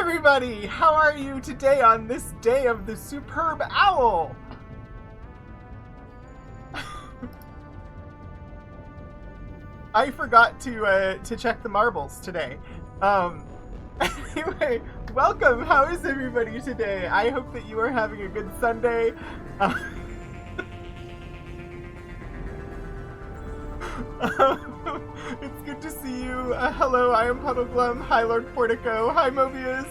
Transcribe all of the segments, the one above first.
everybody! How are you today on this day of the superb owl? I forgot to check the marbles today. Anyway, welcome. How is everybody today? I hope that you are having a good Sunday. It's good to see you. Hello, I am Puddleglum. Hi, Lord Portico. Hi, Mobius.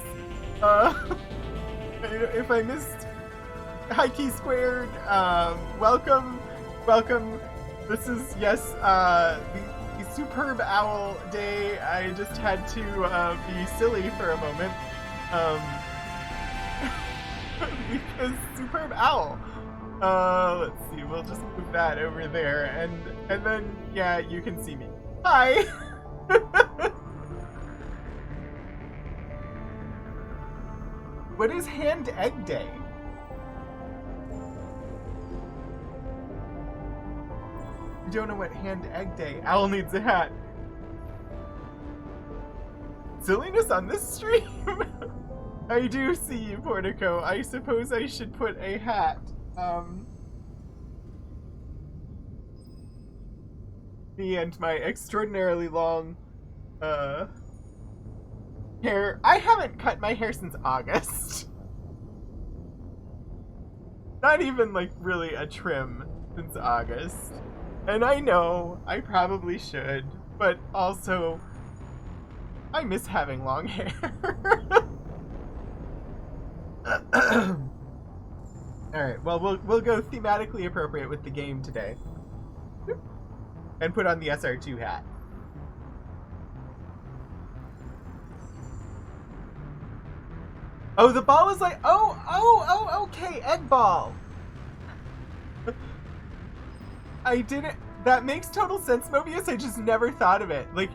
If I missed, hi, Key Squared. Welcome. This is, yes, the superb owl day. I just had to be silly for a moment. Because superb owl. Let's see, we'll just move that over there, and then, yeah, you can see me. Hi! What is Hand Egg Day? You don't know what Hand Egg Day? Owl needs a hat. Silliness on this stream? I do see you, Portico. I suppose I should put a hat. Me and my extraordinarily long, hair. I haven't cut my hair since August. Not even, like, really a trim since August. And I know I probably should, but also, I miss having long hair. Alright, well, we'll go thematically appropriate with the game today. And put on the SR2 hat. Oh, the ball is like, okay, egg ball. I didn't, that makes total sense, Mobius. I just never thought of it. Like,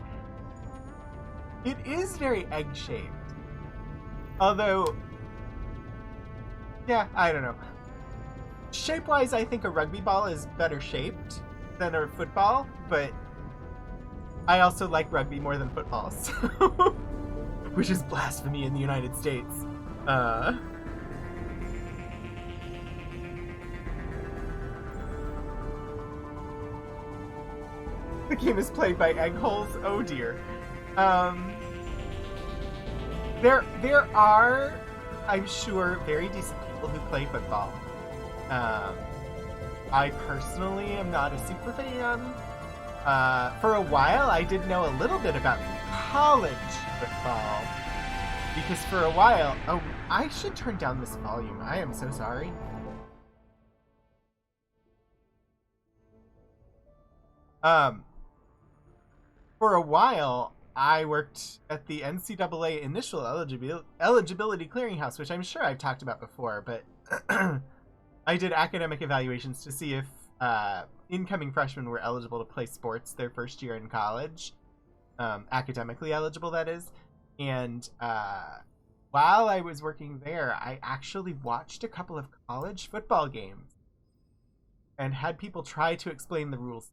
it is very egg-shaped. Although, yeah, I don't know. Shape-wise, I think a rugby ball is better shaped than a football, but I also like rugby more than football, so which is blasphemy in the United States. The game is played by egg holes. Oh dear. There are, I'm sure, very decent people who play football. I personally am not a super fan. For a while, I did know a little bit about college football. Because for a while... Oh, I should turn down this volume. I am so sorry. For a while, I worked at the NCAA Initial Eligibility Clearinghouse, which I'm sure I've talked about before, but... I did academic evaluations to see if incoming freshmen were eligible to play sports their first year in college. Academically eligible, that is. And while I was working there, I actually watched a couple of college football games and had people try to explain the rules.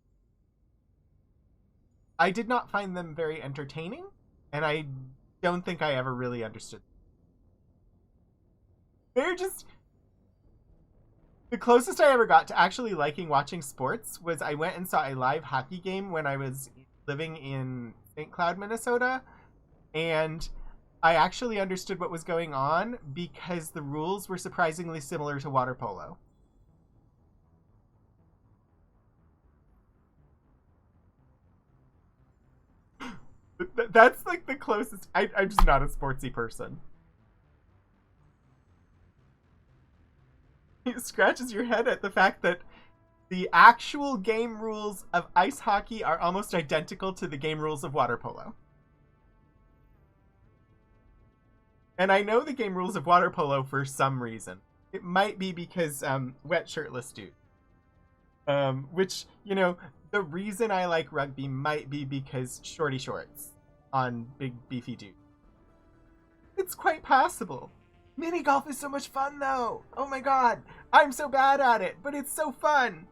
I did not find them very entertaining, and I don't think I ever really understood. They're just... The closest I ever got to actually liking watching sports was I went and saw a live hockey game when I was living in St. Cloud, Minnesota, and I actually understood what was going on because the rules were surprisingly similar to water polo. That's like the closest. I'm just not a sportsy person. It scratches your head at the fact that the actual game rules of ice hockey are almost identical to the game rules of water polo. And I know the game rules of water polo for some reason. It might be because wet shirtless dude. Which, you know, the reason I like rugby might be because shorty shorts on big beefy dude. It's quite possible. Mini golf is so much fun, though. Oh my god, I'm so bad at it, but it's so fun.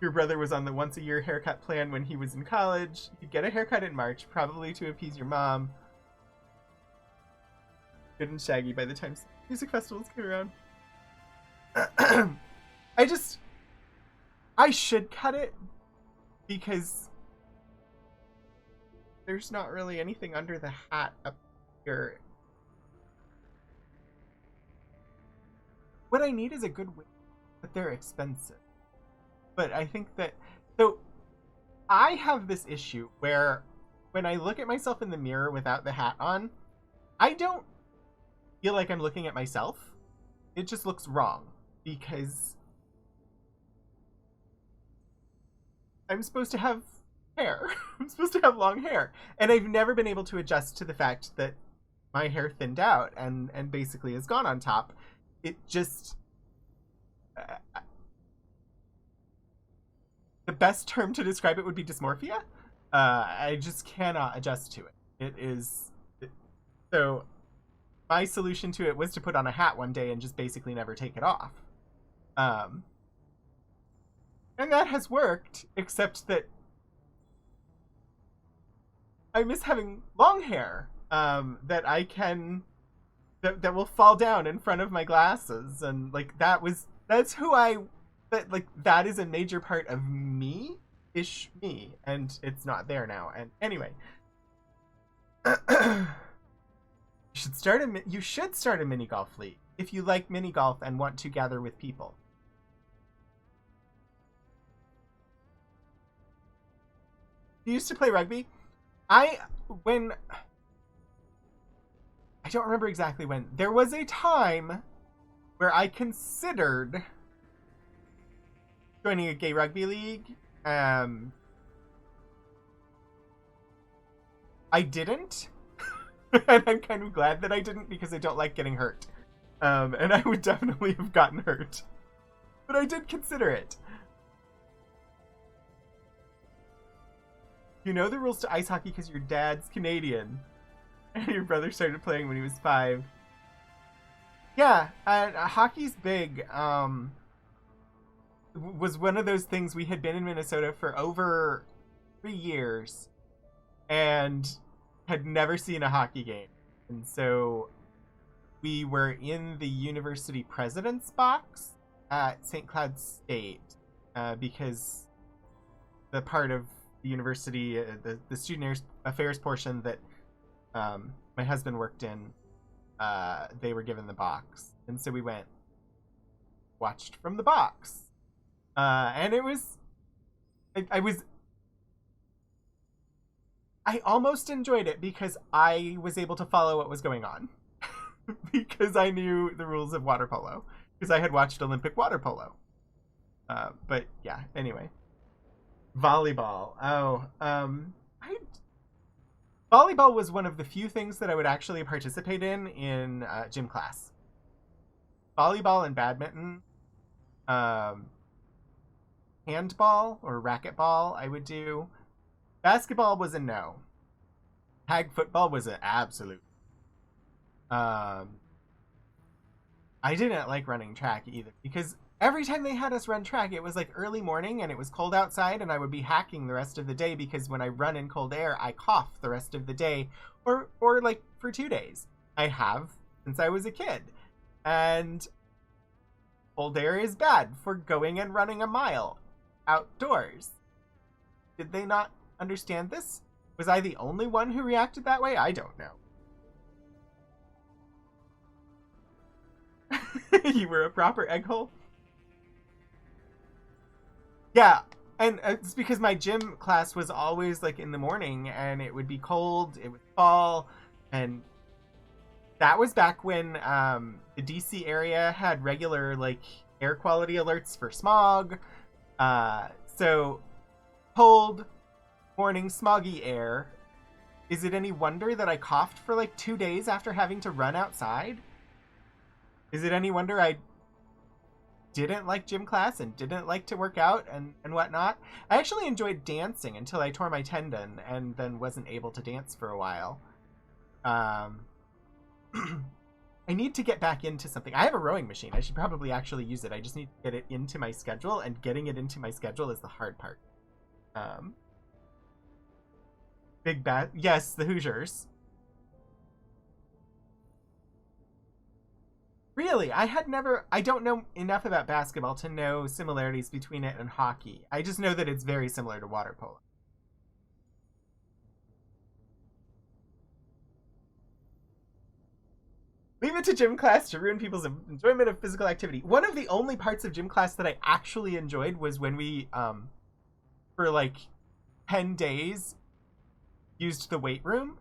Your brother was on the once-a-year haircut plan when he was in college. He'd get a haircut in March, probably to appease your mom. Good and shaggy by the time music festivals came around. I should cut it because there's not really anything under the hat up here. What I need is a good wig, but they're expensive. But I think that, so I have this issue where when I look at myself in the mirror without the hat on, I don't feel like I'm looking at myself. It just looks wrong because I'm supposed to have hair. I'm supposed to have long hair. And I've never been able to adjust to the fact that my hair thinned out and basically is gone on top. It just... the best term to describe it would be dysmorphia. I just cannot adjust to it. It is... So my solution to it was to put on a hat one day and just basically never take it off. And that has worked, except that I miss having long hair that I can... that will fall down in front of my glasses. And, like, that's who I... that is a major part of me-ish me, and it's not there now. And anyway, you should start a mini golf league if you like mini golf and want to gather with people. You used to play rugby? I don't remember exactly when. There was a time where I considered joining a gay rugby league. I didn't. And I'm kind of glad that I didn't because I don't like getting hurt. And I would definitely have gotten hurt. But I did consider it. You know the rules to ice hockey because your dad's Canadian. And your brother started playing when he was 5. Yeah, hockey's big. Was one of those things. We had been in Minnesota for over 3 years and had never seen a hockey game. And so we were in the university president's box at St. Cloud State because the part of the university, the student affairs portion that my husband worked in, they were given the box. And so we watched from the box. And it was, I almost enjoyed it because I was able to follow what was going on. Because I knew the rules of water polo. Because I had watched Olympic water polo. But yeah, anyway. Volleyball. Volleyball was one of the few things that I would actually participate in gym class. Volleyball and badminton. Handball or racquetball I would do. Basketball was a no. Tag football was an absolute. I didn't like running track either because every time they had us run track, it was like early morning and it was cold outside and I would be hacking the rest of the day because when I run in cold air, I cough the rest of the day or like for 2 days. I have since I was a kid. And cold air is bad for going and running a mile outdoors. Did they not understand this? Was I the only one who reacted that way? I don't know. You were a proper egghole? Yeah, and it's because my gym class was always like in the morning and it would be cold, it would fall, and that was back when the DC area had regular like air quality alerts for smog. So cold morning smoggy air. Is it any wonder that I coughed for like 2 days after having to run outside? Is it any wonder I didn't like gym class and didn't like to work out and whatnot? I actually enjoyed dancing until I tore my tendon and then wasn't able to dance for a while. I need to get back into something. I have a rowing machine. I should probably actually use it. I just need to get it into my schedule, and getting it into my schedule is the hard part. Big Bad. Yes, the Hoosiers. Really, I don't know enough about basketball to know similarities between it and hockey. I just know that it's very similar to water polo. Leave it to gym class to ruin people's enjoyment of physical activity. One of the only parts of gym class that I actually enjoyed was when we, for like 10 days, used the weight room.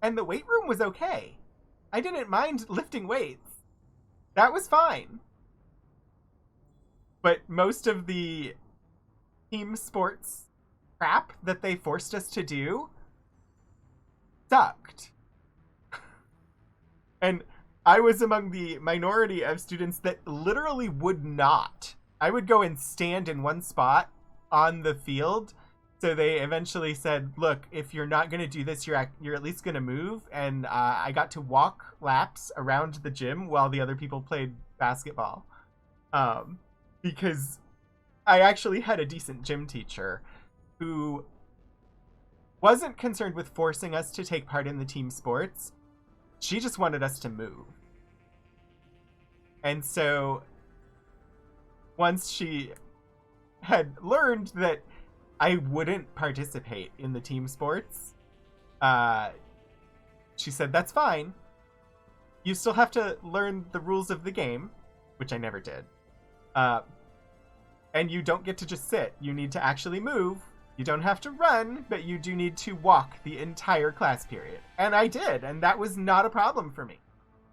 And the weight room was okay. I didn't mind lifting weights. That was fine. But most of the team sports crap that they forced us to do sucked. And I was among the minority of students that literally would not. I would go and stand in one spot on the field. So they eventually said, look, if you're not going to do this, you're at least going to move. And I got to walk laps around the gym while the other people played basketball. Because I actually had a decent gym teacher who wasn't concerned with forcing us to take part in the team sports. She just wanted us to move. And so once she had learned that I wouldn't participate in the team sports, she said, that's fine. You still have to learn the rules of the game, which I never did. And you don't get to just sit. You need to actually move. You don't have to run, but you do need to walk the entire class period. And I did, and that was not a problem for me.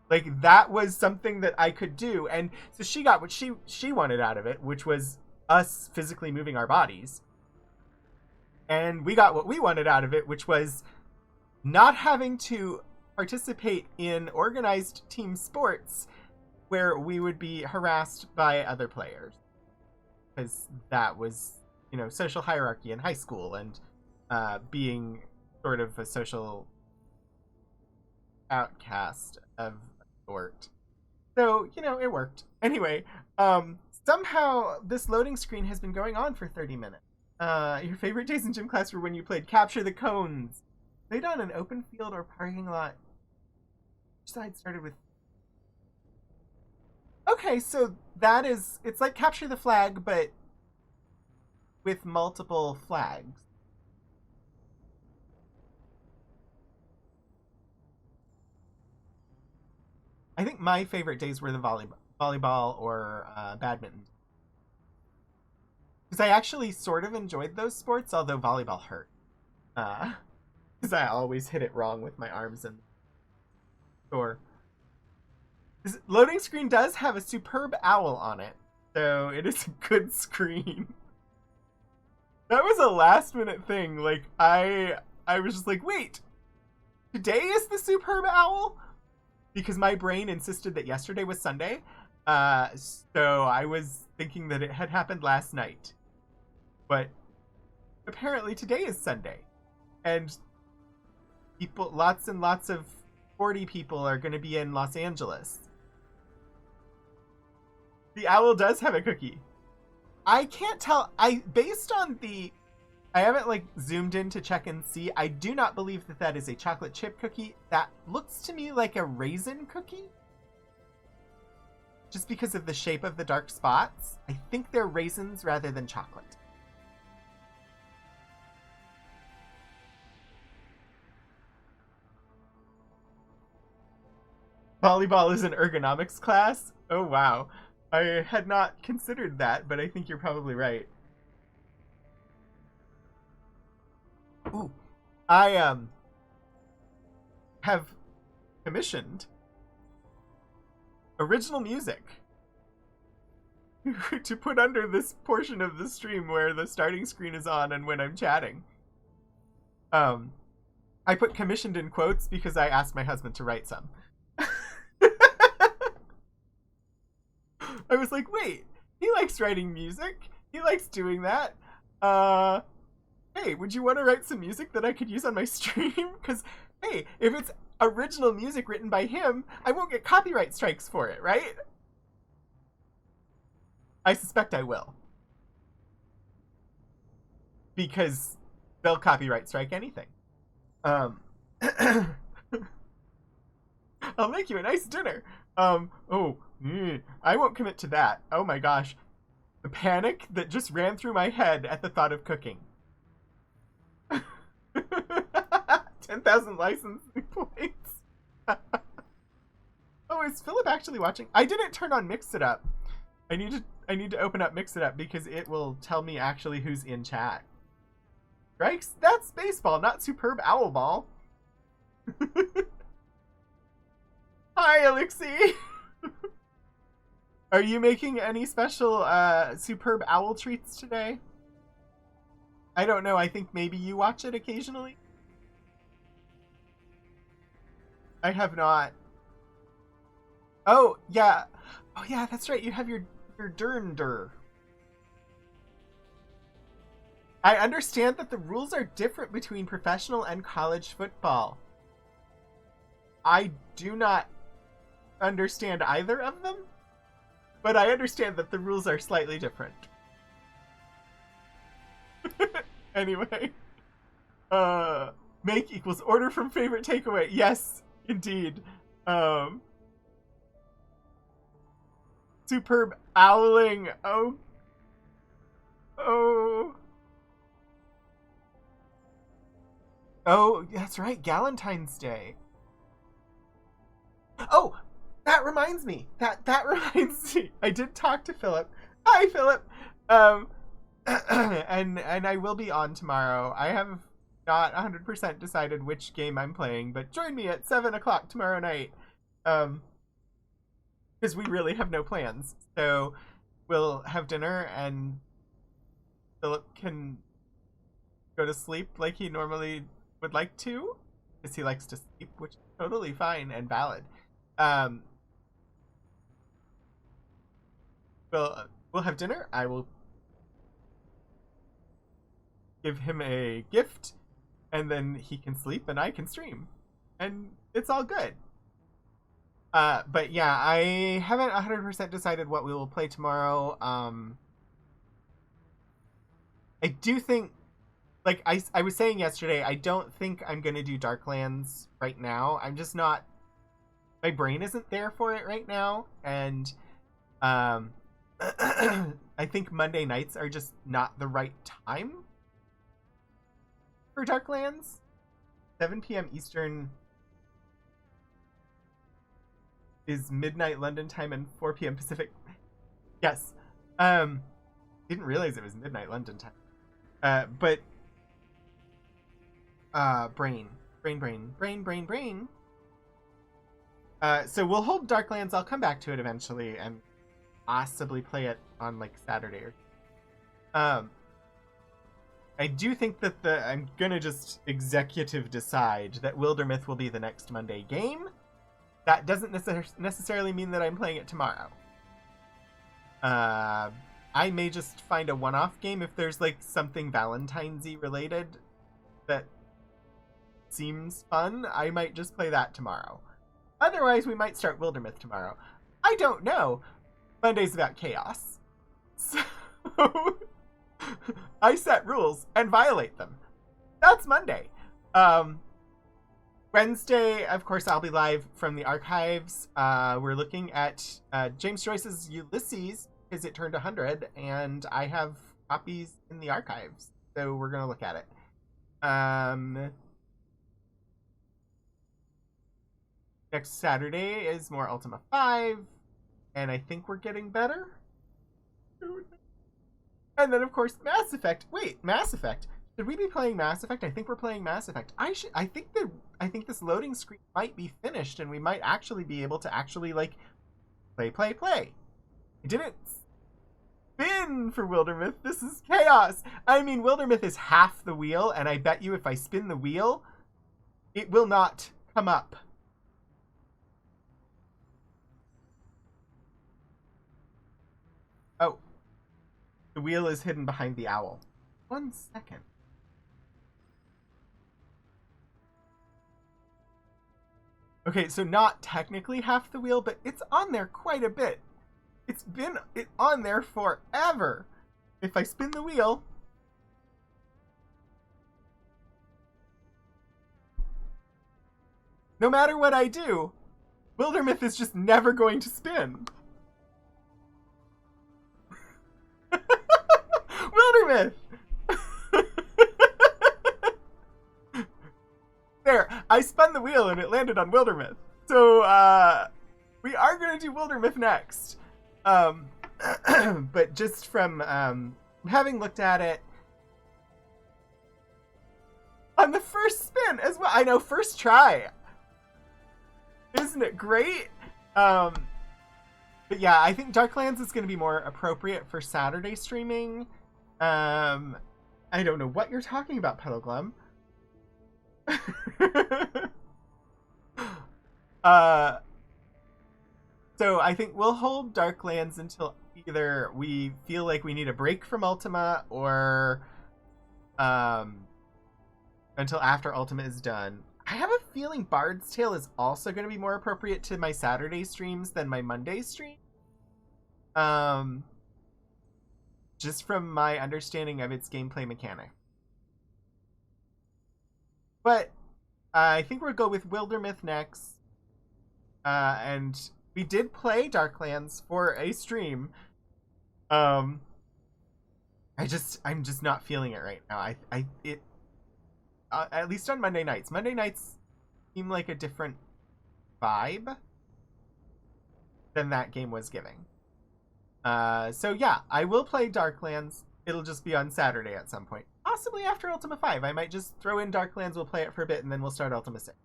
Like, that was something that I could do. And so she got what she wanted out of it, which was us physically moving our bodies. And we got what we wanted out of it, which was not having to participate in organized team sports where we would be harassed by other players. Because that was, social hierarchy in high school, and being sort of a social outcast of a sort. So, it worked. Anyway, somehow this loading screen has been going on for 30 minutes. Your favorite days in gym class were when you played Capture the Cones. Played on an open field or parking lot. Which side started with... Okay, so it's like Capture the Flag, but with multiple flags. I think my favorite days were the volleyball or badminton. Because I actually sort of enjoyed those sports, although volleyball hurt. Because I always hit it wrong with my arms and door. This loading screen does have a superb owl on it, so it is a good screen. That was a last minute thing. Like, I was just like, wait, today is the superb owl? Because my brain insisted that yesterday was Sunday. So I was thinking that it had happened last night. But apparently today is Sunday. And lots and lots of 40 people are going to be in Los Angeles. The owl does have a cookie. I can't tell. Based on I haven't zoomed in to check and see. I do not believe that is a chocolate chip cookie. That looks to me like a raisin cookie. Just because of the shape of the dark spots. I think they're raisins rather than chocolate. Volleyball is an ergonomics class? Oh, wow. I had not considered that, but I think you're probably right. Ooh. I, have commissioned original music to put under this portion of the stream where the starting screen is on and when I'm chatting. I put commissioned in quotes because I asked my husband to write some. I was like, wait, he likes writing music. He likes doing that. Hey, would you want to write some music that I could use on my stream? Because, hey, if it's original music written by him, I won't get copyright strikes for it, right? I suspect I will. Because they'll copyright strike anything. I'll make you a nice dinner. I won't commit to that. Oh my gosh. The panic that just ran through my head at the thought of cooking. 10,000 licensing points. Oh, is Philip actually watching? I didn't turn on Mix It Up. I need to open up Mix It Up because it will tell me actually who's in chat. Strikes? That's baseball, not Superb Owl Ball. Hi, Elixir. Are you making any special Superb Owl treats today? I don't know. I think maybe you watch it occasionally. I have not. Oh, yeah. Oh, yeah, that's right. You have your Durnder. I understand that the rules are different between professional and college football. I do not understand either of them, but I understand that the rules are slightly different. Anyway. Make equals order from favorite takeaway. Yes, indeed. Superb owling. Oh, that's right. Galentine's Day. Oh, that reminds me. That reminds me. I did talk to Philip. Hi, Philip. And I will be on tomorrow. I have not 100% decided which game I'm playing, but join me at 7 o'clock tomorrow night. Because we really have no plans. So we'll have dinner and Philip can go to sleep like he normally would like to, because he likes to sleep, which is totally fine and valid. We'll have dinner. I will give him a gift, and then he can sleep and I can stream, and it's all good. But yeah, I haven't 100% decided what we will play tomorrow. I do think, like I was saying yesterday, I don't think I'm gonna do Darklands right now. I'm just not, my brain isn't there for it right now, and I think Monday nights are just not the right time for Darklands. 7 p.m. Eastern is midnight London time and 4 p.m. Pacific. Yes. Didn't realize it was midnight London time. But brain. So we'll hold Darklands. I'll come back to it eventually and possibly play it on like Saturday or I do think that I'm gonna just executive decide that Wildermyth will be the next Monday game. That doesn't necessarily mean that I'm playing it tomorrow. I may just find a one-off game if there's like something Valentine's-y related that seems fun. I might just play that tomorrow. Otherwise, we might start Wildermyth tomorrow. I don't know. Monday's about chaos. So I set rules and violate them. That's Monday. Wednesday, of course, I'll be live from the archives. We're looking at James Joyce's Ulysses, because it turned 100, and I have copies in the archives, so we're going to look at it. Next Saturday is more Ultima 5, and I think we're getting better. And then, of course, Mass Effect. Wait, Mass Effect. Should we be playing Mass Effect? I think we're playing Mass Effect. I think this loading screen might be finished, and we might actually be able to actually, like, play. I didn't spin for Wildermyth. This is chaos. I mean, Wildermyth is half the wheel, and I bet you if I spin the wheel, it will not come up. Oh. The wheel is hidden behind the owl. 1 second. Okay, so not technically half the wheel, but it's on there quite a bit. It's been on there forever. If I spin the wheel... No matter what I do, Wildermyth is just never going to spin. Wildermyth! There, I spun the wheel and it landed on Wildermyth. So, we are going to do Wildermyth next. But just from having looked at it, on the first spin as well, I know, first try. Isn't it great? But yeah, I think Darklands is going to be more appropriate for Saturday streaming. I don't know what you're talking about, Petalglum. So I think we'll hold Darklands until either we feel like we need a break from Ultima or until after Ultima is done. I have a feeling Bard's Tale is also going to be more appropriate to my Saturday streams than my Monday stream. Just from my understanding of its gameplay mechanic. But I think we'll go with Wildermyth next. And we did play Darklands for a stream. I'm just not feeling it right now. At least on Monday nights. Monday nights seem like a different vibe than that game was giving. So yeah, I will play Darklands. It'll just be on Saturday at some point. Possibly after Ultima 5. I might just throw in Darklands, we'll play it for a bit, and then we'll start Ultima 6.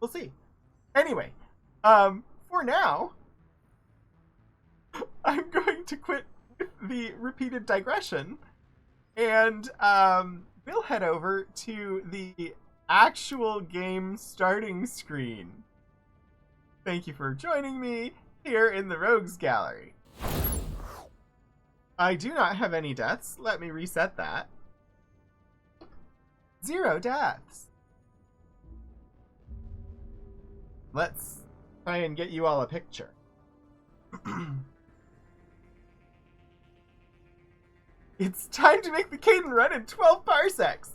We'll see. Anyway, for now, I'm going to quit the repeated digression, and we'll head over to the actual game starting screen. Thank you for joining me here in the Rogues Gallery. I do not have any deaths. Let me reset that. 0 deaths. Let's try and get you all a picture. It's time to make the Kaidan run in 12 parsecs.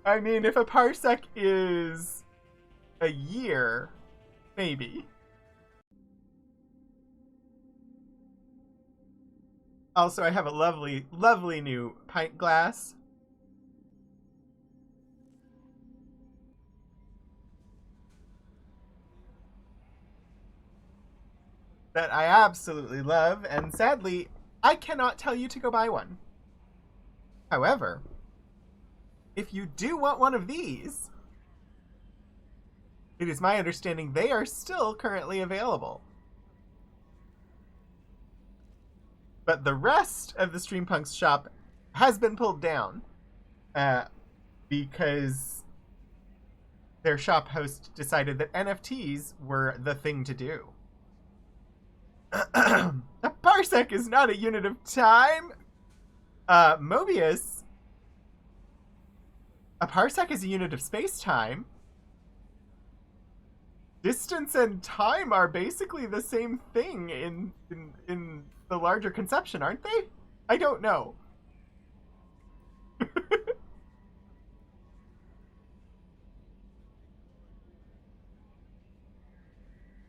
I mean, if a parsec is a year, maybe. Also, I have a lovely, lovely new pint glass. That I absolutely love, and sadly, I cannot tell you to go buy one. However, if you do want one of these, it is my understanding they are still currently available. But the rest of the Streampunks shop has been pulled down because their shop host decided that NFTs were the thing to do. A parsec is not a unit of time. Mobius. A parsec is a unit of space-time. Distance and time are basically the same thing in the larger conception, aren't they? I don't know.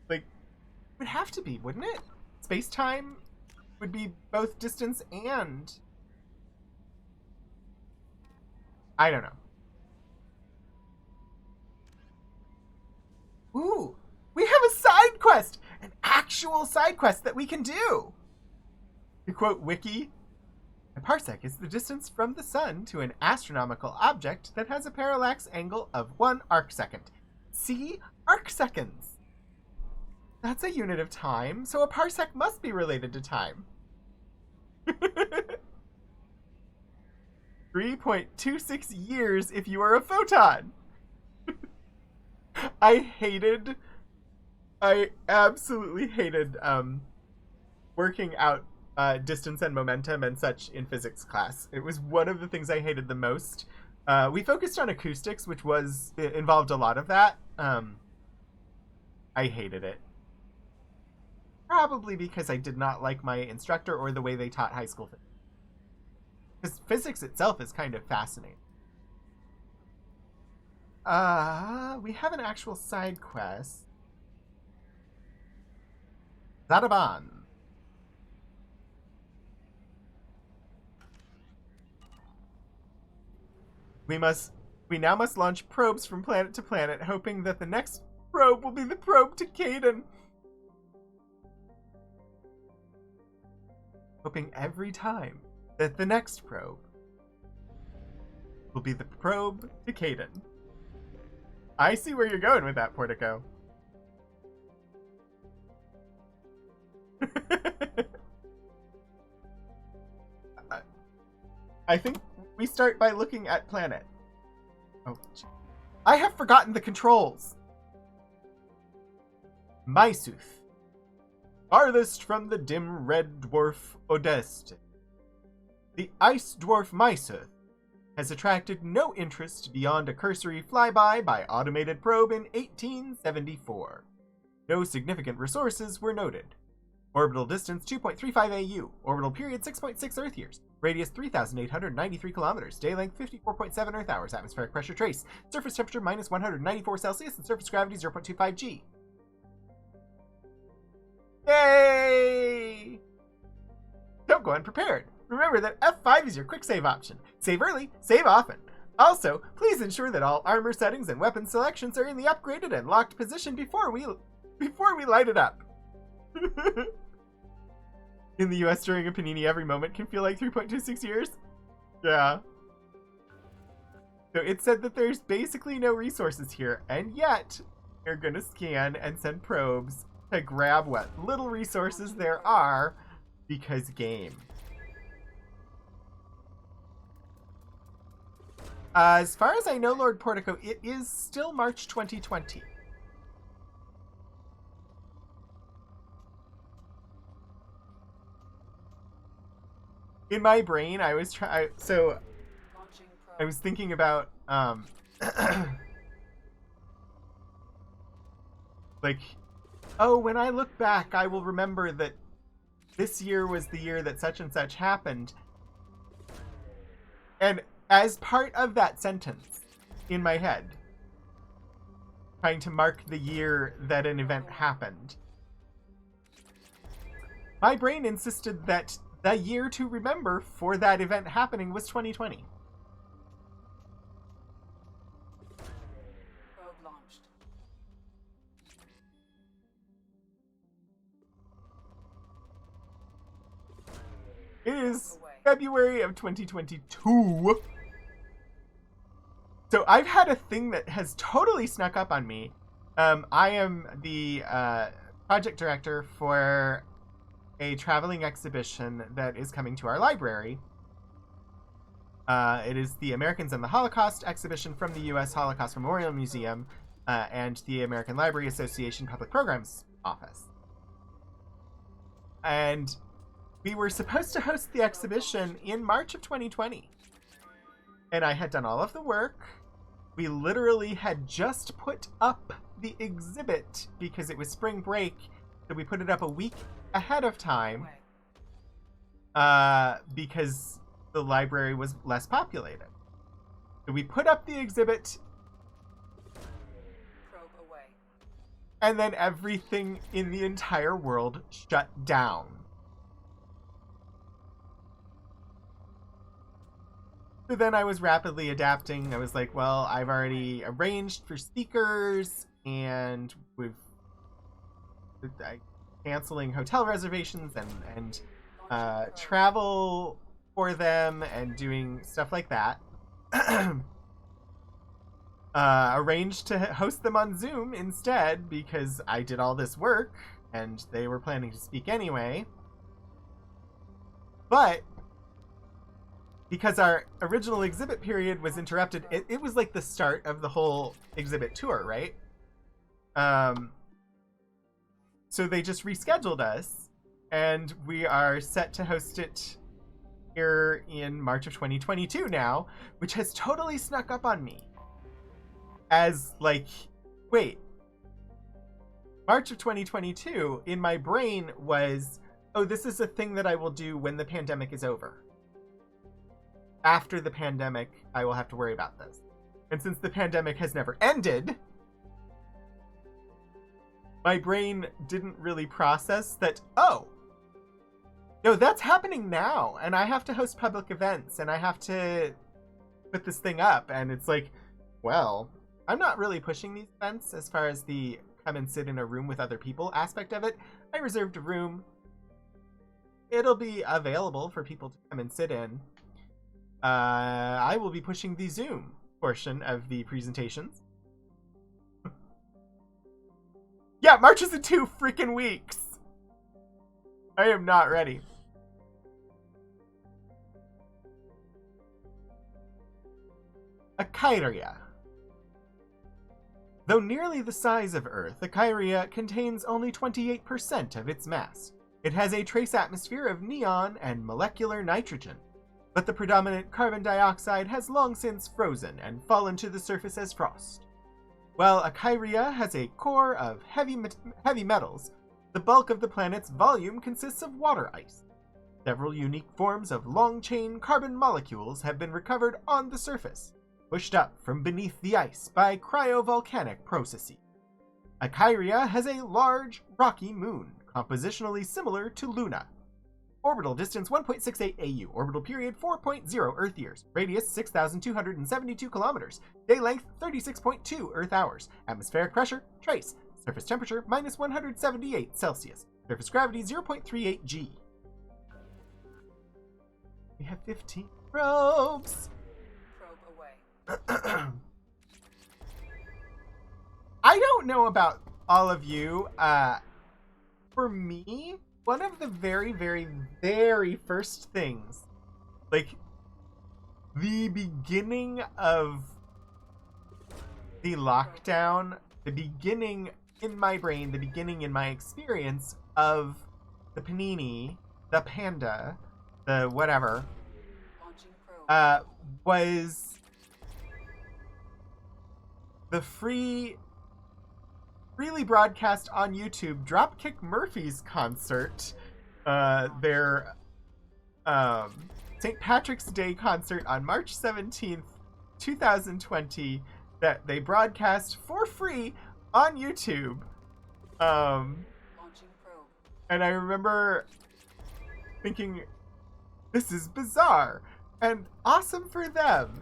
Like, it would have to be, wouldn't it? Space-time would be both distance and... I don't know. Ooh, we have a side quest! An actual side quest that we can do! To quote Wiki, a parsec is the distance from the sun to an astronomical object that has a parallax angle of 1 arcsecond. See? Arcseconds! That's a unit of time, so a parsec must be related to time. 3.26 years if you are a photon! I absolutely hated working out distance and momentum and such in physics class. It was one of the things I hated the most We focused on acoustics, which involved a lot of that. I hated it. Probably because I did not like my instructor or the way they taught high school physics. Because physics itself is kind of fascinating. We have an actual side quest. Zadaban. We now must launch probes from planet to planet, hoping that the next probe will be the probe to Caden. Hoping every time that the next probe will be the probe to Caden. I see where you're going with that, Portico. I think we start by looking at planet. Oh, I have forgotten the controls. Mysuth. Farthest from the dim red dwarf Odeste. The ice dwarf Mysuth has attracted no interest beyond a cursory flyby by automated probe in 1874. No significant resources were noted. Orbital distance 2.35 AU. Orbital period 6.6 Earth years. Radius 3,893 kilometers. Day length 54.7 Earth hours. Atmospheric pressure trace. Surface temperature minus 194 Celsius and surface gravity 0.25 G. Yay! Don't go unprepared. Remember that F5 is your quick save option. Save early, save often. Also, please ensure that all armor settings and weapon selections are in the upgraded and locked position before we light it up. In the US during a panini, every moment can feel like 3.26 years. Yeah. So it said that there's basically no resources here, and yet you're gonna scan and send probes to grab what little resources there are, because game. As far as I know, Lord Portico, it is still March 2020. In my brain, I was I was thinking about like, oh, when I look back, I will remember that this year was the year that such and such happened. And as part of that sentence in my head, trying to mark the year that an event happened, my brain insisted that the year to remember for that event happening was 2020. Probe launched. It is February of 2022. So I've had a thing that has totally snuck up on me. I am the project director for a traveling exhibition that is coming to our library. It is the Americans and the Holocaust exhibition from the U.S. Holocaust Memorial Museum and the American Library Association Public Programs Office. And we were supposed to host the exhibition in March of 2020. And I had done all of the work. We literally had just put up the exhibit because it was spring break. So we put it up a week ahead of time because the library was less populated. So we put up the exhibit, Probe away. and then everything in the entire world shut down. So then I was rapidly adapting. I was like, well, I've already arranged for speakers, and we've canceling hotel reservations and travel for them and doing stuff like that. Arranged to host them on Zoom instead because I did all this work and they were planning to speak anyway. But because our original exhibit period was interrupted, it was like the start of the whole exhibit tour, right? So they just rescheduled us, and we are set to host it here in March of 2022 now, which has totally snuck up on me. As, like, wait. March of 2022, in my brain was, oh, this is a thing that I will do when the pandemic is over. After the pandemic, I will have to worry about this. And since the pandemic has never ended, my brain didn't really process that, oh, no, that's happening now, and I have to host public events, and I have to put this thing up, and it's like, well, I'm not really pushing these events as far as the come and sit in a room with other people aspect of it. I reserved a room. It'll be available for people to come and sit in. I will be pushing the Zoom portion of the presentations. Yeah, March is in 2 freaking weeks. I am not ready. Akyria. Though nearly the size of Earth, Akyria contains only 28% of its mass. It has a trace atmosphere of neon and molecular nitrogen, but the predominant carbon dioxide has long since frozen and fallen to the surface as frost. While Akyria has a core of heavy metals, the bulk of the planet's volume consists of water ice. Several unique forms of long-chain carbon molecules have been recovered on the surface, pushed up from beneath the ice by cryovolcanic processes. Akyria has a large, rocky moon, compositionally similar to Luna. Orbital distance 1.68 AU, orbital period 4.0 Earth years, radius 6,272 kilometers, day length 36.2 Earth hours, atmospheric pressure, trace, surface temperature minus 178 Celsius, surface gravity 0.38 G. We have 15 probes. Probe away. I don't know about all of you. For me, one of the very, very, very first things, like the beginning of the lockdown, the beginning in my brain, the beginning in my experience of the Panini, the Panda, the whatever, was the freely broadcast on YouTube Dropkick Murphys concert, their St. Patrick's Day concert on March 17th, 2020, that they broadcast for free on YouTube. And I remember thinking, this is bizarre and awesome for them.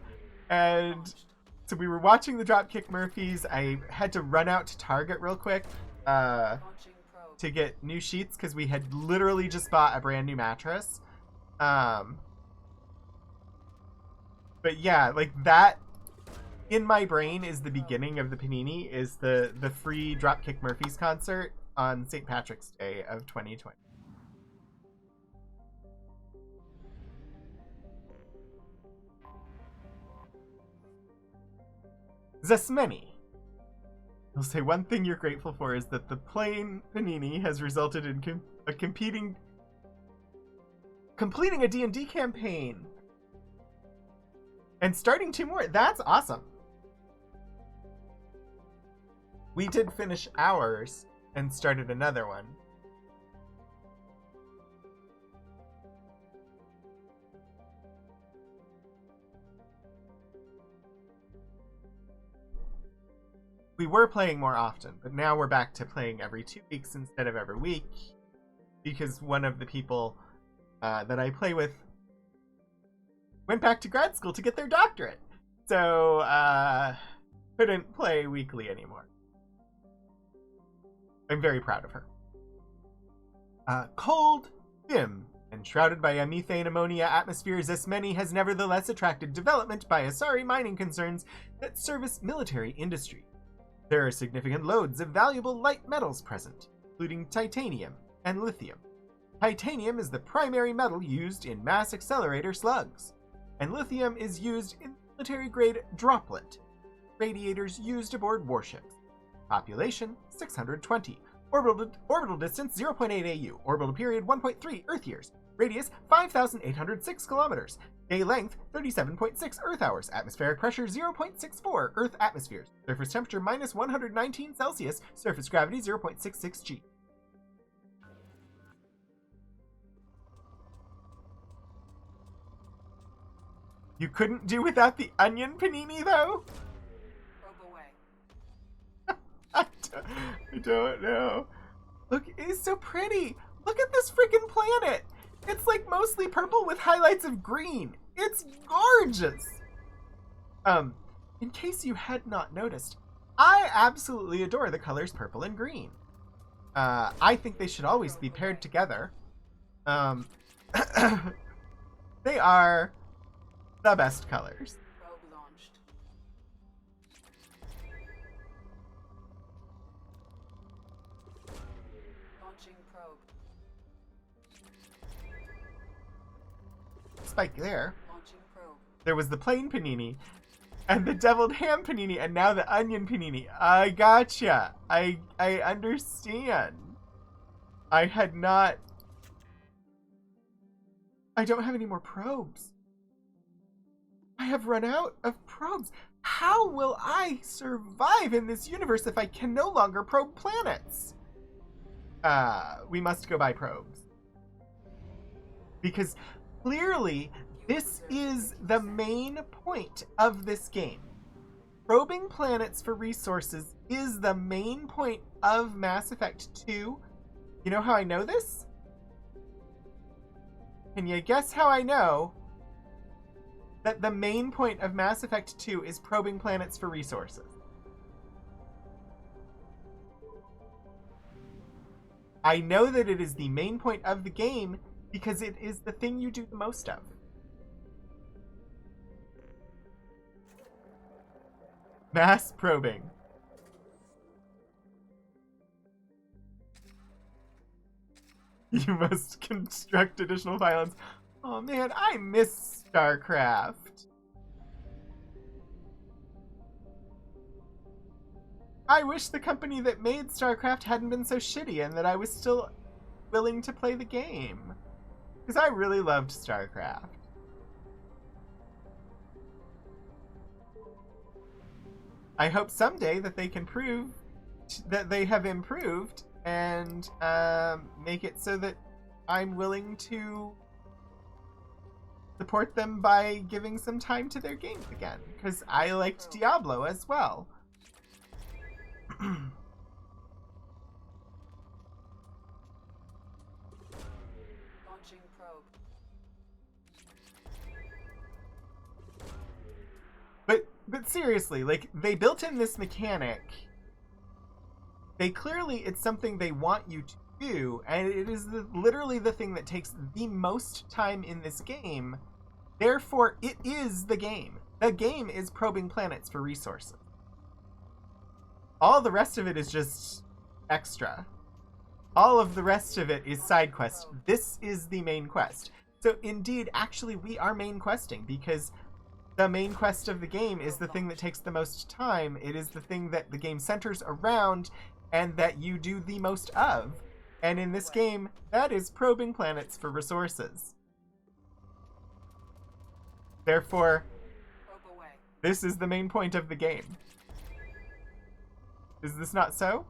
And so we were watching the Dropkick Murphys. I had to run out to Target real quick to get new sheets because we had literally just bought a brand new mattress. But yeah, like that in my brain is the beginning of the Panini, is the free Dropkick Murphys concert on St. Patrick's Day of 2020. Zesmeni. I'll say one thing you're grateful for is that the plain Panini has resulted in completing a D&D campaign and starting 2 more. That's awesome. We did finish ours and started another one. We were playing more often, but now we're back to playing every 2 weeks instead of every week, because one of the people that I play with went back to grad school to get their doctorate, so couldn't play weekly anymore. I'm very proud of her. Cold, dim, and shrouded by a methane ammonia atmosphere, Zesmeni has nevertheless attracted development by Asari mining concerns that service military industry. There are significant loads of valuable light metals present, including titanium and lithium. Titanium is the primary metal used in mass accelerator slugs, and lithium is used in military-grade droplet radiators used aboard warships. Population 620. Orbital distance 0.8 AU. Orbital period 1.3 Earth years. Radius 5,806 kilometers. Day length 37.6 Earth hours. Atmospheric pressure 0.64 Earth atmospheres. Surface temperature minus 119 Celsius. Surface gravity 0.66 G. You couldn't do without the onion panini, though? I don't know. Look, it's so pretty. Look at this freaking planet. It's like mostly purple with highlights of green. It's gorgeous. In case you had not noticed, I absolutely adore the colors purple and green. I think they should always be paired together. They are the best colors. Spike there. There was the plain panini, and the deviled ham panini, and now the onion panini. I gotcha. I understand. I don't have any more probes. I have run out of probes. How will I survive in this universe if I can no longer probe planets? We must go buy probes. Because clearly, this is the main point of this game. Probing planets for resources is the main point of Mass Effect 2. You know how I know this? Can you guess how I know that the main point of Mass Effect 2 is probing planets for resources? I know that it is the main point of the game because it is the thing you do the most of. Mass probing. You must construct additional pylons. Oh man, I miss StarCraft. I wish the company that made StarCraft hadn't been so shitty and that I was still willing to play the game. Because I really loved StarCraft. I hope someday that they can prove that they have improved and make it so that I'm willing to support them by giving some time to their games again. Because I liked Diablo as well. But seriously, like, they built in this mechanic. It's something they want you to do, and it is literally the thing that takes the most time in this game. Therefore, it is the game. The game is probing planets for resources. All the rest of it is just extra. All of the rest of it is side quest. This is the main quest. So indeed, actually, we are main questing because the main quest of the game is the thing that takes the most time. It is the thing that the game centers around and that you do the most of. And in this game, that is probing planets for resources. Therefore, this is the main point of the game. Is this not so?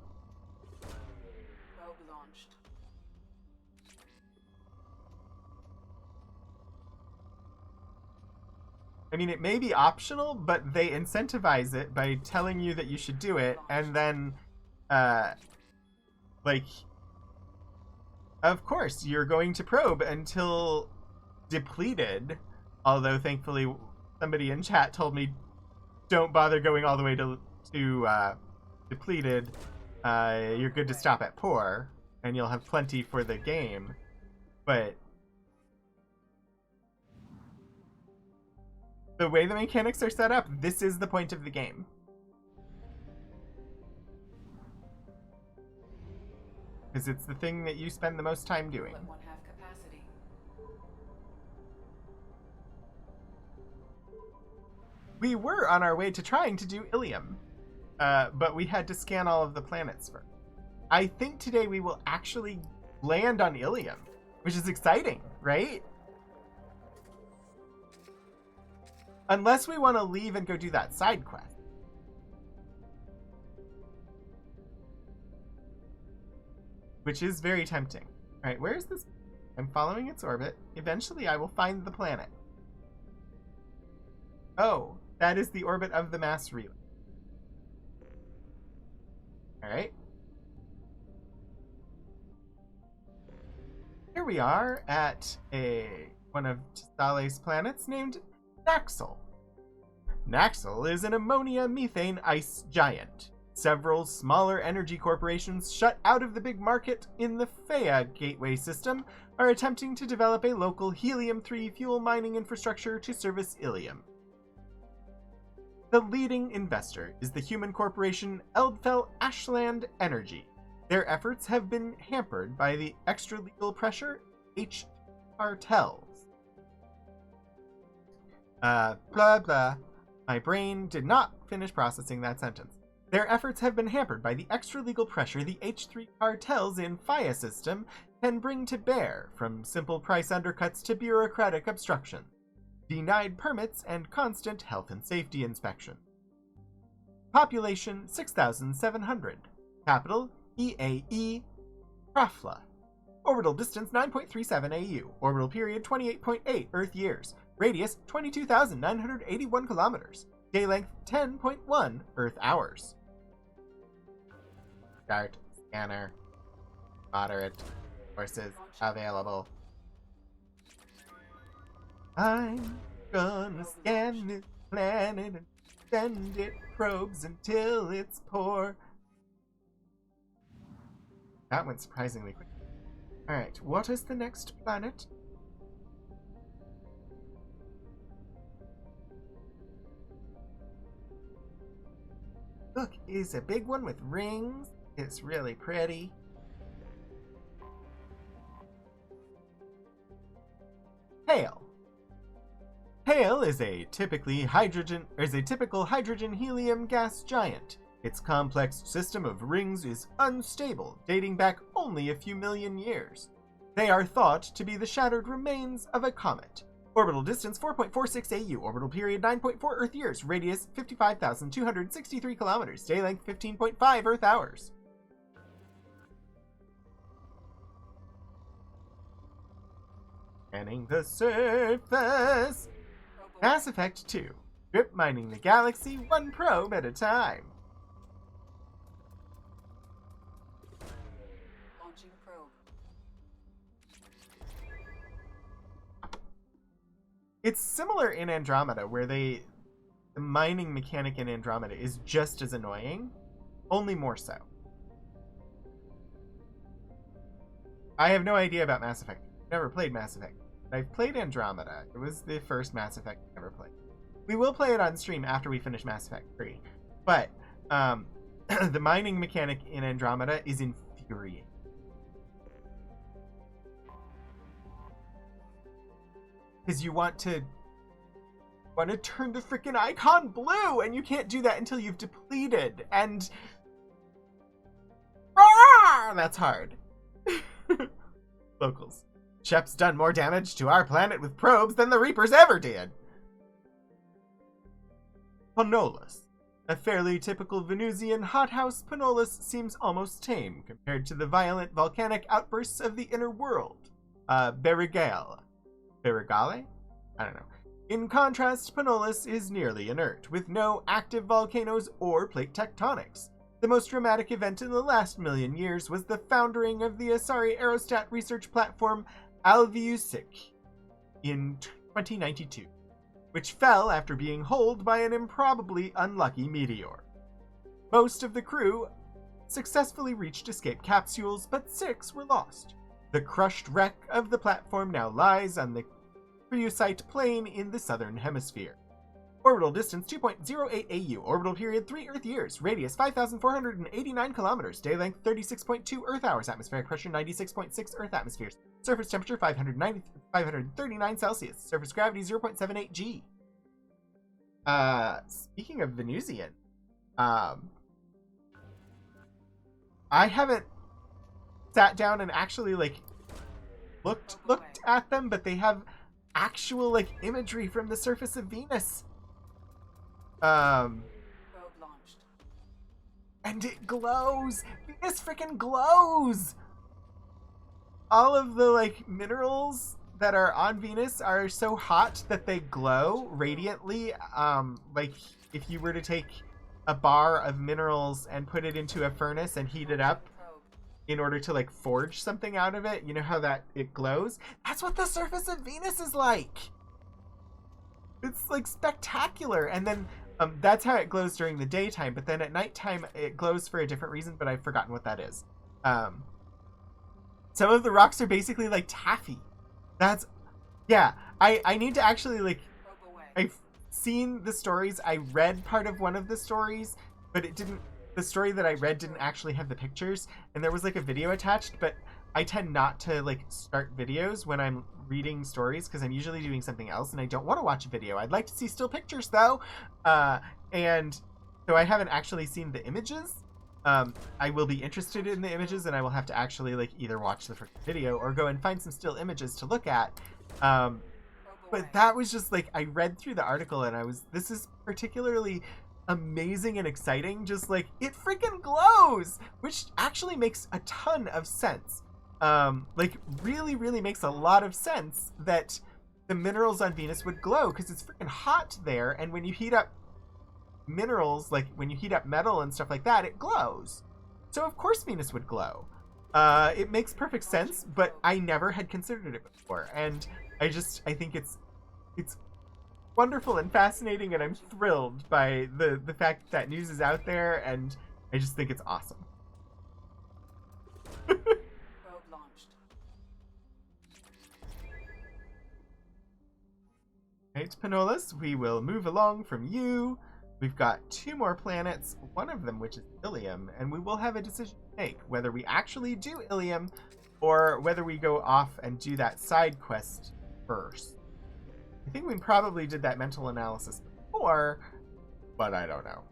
I mean, it may be optional, but they incentivize it by telling you that you should do it, and then, like, of course, you're going to probe until depleted, although thankfully somebody in chat told me don't bother going all the way to depleted. You're good to stop at poor, and you'll have plenty for the game, but the way the mechanics are set up, this is the point of the game. Because it's the thing that you spend the most time doing. We were on our way to trying to do Ilium, but we had to scan all of the planets first. I think today we will actually land on Ilium, which is exciting. right? Unless we want to leave and go do that side quest. Which is very tempting. Alright, where is this? I'm following its orbit. Eventually I will find the planet. Oh, that is the orbit of the mass relay. Alright. Here we are at one of Testale's planets named Naxxel. Naxxel is an ammonia methane ice giant. Several smaller energy corporations shut out of the big market in the Phaea Gateway system are attempting to develop a local helium-3 fuel mining infrastructure to service Ilium. The leading investor is the human corporation Eldfell Ashland Energy. Their efforts have been hampered by the extra-legal pressure H cartels. Blah blah. My brain did not finish processing that sentence. Their efforts have been hampered by the extra-legal pressure the H3 cartels in Phaea system can bring to bear, from simple price undercuts to bureaucratic obstruction, denied permits, and constant health and safety inspection. Population 6,700. Capital EAE Krafla. Orbital distance 9.37 AU. Orbital period 28.8 Earth years. Radius 22,981 kilometers. Day length 10.1 Earth hours. Start. Scanner. Moderate. Forces available. I'm gonna scan this planet and send it probes until it's poor. That went surprisingly quick. Alright, what is the next planet? Look, it's a big one with rings. It's really pretty. Hale. Hale is a typical hydrogen helium gas giant. Its complex system of rings is unstable, dating back only a few million years. They are thought to be the shattered remains of a comet. Orbital distance 4.46 AU, orbital period 9.4 Earth years, radius 55,263 kilometers, day length 15.5 Earth hours. Scanning the surface. Mass Effect 2. Strip mining the galaxy one probe at a time. Launching probe. It's similar in Andromeda, where the mining mechanic in Andromeda is just as annoying, only more so. I have no idea about Mass Effect. Never played Mass Effect. I've played Andromeda. It was the first Mass Effect I ever played. We will play it on stream after we finish Mass Effect 3. But the mining mechanic in Andromeda is infuriating. Because you want to turn the freaking icon blue, and you can't do that until you've depleted, and that's hard. Locals. Shep's done more damage to our planet with probes than the Reapers ever did. Panolis. A fairly typical Venusian hothouse, Panolis seems almost tame compared to the violent volcanic outbursts of the inner world. Berigale? I don't know. In contrast, Panolis is nearly inert, with no active volcanoes or plate tectonics. The most dramatic event in the last million years was the foundering of the Asari Aerostat research platform Alviusik in 2092, which fell after being holed by an improbably unlucky meteor. Most of the crew successfully reached escape capsules, but 6 were lost. The crushed wreck of the platform now lies on the Kryusite plain in the southern hemisphere. Orbital distance 2.08 AU, orbital period 3 Earth years, radius 5,489 kilometers, day length 36.2 Earth hours, atmospheric pressure 96.6 Earth atmospheres, surface temperature 539 Celsius, surface gravity 0.78 G. Speaking of Venusian, I haven't sat down and actually looked at them, but they have actual like imagery from the surface of Venus. And it glows. Venus freaking glows. All of the like minerals that are on Venus are so hot that they glow radiantly. Like if you were to take a bar of minerals and put it into a furnace and heat it up in order to like forge something out of it, you know how that it glows? That's what the surface of Venus is like. It's like spectacular. And then that's how it glows during the daytime, but then at nighttime it glows for a different reason, but I've forgotten what that is. Some of the rocks are basically like taffy. That's, yeah, I need to actually like, I've seen the stories. I read part of one of the stories, but the story that I read didn't actually have the pictures, and there was like a video attached, but I tend not to like start videos when I'm reading stories because I'm usually doing something else and I don't want to watch a video. I'd like to see still pictures though. And so I haven't actually seen the images. I will be interested in the images and I will have to actually like either watch the video or go and find some still images to look at. But that was just like, I read through the article and this is particularly amazing and exciting. Just like, it freaking glows, which actually makes a ton of sense. Like really, really makes a lot of sense that the minerals on Venus would glow because it's freaking hot there. And when you heat up minerals, like when you heat up metal and stuff like that, it glows. So of course Venus would glow. It makes perfect sense, but I never had considered it before. And I think it's wonderful and fascinating, and I'm thrilled by the fact that news is out there, and I just think it's awesome. Right, Panolas, we will move along from you. We've got 2 more planets, one of them which is Ilium, and we will have a decision to make whether we actually do Ilium or whether we go off and do that side quest first. I think we probably did that mental analysis before, but I don't know.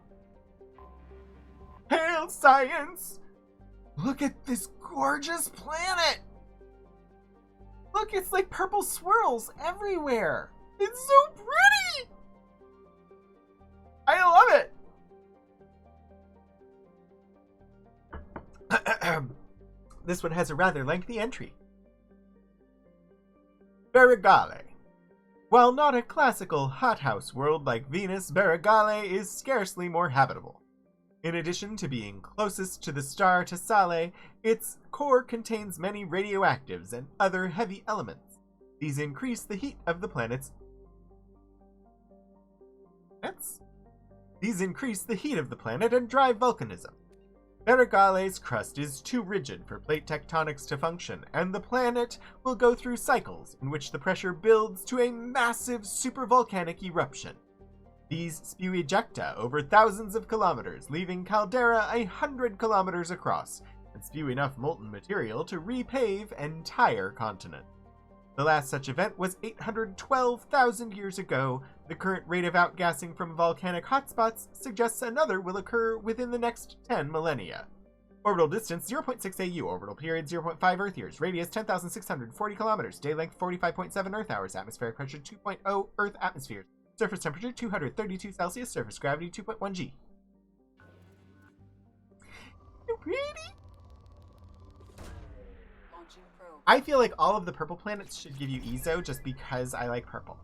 Hail science! Look at this gorgeous planet! Look, it's like purple swirls everywhere! It's so pretty! I love it! This one has a rather lengthy entry. Beregale. While not a classical hothouse world like Venus, Beregale is scarcely more habitable. In addition to being closest to the star Tassale, its core contains many radioactives and other heavy elements. These increase the heat of the planet's planet and drive volcanism. Beregale's crust is too rigid for plate tectonics to function, and the planet will go through cycles in which the pressure builds to a massive supervolcanic eruption. These spew ejecta over thousands of kilometers, leaving caldera 100 kilometers across, and spew enough molten material to repave entire continent. The last such event was 812,000 years ago. The current rate of outgassing from volcanic hotspots suggests another will occur within the next 10 millennia. Orbital distance 0.6 AU, orbital period 0.5 Earth years, radius 10,640 kilometers, day length 45.7 Earth hours, atmospheric pressure 2.0 Earth atmospheres, surface temperature 232 Celsius, surface gravity 2.1 G. You pretty? I feel like all of the purple planets should give you EZO just because I like purple.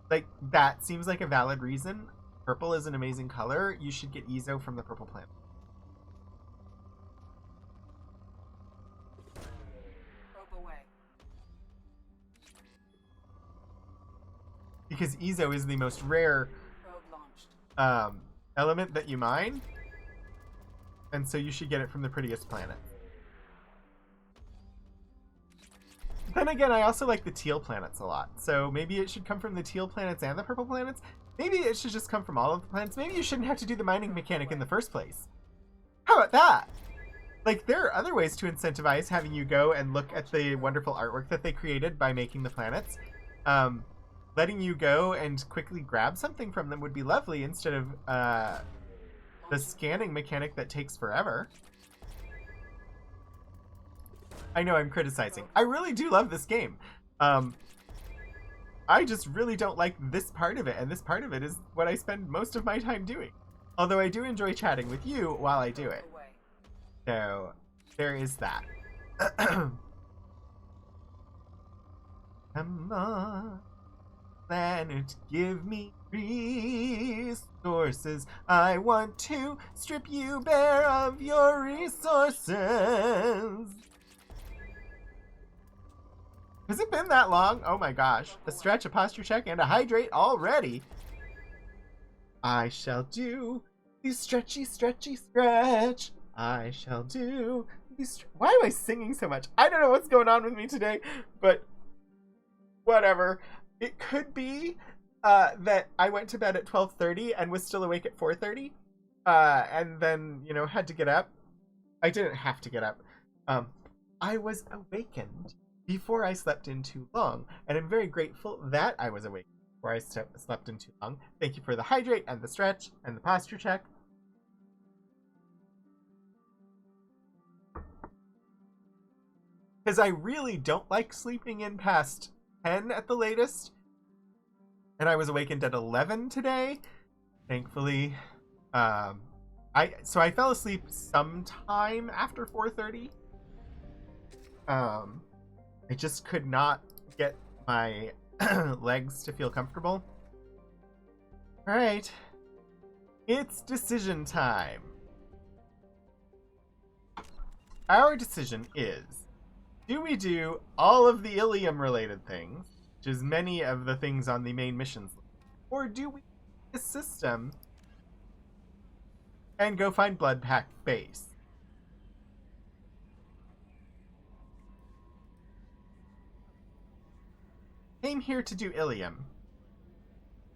Like, that seems like a valid reason. Purple is an amazing color. You should get EZO from the purple planet. Because EZO is the most rare element that you mine. And so you should get it from the prettiest planet. Then again, I also like the teal planets a lot. So maybe it should come from the teal planets and the purple planets. Maybe it should just come from all of the planets. Maybe you shouldn't have to do the mining mechanic in the first place. How about that? Like, there are other ways to incentivize having you go and look at the wonderful artwork that they created by making the planets. Letting you go and quickly grab something from them would be lovely instead of the scanning mechanic that takes forever. I know I'm criticizing. I really do love this game. I just really don't like this part of it, and this part of it is what I spend most of my time doing. Although I do enjoy chatting with you while I do it. So, there is that. Come on, planet, give me resources. I want to strip you bare of your resources. Has it been that long? Oh my gosh. A stretch, a posture check, and a hydrate already. I shall do the stretchy, stretchy stretch. I shall do the Why am I singing so much? I don't know what's going on with me today, but whatever. It could be that I went to bed at 12:30 and was still awake at 4:30, and then, you know, had to get up. I didn't have to get up. I was awakened before I slept in too long, and I'm very grateful that I was awake before I slept in too long. Thank you for the hydrate and the stretch and the posture check. Because I really don't like sleeping in past 10 at the latest, and I was awakened at 11 today, thankfully. So I fell asleep sometime after 4:30. I just could not get my legs to feel comfortable. Alright. It's decision time. Our decision is, do we do all of the Ilium related things, which is many of the things on the main missions list, or do we do a system and go find Bloodpack base? Came here to do Ilium.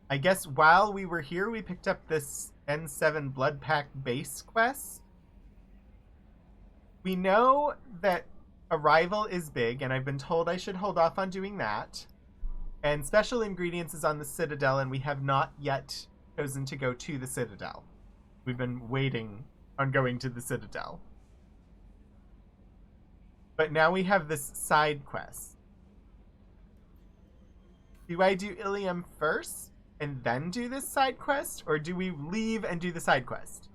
I guess while we were here, we picked up this N7 Bloodpack base quest. We know that Arrival is big, and I've been told I should hold off on doing that. And Special Ingredients is on the Citadel, and we have not yet chosen to go to the Citadel. We've been waiting on going to the Citadel. But now we have this side quest. Do I do Ilium first and then do this side quest? Or do we leave and do the side quest?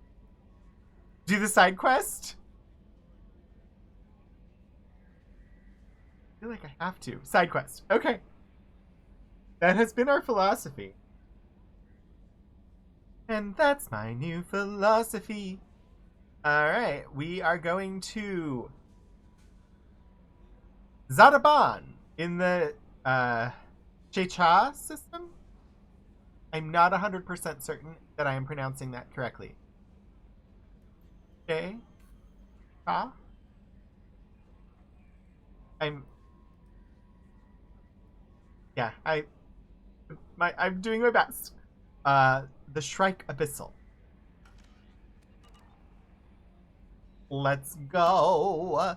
Do the side quest? I feel like I have to. Side quest. Okay. That has been our philosophy. And that's my new philosophy. Alright, we are going to Zadaban in the Checha system? I'm not 100% certain that I am pronouncing that correctly. Checha? I'm doing my best. The Shrike Abyssal. Let's go.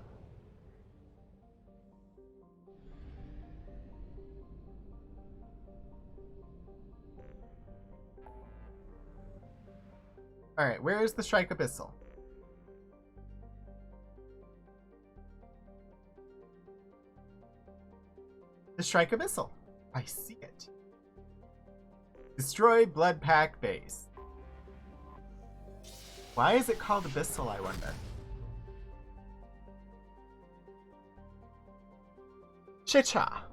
Alright, where is the Shrike Abyssal? The Shrike Abyssal. I see it. Destroy Bloodpack base. Why is it called Abyssal, I wonder? Chicha.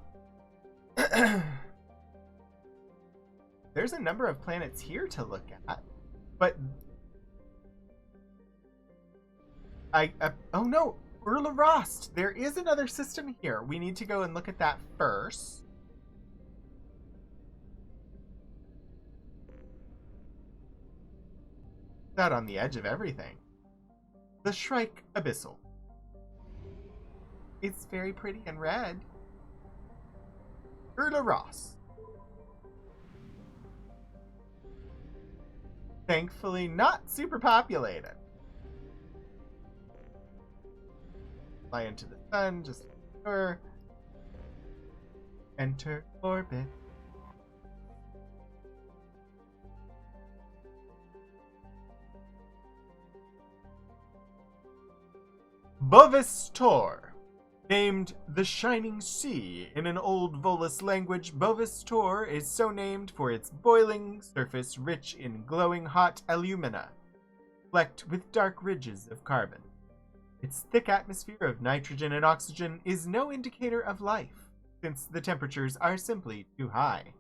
There's a number of planets here to look at, but oh no, Urla Rost. There is another system here. We need to go and look at that first. Not on the edge of everything. The Shrike Abyssal. It's very pretty and red. Urla Rost. Thankfully not super populated. Fly into the sun, just sure. Enter orbit. Bovis Tor. Named the Shining Sea in an old Volus language, Bovis Tor is so named for its boiling surface rich in glowing hot alumina, flecked with dark ridges of carbon. Its thick atmosphere of nitrogen and oxygen is no indicator of life, since the temperatures are simply too high.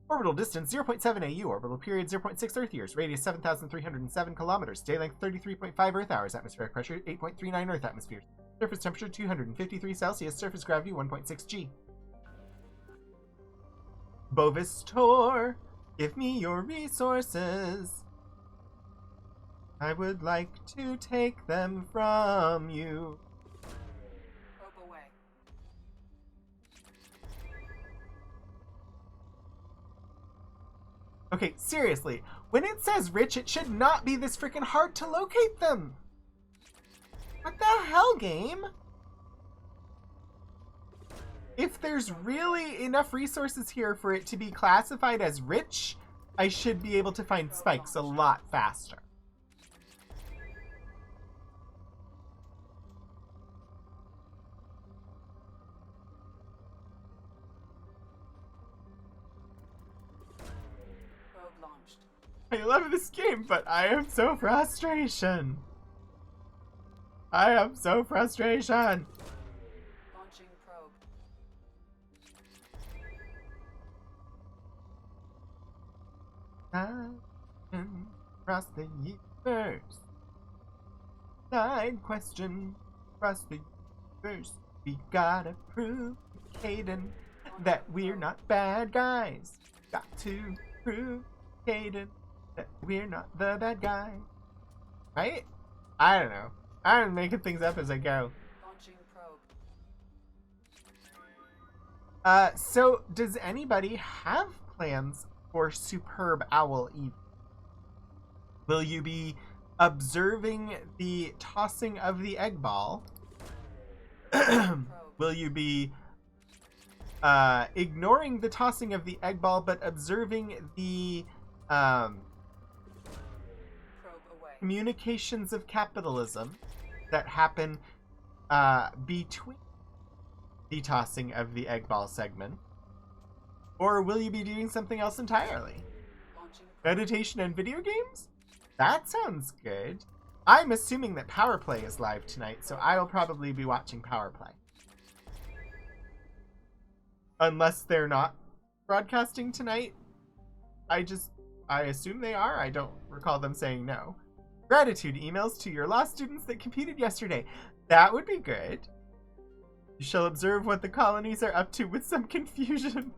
Orbital distance 0.7 AU, orbital period 0.6 Earth years, radius 7,307 kilometers, day length 33.5 Earth hours, atmospheric pressure 8.39 Earth atmospheres, surface temperature 253 Celsius, surface gravity 1.6 G. Bovis Tor, give me your resources. I would like to take them from you. Probe away. Okay, seriously, when it says rich, it should not be this freaking hard to locate them. What the hell, game? If there's really enough resources here for it to be classified as rich, I should be able to find spikes a lot faster. Probe launched. I love this game, but I am so frustration. I am so frustration. Launching probe. Across the universe. Side question across the universe. We gotta prove to Caden that we're not bad guys. Got to prove to Caden that we're not the bad guy. Right? I don't know. I'm making things up as I go. Launching probe. So does anybody have plans for Superb Owl Eve? Will you be observing the tossing of the egg ball? Will you be ignoring the tossing of the egg ball but observing the Probe away. communications of capitalism that happen between the tossing of the egg ball segment? Or will you be doing something else entirely? Launching probe. Meditation and video games? That sounds good. I'm assuming that Power Play is live tonight, so I'll probably be watching Power Play. Unless they're not broadcasting tonight. I assume they are. I don't recall them saying no. Gratitude emails to your law students that competed yesterday. That would be good. You shall observe what the colonies are up to with some confusion.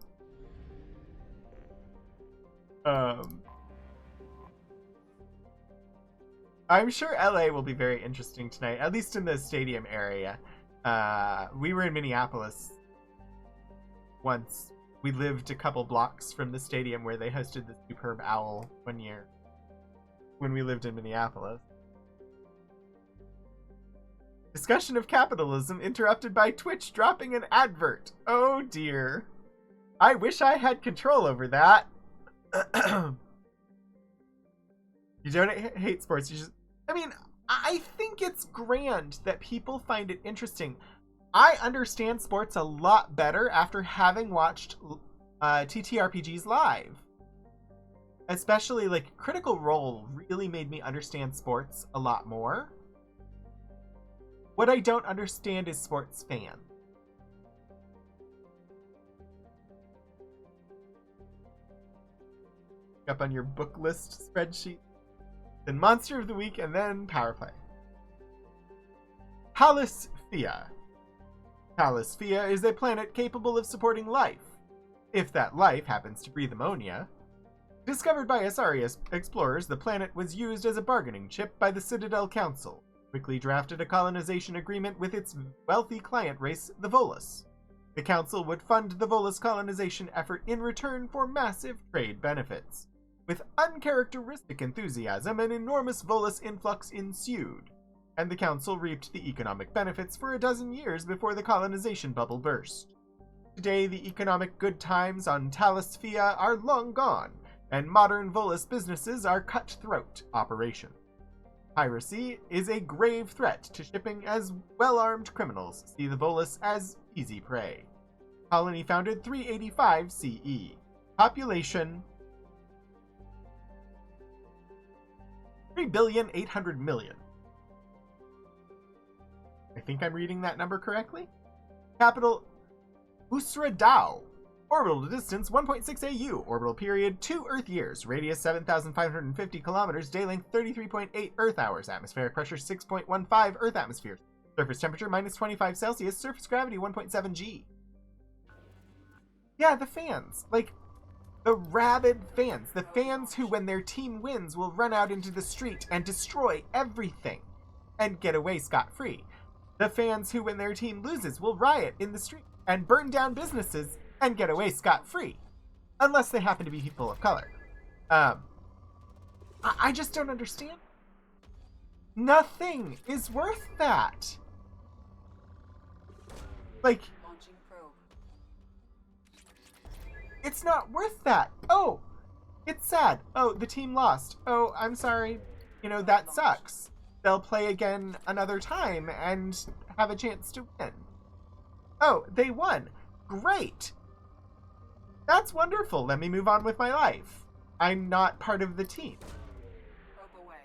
I'm sure LA will be very interesting tonight, at least in the stadium area. We were in Minneapolis once. We lived a couple blocks from the stadium where they hosted the Superb Owl one year when we lived in Minneapolis. Discussion of capitalism interrupted by Twitch dropping an advert. Oh dear. I wish I had control over that. You don't hate sports. You just, I mean, I think it's grand that people find it interesting. I understand sports a lot better after having watched TTRPGs live. Especially, like, Critical Role really made me understand sports a lot more. What I don't understand is sports fan. Up on your book list spreadsheet. Then Monster of the Week, and then Power Play. Pallas Thea. Pallas Thea is a planet capable of supporting life, if that life happens to breathe ammonia. Discovered by Asari explorers, the planet was used as a bargaining chip by the Citadel Council, quickly drafted a colonization agreement with its wealthy client race, the Volus. The Council would fund the Volus colonization effort in return for massive trade benefits. With uncharacteristic enthusiasm, an enormous Volus influx ensued, and the Council reaped the economic benefits for a dozen years before the colonization bubble burst. Today, the economic good times on Pallas Thea are long gone, and modern Volus businesses are cutthroat operations. Piracy is a grave threat to shipping as well-armed criminals see the Volus as easy prey. Colony founded 385 CE. Population 3,800,000,000. I think I'm reading that number correctly. Capital Usradao. Orbital distance 1.6 AU. Orbital period 2 Earth years. Radius 7,550 kilometers. Day length 33.8 Earth hours. Atmospheric pressure 6.15 Earth atmosphere. Surface temperature minus 25 Celsius. Surface gravity 1.7 G. Yeah, the fans. Like, the rabid fans. The fans who, when their team wins, will run out into the street and destroy everything and get away scot-free. The fans who, when their team loses, will riot in the street and burn down businesses and get away scot-free. Unless they happen to be people of color. I just don't understand. Nothing is worth that. Like, Launching probe. it's not worth that. Oh, it's sad. Oh, the team lost. Oh, I'm sorry. You know, that sucks. They'll play again another time and have a chance to win. Oh, they won. Great. That's wonderful. Let me move on with my life. I'm not part of the team. Probe away.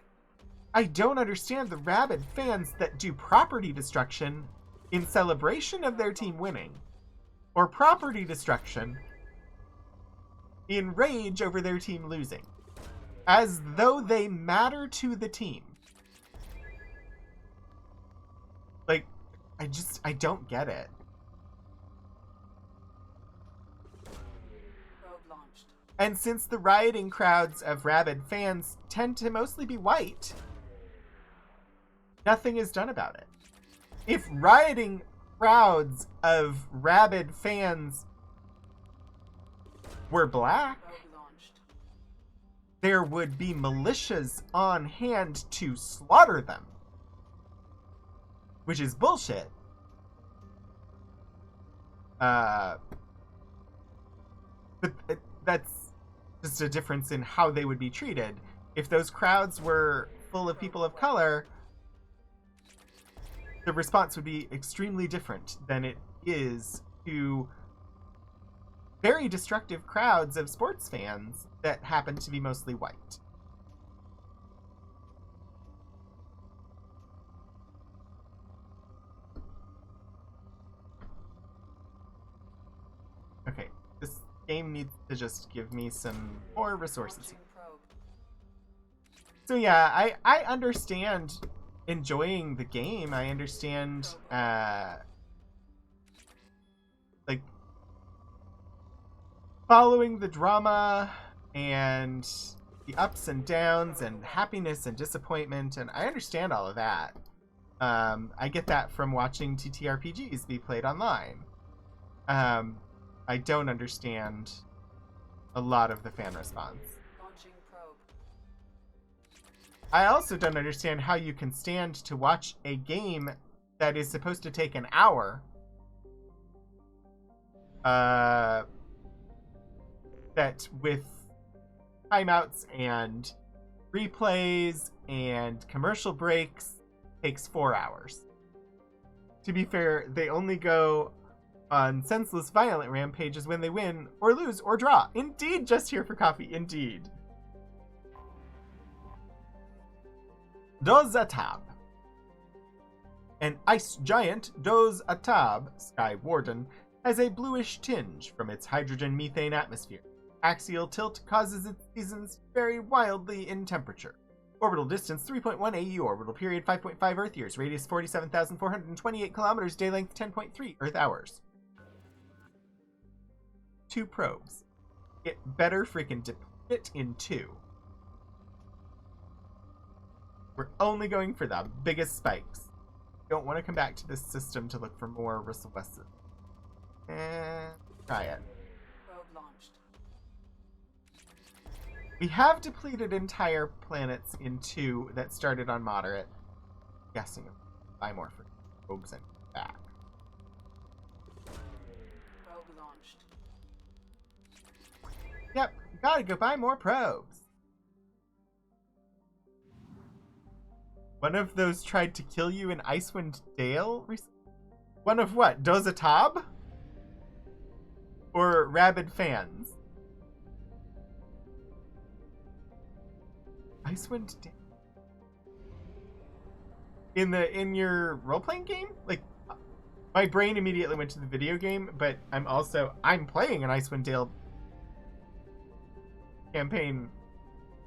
I don't understand the rabid fans that do property destruction in celebration of their team winning, or property destruction in rage over their team losing, as though they matter to the team. Like, I don't get it. Probe launched. And since the rioting crowds of rabid fans tend to mostly be white, nothing is done about it. If rioting crowds of rabid fans were black, Probe launched. there would be militias on hand to slaughter them. Which is bullshit. But that's just a difference in how they would be treated. If those crowds were full of people of color, the response would be extremely different than it is to very destructive crowds of sports fans that happen to be mostly white. Okay, this game needs to just give me some more resources. Launching probe. So yeah, I understand enjoying the game. I understand like following the drama and the ups and downs and happiness and disappointment, and I understand all of that. I get that from watching TTRPGs be played online. I don't understand a lot of the fan response. Launching probe. I also don't understand how you can stand to watch a game that is supposed to take an hour that with timeouts and replays and commercial breaks takes 4 hours. To be fair, they only go on senseless violent rampages when they win or lose or draw. Indeed, just here for coffee. Indeed. Dozatab. An ice giant, Dozatab, Sky Warden, has a bluish tinge from its hydrogen-methane atmosphere. Axial tilt causes its seasons to vary wildly in temperature. Orbital distance 3.1 AU, orbital period 5.5 Earth years, radius 47,428 kilometers, day length 10.3 Earth hours. 2 probes. It better freaking fit in 2. We're only going for the biggest spikes. Don't want to come back to this system to look for more Russell-Wesson. Try it. Probe launched. We have depleted entire planets in 2 that started on moderate. Guessing buy more for probes and back. Probe launched. Yep, gotta go buy more probes. One of those tried to kill you in Icewind Dale? One of what? Dozatob? Or rabid fans? Icewind Dale? In your role-playing game? Like, my brain immediately went to the video game, but I'm playing an Icewind Dale campaign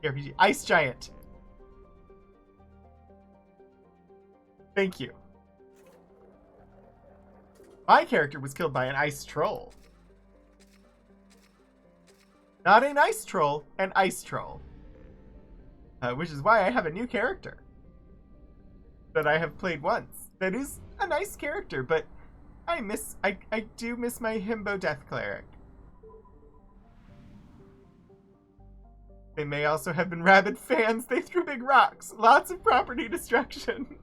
RPG. Ice Giant. Thank you. My character was killed by an ice troll. Not an ice troll, an ice troll. Which is why I have a new character that I have played once. That is a nice character, but I do miss my Himbo Death Cleric. They may also have been rabid fans. They threw big rocks. Lots of property destruction.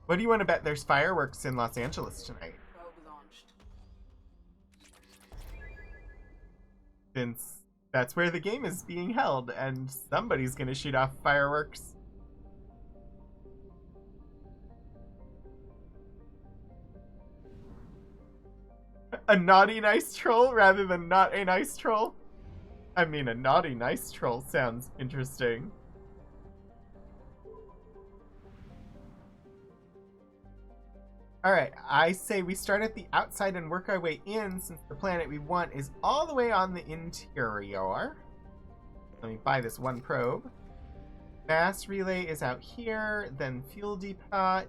What do you want to bet there's fireworks in Los Angeles tonight? Probe launched. Since that's where the game is being held, and somebody's gonna shoot off fireworks. A naughty nice troll rather than not a nice troll? I mean, a naughty nice troll sounds interesting. Alright, I say we start at the outside and work our way in, since the planet we want is all the way on the interior. Let me buy this one probe. Mass relay is out here, then fuel depot.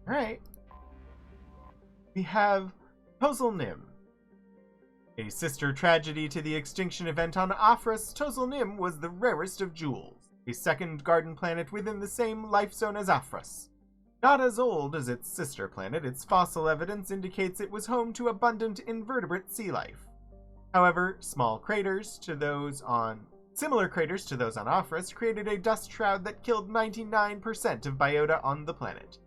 Alright. We have Tozal Nim. A sister tragedy to the extinction event on Afras, Tozal Nim was the rarest of jewels, a second garden planet within the same life zone as Afras. Not as old as its sister planet, its fossil evidence indicates it was home to abundant invertebrate sea life. However, similar craters to those on Afras created a dust shroud that killed 99% of biota on the planet.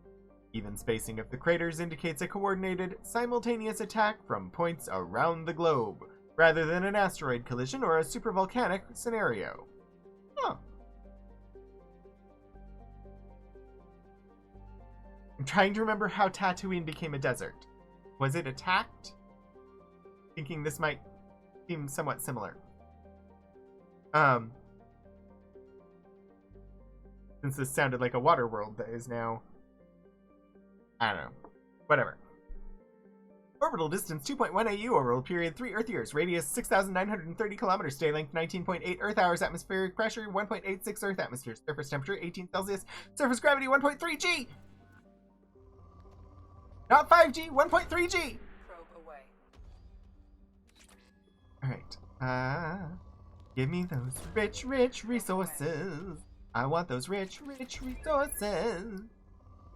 Even spacing of the craters indicates a coordinated, simultaneous attack from points around the globe, rather than an asteroid collision or a supervolcanic scenario. Huh. I'm trying to remember how Tatooine became a desert. Was it attacked? Thinking this might seem somewhat similar. Since this sounded like a water world that is now... I don't know. Whatever. Orbital distance 2.1 AU, orbital period 3 Earth years, radius 6,930 kilometers, day length 19.8 Earth hours, atmospheric pressure 1.86 Earth atmospheres, surface temperature 18 Celsius, surface gravity 1.3 G! Not 5G, 1.3 G! Probe away. Alright, give me those rich, rich resources. I want those rich, rich resources.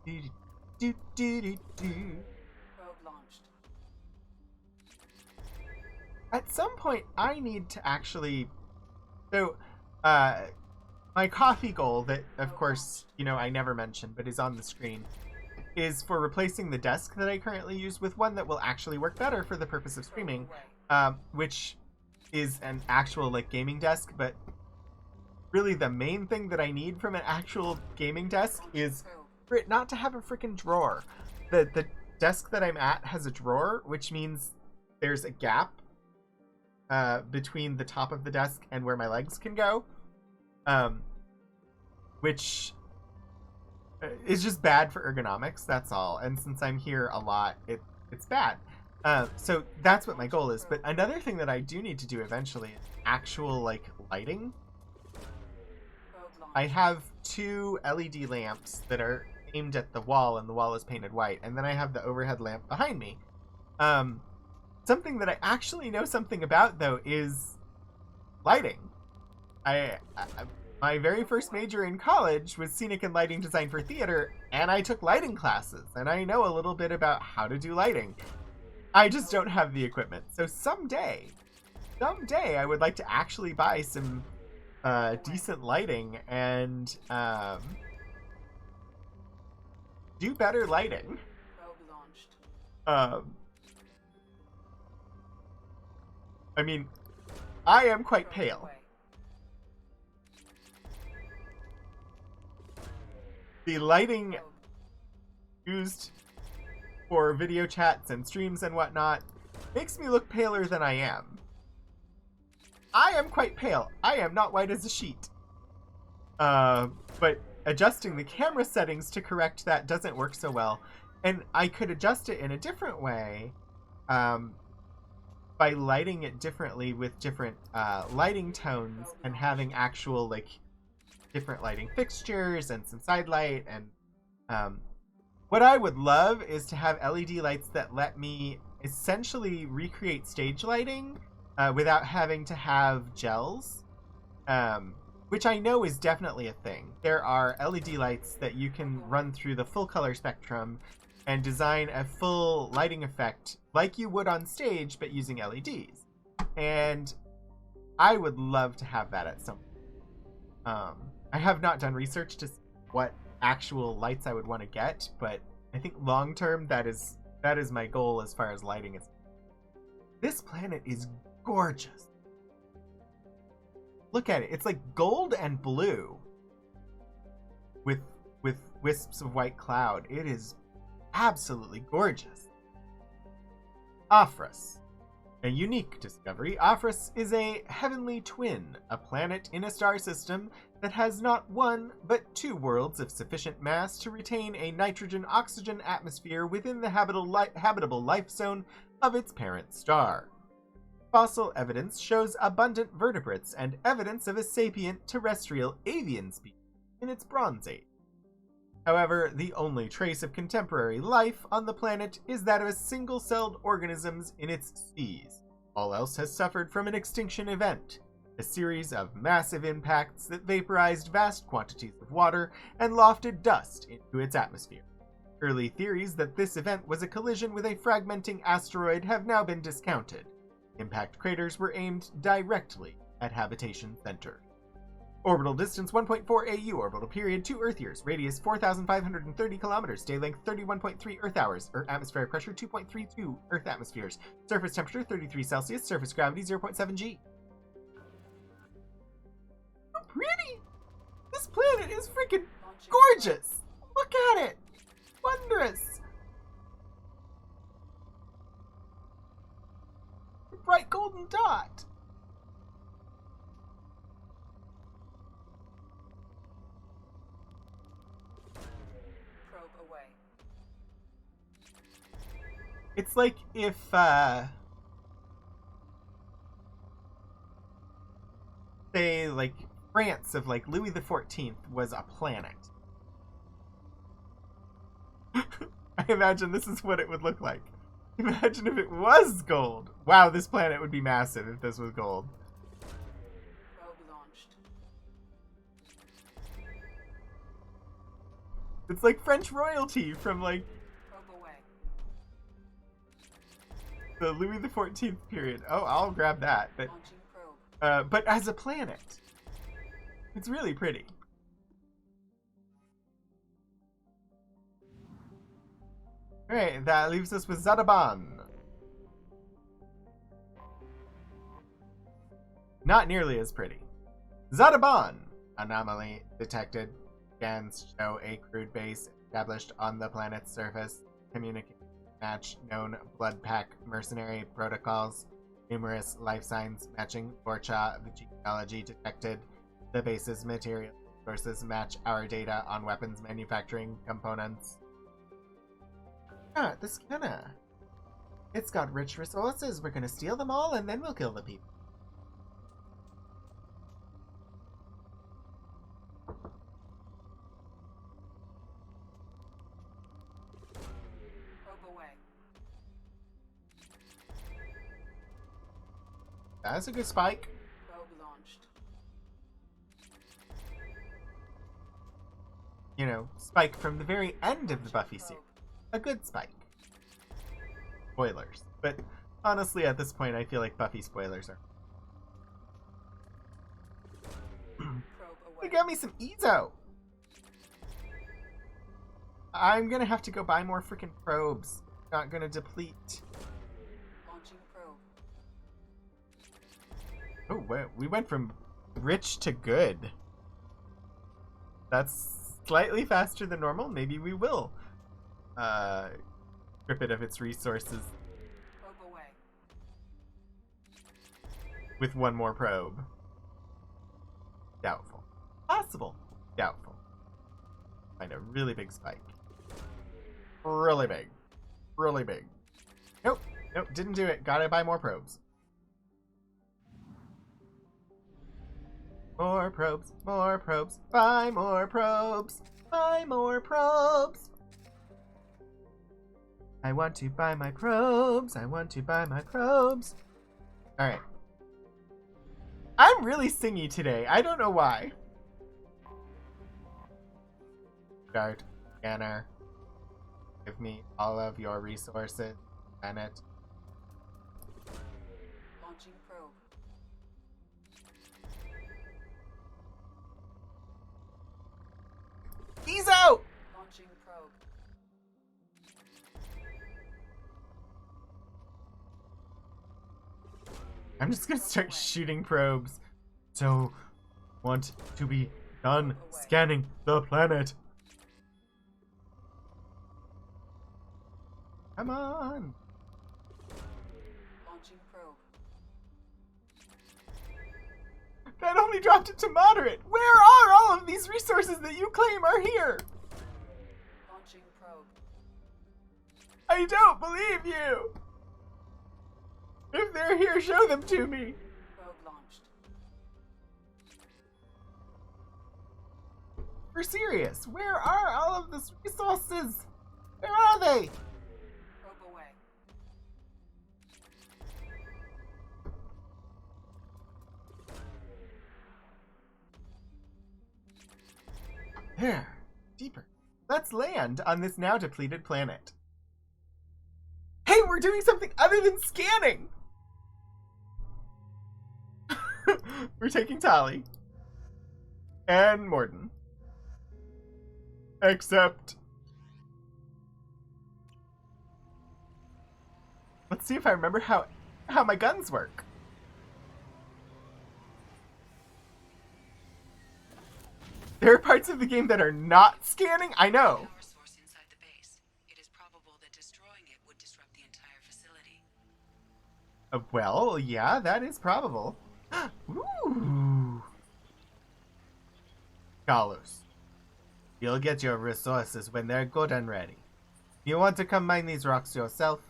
Do. Probe launched. At some point, I need to actually... So, my coffee goal that, of course, I never mentioned, but is on the screen, is for replacing the desk that I currently use with one that will actually work better for the purpose of streaming, which is an actual, gaming desk, but really the main thing that I need from an actual gaming desk is for it not to have a freaking drawer. The desk that I'm at has a drawer, which means there's a gap between the top of the desk and where my legs can go, which is just bad for ergonomics, that's all. And since I'm here a lot, it's bad. So that's what my goal is. But another thing that I do need to do eventually is actual, lighting. I have 2 LED lamps that are aimed at the wall, and the wall is painted white. And then I have the overhead lamp behind me. Something that I actually know something about, though, is lighting. My very first major in college was scenic and lighting design for theater, and I took lighting classes, and I know a little bit about how to do lighting. I just don't have the equipment. So someday I would like to actually buy some decent lighting and do better lighting. Probe launched. I mean, I am quite Probe pale. away. The lighting Probe. used for video chats and streams and whatnot makes me look paler than I am. I am quite pale. I am not white as a sheet. But adjusting the camera settings to correct that doesn't work so well. And I could adjust it in a different way, by lighting it differently with different lighting tones and having actual like different lighting fixtures and some side light. And what I would love is to have LED lights that let me essentially recreate stage lighting without having to have gels, which I know is definitely a thing. There are LED lights that you can run through the full color spectrum and design a full lighting effect like you would on stage, but using LEDs. And I would love to have that at some point. I have not done research to see what actual lights I would want to get, but I think long term that is my goal as far as lighting is. This planet is gorgeous. Look at it. It's like gold and blue with wisps of white cloud. It is absolutely gorgeous. Aphros. A unique discovery, Aphros is a heavenly twin, a planet in a star system that has not one, but 2 worlds of sufficient mass to retain a nitrogen-oxygen atmosphere within the habitable life zone of its parent star. Fossil evidence shows abundant vertebrates and evidence of a sapient terrestrial avian species in its Bronze Age. However, the only trace of contemporary life on the planet is that of single-celled organisms in its seas. All else has suffered from an extinction event, a series of massive impacts that vaporized vast quantities of water and lofted dust into its atmosphere. Early theories that this event was a collision with a fragmenting asteroid have now been discounted. Impact craters were aimed directly at habitation center. Orbital distance 1.4 AU, orbital period 2 Earth years, radius 4,530 kilometers, day length 31.3 Earth hours, atmospheric pressure 2.32 Earth atmospheres, surface temperature 33 Celsius, surface gravity 0.7 G. So pretty! This planet is freaking Launching gorgeous! Look at it! Wondrous! A bright golden dot! probe away. It's like if, say, like, France of, like, Louis XIV was a planet. I imagine this is what it would look like. Imagine if it was gold. Wow, this planet would be massive if this was gold. Probe launched. It's like French royalty from, like, Probe away. the Louis XIV period. Oh, I'll grab that. Launching probe. But as a planet. It's really pretty. Alright, that leaves us with Zadaban. Not nearly as pretty. Zadaban! Anomaly detected. Scans show a crude base established on the planet's surface. Communicate match known blood pack mercenary protocols. Numerous life signs matching Borcha genealogy detected. The base's material sources match our data on weapons manufacturing components. Ah, the scanner. It's got rich resources. We're gonna steal them all and then we'll kill the people. Probe away. That's a good spike. Probe launched. You know, spike from the very end of the Buffy series. A good spike. Spoilers. But honestly, at this point, I feel like Buffy spoilers are. Probe They away. got me some Ezo! I'm gonna have to go buy more freaking probes. Not gonna deplete. Launching probe. Oh, wait, we went from rich to good. That's slightly faster than normal. Maybe we will strip it of its resources Probe away. with one more probe. Doubtful. Possible. Doubtful. Find a really big spike. Really big. Really big. Nope. Nope, didn't do it. Gotta buy more probes. More probes. More probes. Buy more probes. Buy more probes. I want to buy my probes. I want to buy my probes. Alright. I'm really singy today. I don't know why. Start. Scanner. Give me all of your resources. Planet. Launching probe. He's out! Launching probe. I'm just gonna start shooting probes. So, want to be done scanning the planet. Come on! Launching probe. That only dropped it to moderate! Where are all of these resources that you claim are here? Launching probe. I don't believe you! If they're here, show them to me! Probe launched. We're serious. Where are all of these resources? Where are they? Probe away. There. Deeper. Let's land on this now depleted planet. Hey, we're doing something other than scanning! We're taking Tali. And Morden. Except... Let's see if I remember how my guns work. There are parts of the game that are not scanning? I know. Power source inside the base. It is probable that destroying it would disrupt the entire facility. Well, yeah, that is probable. Ooh. Carlos, you'll get your resources when they're good and ready. You want to come mine these rocks yourself?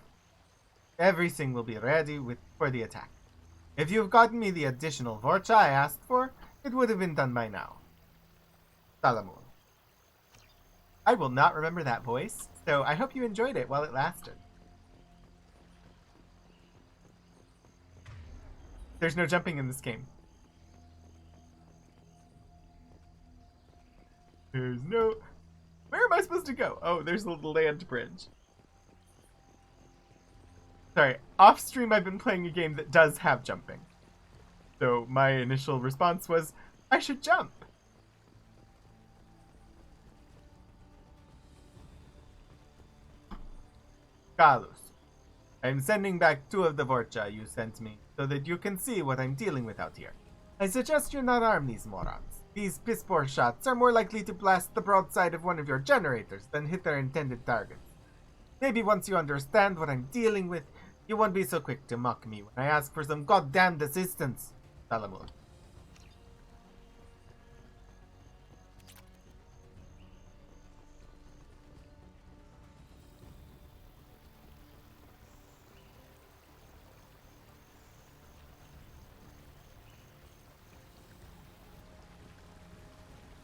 Everything will be ready for the attack. If you've gotten me the additional Vorcha I asked for, it would have been done by now. Salamur. I will not remember that voice, so I hope you enjoyed it while it lasted. There's no jumping in this game. There's no... Where am I supposed to go? Oh, there's a little land bridge. Sorry, off stream I've been playing a game that does have jumping. So my initial response was, I should jump. Carlos, I'm sending back 2 of the Vorcha you sent me, so that you can see what I'm dealing with out here. I suggest you not arm these morons. These piss-poor shots are more likely to blast the broadside of one of your generators than hit their intended targets. Maybe once you understand what I'm dealing with, you won't be so quick to mock me when I ask for some goddamned assistance, Salamur.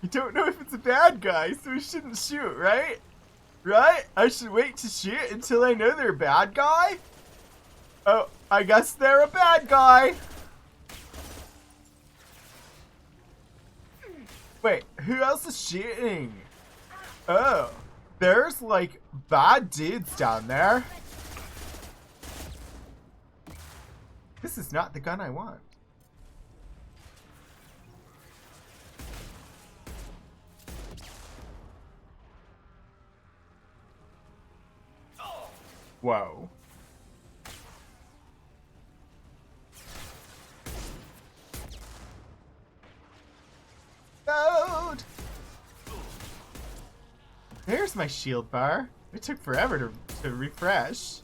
You don't know if it's a bad guy, so you shouldn't shoot, right? Right? I should wait to shoot until I know they're a bad guy? Oh, I guess they're a bad guy. Wait, who else is shooting? Oh, there's like bad dudes down there. This is not the gun I want. Whoa. Load! There's my shield bar. It took forever to refresh.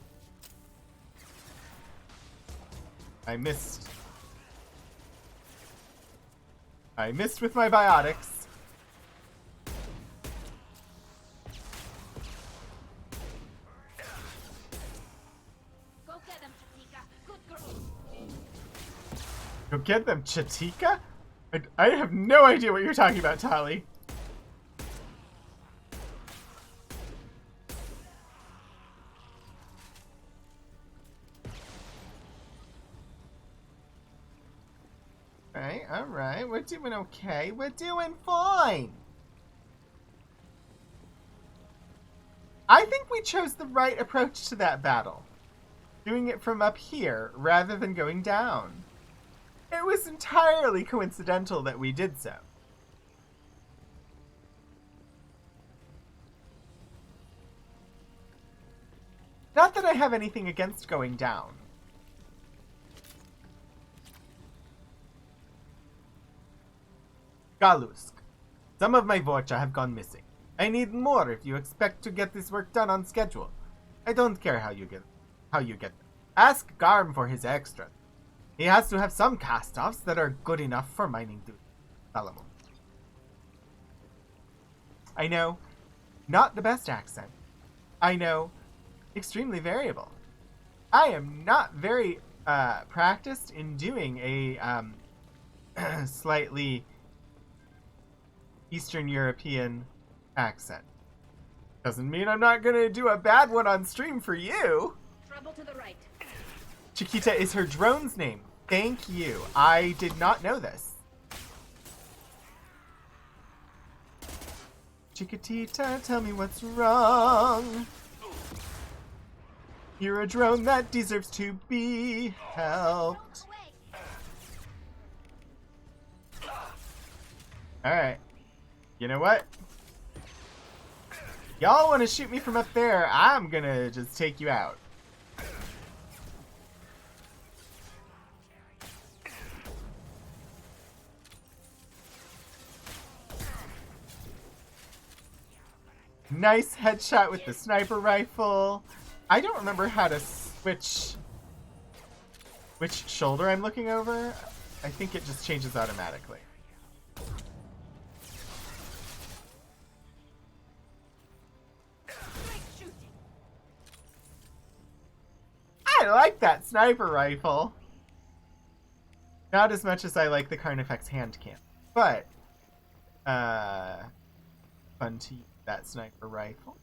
I missed. I missed with my biotics. Go get them, Chatika. Good girl. Go get them, Chatika? I have no idea what you're talking about, Tali. Alright, we're doing okay. We're doing fine. I think we chose the right approach to that battle. Doing it from up here rather than going down. It was entirely coincidental that we did so. Not that I have anything against going down. Galusk. Some of my Vorcha have gone missing. I need more if you expect to get this work done on schedule. I don't care how you get them. Ask Garm for his extra. He has to have some cast-offs that are good enough for mining duty. Salomon. I know, not the best accent. I know, extremely variable. I am not very practiced in doing a slightly Eastern European accent. Doesn't mean I'm not gonna do a bad one on stream for you. Trouble to the right. Chiquita is her drone's name. Thank you. I did not know this. Chiquitita, tell me what's wrong. You're a drone that deserves to be helped. Alright. You know what? Y'all want to shoot me from up there, I'm gonna just take you out. Nice headshot with the sniper rifle. I don't remember how to switch which shoulder I'm looking over. I think it just changes automatically. I like that sniper rifle. Not as much as I like the Carnifex hand cannon, but fun to use that sniper rifle.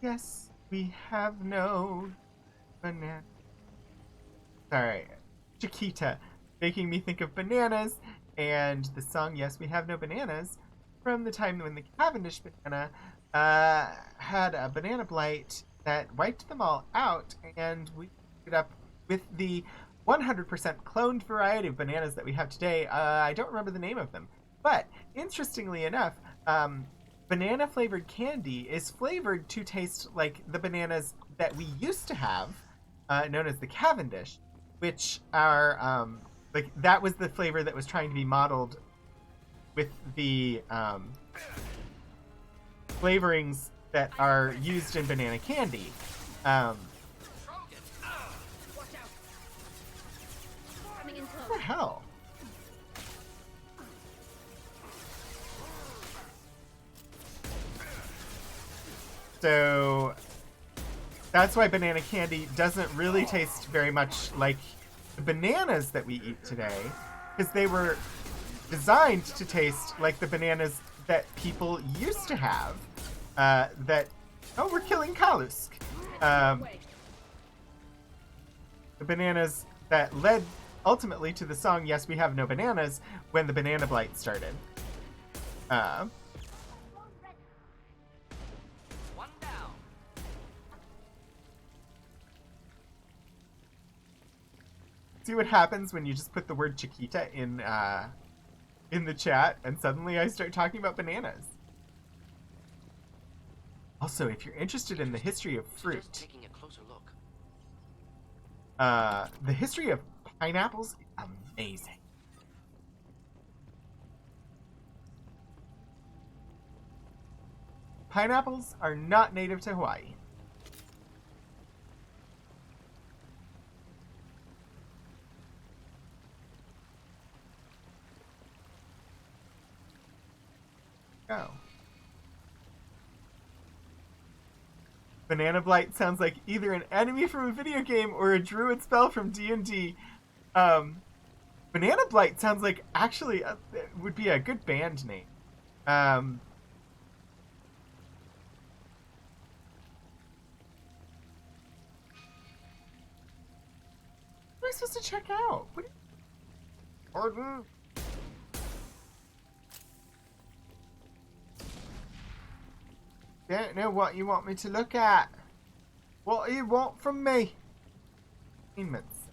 Yes, we have no banana. Sorry, Chiquita, making me think of bananas and the song "Yes, We Have No Bananas" from the time when the Cavendish banana had a banana blight that wiped them all out, and we picked it up with the 100% cloned variety of bananas that we have today. I don't remember the name of them, but interestingly enough, banana flavored candy is flavored to taste like the bananas that we used to have, known as the Cavendish, which are like that was the flavor that was trying to be modeled with the flavorings that are used in banana candy. Watch out. Coming in What close. the hell? So that's why banana candy doesn't really taste very much like the bananas that we eat today, because they were designed to taste like the bananas that people used to have. We're killing Kalusk. The bananas that led ultimately to the song "Yes, We Have No Bananas" when the banana blight started. One down. See what happens when you just put the word Chiquita in the chat, and suddenly I start talking about bananas. Also, if you're interested in the history of fruit, Just taking a closer look. the history of pineapples is amazing. Pineapples are not native to Hawaii. Go. Banana Blight sounds like either an enemy from a video game or a druid spell from D&D. Banana Blight sounds like actually it would be a good band name. What am I supposed to check out? What? Pardon? Don't know what you want me to look at. What do you want from me? Payments.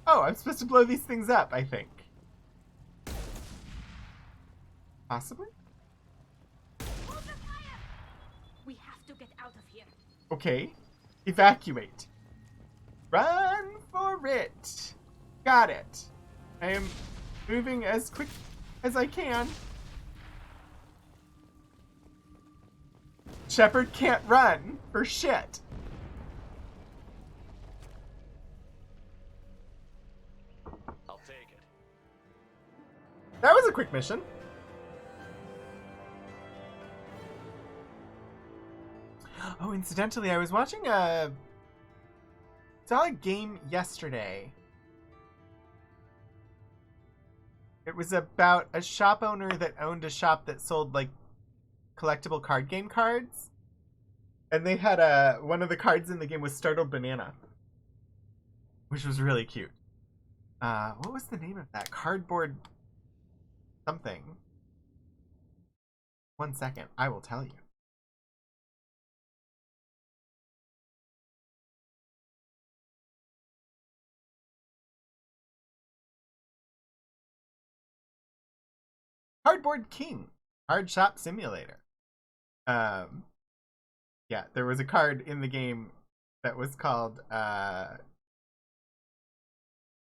Oh, I'm supposed to blow these things up, I think. Possibly? We have to get out of here. Okay. Evacuate. Run for it. Got it. I am moving as quick as I can. Shepard can't run for shit. I'll take it. That was a quick mission. Oh, incidentally, I was watching saw a game yesterday. It was about a shop owner that owned a shop that sold like collectible card game cards. And they had one of the cards in the game was Startled Banana, which was really cute. What was the name of that? Cardboard something. 1 second, I will tell you. Cardboard King, Card Shop Simulator. Yeah, there was a card in the game that was called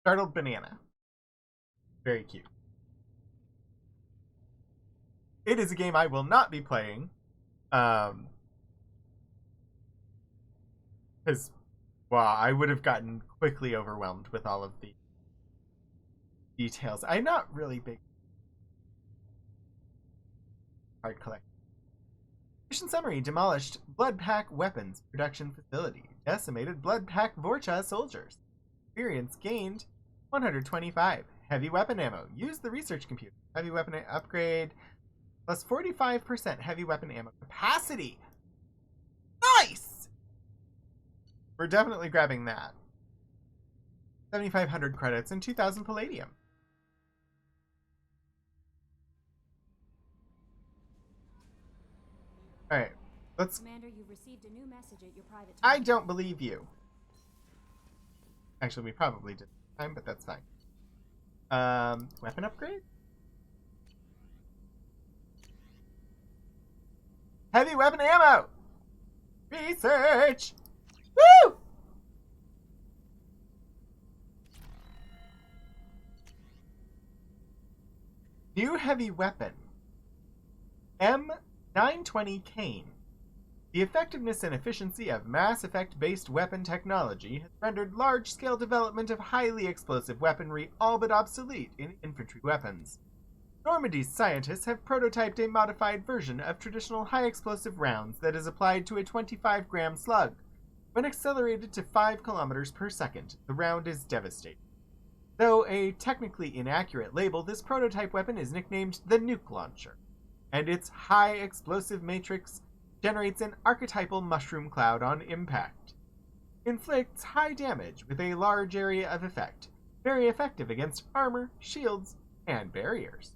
Startled Banana. Very cute. It is a game I will not be playing. Because, well, I would have gotten quickly overwhelmed with all of the details. I'm not really big card collector. Mission summary: demolished Blood Pack weapons production facility. Decimated Blood Pack Vorcha soldiers. Experience gained 125. Heavy weapon ammo. Use the research computer. Heavy weapon upgrade plus 45% heavy weapon ammo capacity. Nice! We're definitely grabbing that. 7,500 credits and 2,000 palladium. Alright, let's... Commander, you've received a new message at your private I time. don't believe you. Actually, we probably did this time, but that's fine. Weapon upgrade? Heavy weapon ammo! Research! Woo! New heavy weapon. M920 Kane. The effectiveness and efficiency of Mass Effect-based weapon technology has rendered large-scale development of highly explosive weaponry all but obsolete in infantry weapons. Normandy's scientists have prototyped a modified version of traditional high-explosive rounds that is applied to a 25-gram slug. When accelerated to 5 kilometers per second, the round is devastating. Though a technically inaccurate label, this prototype weapon is nicknamed the Nuke Launcher, and its high explosive matrix generates an archetypal mushroom cloud on impact. Inflicts high damage with a large area of effect, very effective against armor, shields, and barriers.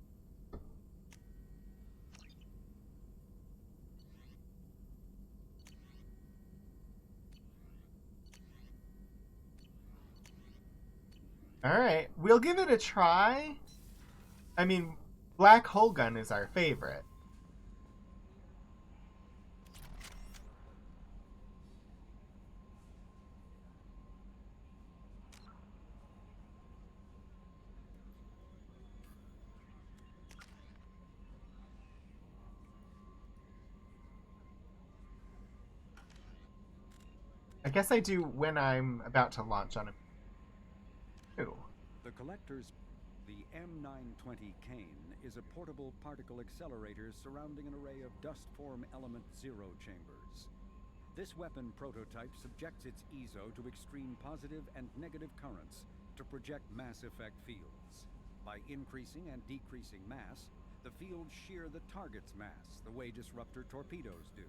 Alright, we'll give it a try. I mean, Black Hole Gun is our favorite. I guess I do when I'm about to launch on a... Ooh. The M920 Kane is a portable particle accelerator surrounding an array of dust-form element zero chambers. This weapon prototype subjects its EZO to extreme positive and negative currents to project mass effect fields. By increasing and decreasing mass, the fields shear the target's mass the way disruptor torpedoes do.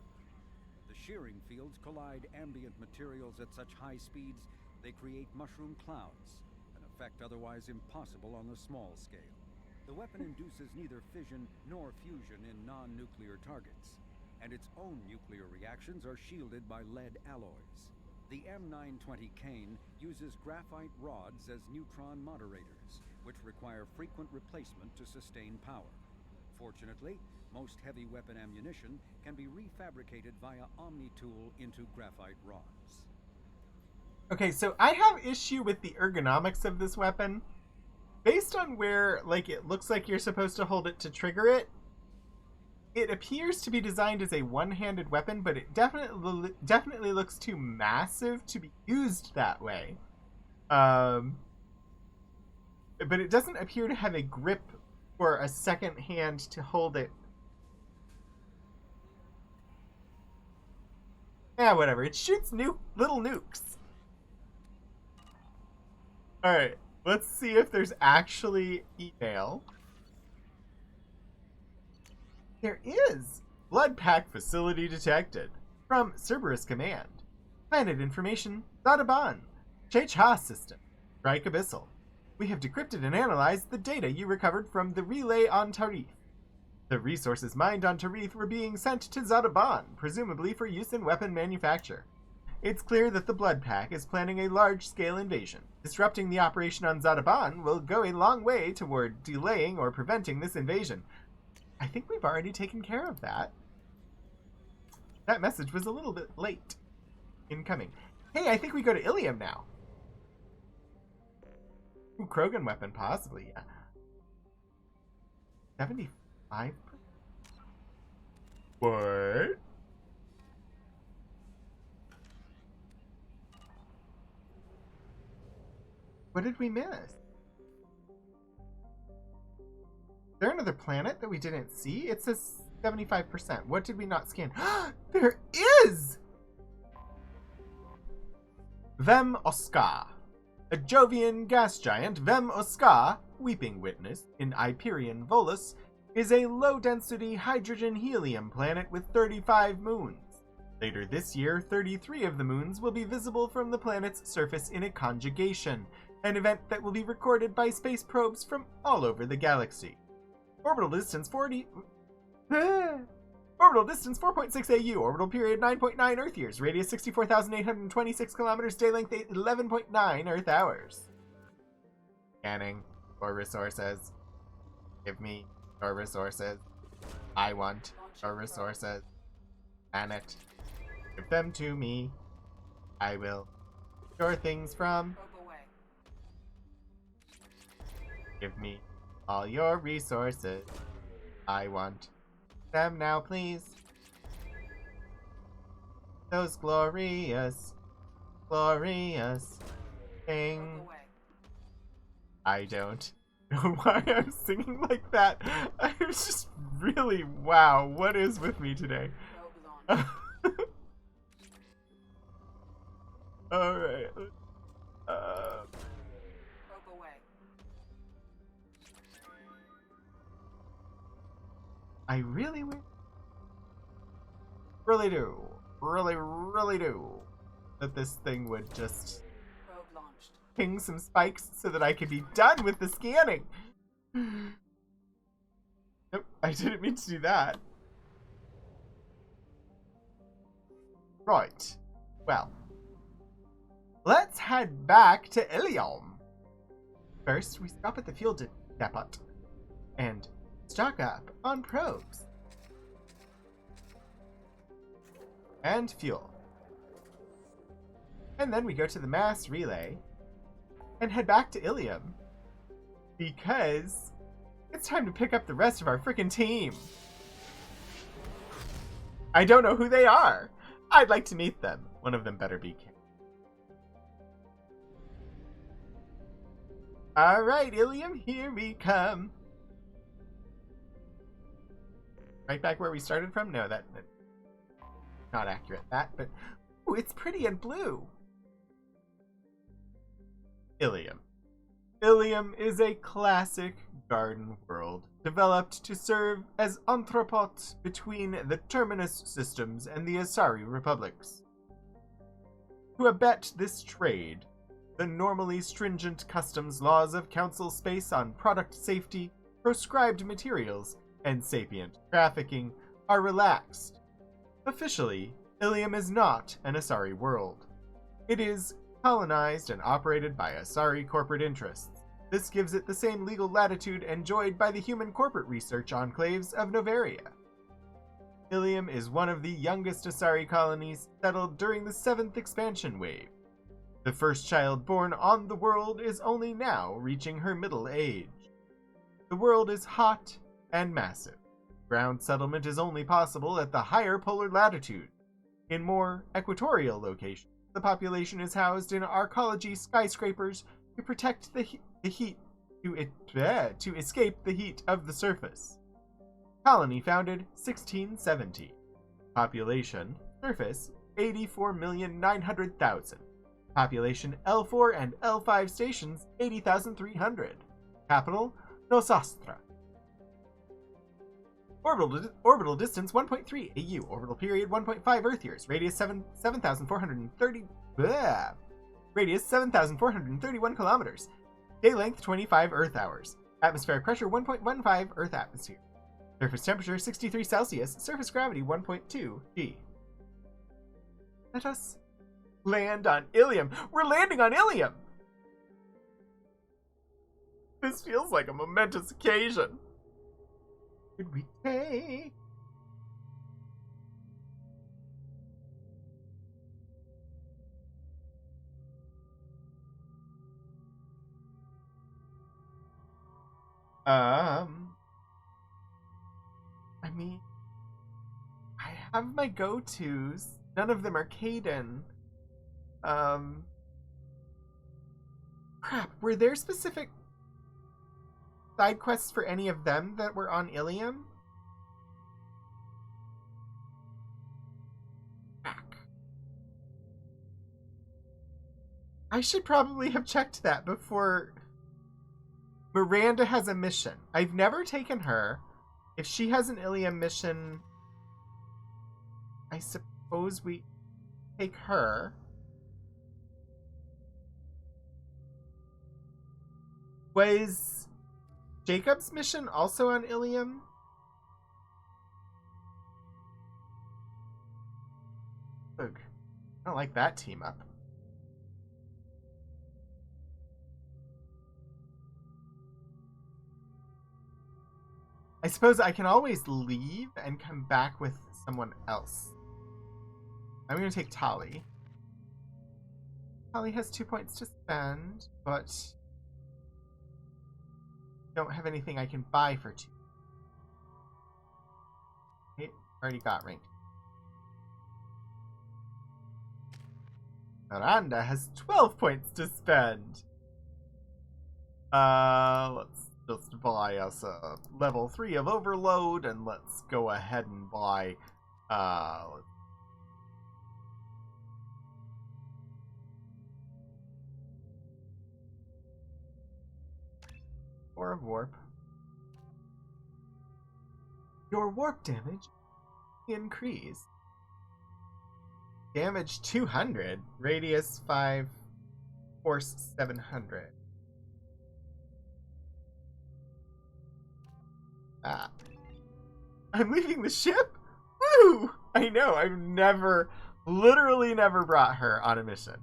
The shearing fields collide ambient materials at such high speeds they create mushroom clouds, an effect otherwise impossible on the small scale. The weapon induces neither fission nor fusion in non-nuclear targets, and its own nuclear reactions are shielded by lead alloys. The M920 Kane uses graphite rods as neutron moderators, which require frequent replacement to sustain power. Fortunately, most heavy weapon ammunition can be refabricated via Omni-Tool into graphite rods. Okay, so I have issue with the ergonomics of this weapon. Based on where, like, it looks like you're supposed to hold it to trigger it, it appears to be designed as a one-handed weapon, but it definitely looks too massive to be used that way. But it doesn't appear to have a grip or a second hand to hold it. Yeah, whatever. It shoots little nukes. Alright, let's see if there's actually email. There is! Blood pack facility detected. From Cerberus Command. Planet information, Zadaban. Chech-Ha system. Reich Abyssal. We have decrypted and analyzed the data you recovered from the relay on Tarith. The resources mined on Tarith were being sent to Zadaban, presumably for use in weapon manufacture. It's clear that the Blood Pack is planning a large-scale invasion. Disrupting the operation on Zadaban will go a long way toward delaying or preventing this invasion. I think we've already taken care of that. That message was a little bit late in coming. Hey, I think we go to Ilium now. Ooh, Krogan weapon, possibly, yeah. 75%? What? What did we miss? Is there another planet that we didn't see? It says 75%. What did we not scan? There is! Vem Oscar. A Jovian gas giant, Vem Oscar, Weeping Witness, in Hyperion Volus, is a low-density hydrogen-helium planet with 35 moons. Later this year, 33 of the moons will be visible from the planet's surface in a conjugation, an event that will be recorded by space probes from all over the galaxy. Orbital distance 4.6 AU, orbital period 9.9 Earth years, radius 64,826 kilometers, day length 11.9 Earth hours. Scanning for resources. Give me your resources. I want your resources. Planet. Give them to me. I will store things from. Probe away. Give me all your resources. I want them now, please. Those glorious thing. Probe away. I don't know why I'm singing like that. I'm just really, wow, what is with me today? Probe launched. Alright. Probe away. I really do. Really do. That this thing would just Probe launched. ping some spikes so that I could be done with the scanning. Nope, I didn't mean to do that. Right. Well. Let's head back to Ilium. First, we stop at the fuel depot and stock up on probes and fuel. And then we go to the mass relay and head back to Ilium because it's time to pick up the rest of our frickin' team. I don't know who they are. I'd like to meet them. One of them better be King. Alright, Ilium, here we come. Right back where we started from? No, that's not accurate, but ooh, it's pretty and blue. Ilium. Ilium is a classic garden world, developed to serve as entrepot between the Terminus systems and the Asari republics. To abet this trade, the normally stringent customs laws of Council space on product safety, proscribed materials, and sapient trafficking are relaxed. Officially, Ilium is not an Asari world. It is colonized and operated by Asari corporate interests. This gives it the same legal latitude enjoyed by the human corporate research enclaves of Novaria. Ilium is one of the youngest Asari colonies settled during the 7th expansion wave. The first child born on the world is only now reaching her middle age. The world is hot and massive. Ground settlement is only possible at the higher polar latitude. In more equatorial locations, the population is housed in arcology skyscrapers to protect the heat to escape the heat of the surface. Colony founded 1670. Population surface 84,900,000. Population L4 and L5 stations 80,300. Capital Nosastra. Orbital distance 1.3 AU. Orbital period 1.5 Earth years. Radius 7,430. Radius 7,431 kilometers. Day length 25 Earth hours. Atmospheric pressure 1.15 Earth atmosphere. Surface temperature 63 Celsius. Surface gravity 1.2 G. Let us land on Ilium. We're landing on Ilium! This feels like a momentous occasion. Should we take? I mean, I have my go-tos. None of them are Caden. Crap, were there specific side quests for any of them that were on Ilium? I should probably have checked that before. Miranda has a mission. I've never taken her. If she has an Ilium mission, I suppose we take her. Was Jacob's mission also on Ilium? Ugh. I don't like that team up. I suppose I can always leave and come back with someone else. I'm going to take Tali. Tali has 2 points to spend, but don't have anything I can buy for 2. Okay, already got ranked. Miranda has 12 points to spend. Let's just buy us a level 3 of Overload, and let's go ahead and buy, or a warp. Your warp damage increased. Damage 200, radius 5, force 700. Ah. I'm leaving the ship? Woo! I know, I've literally never brought her on a mission.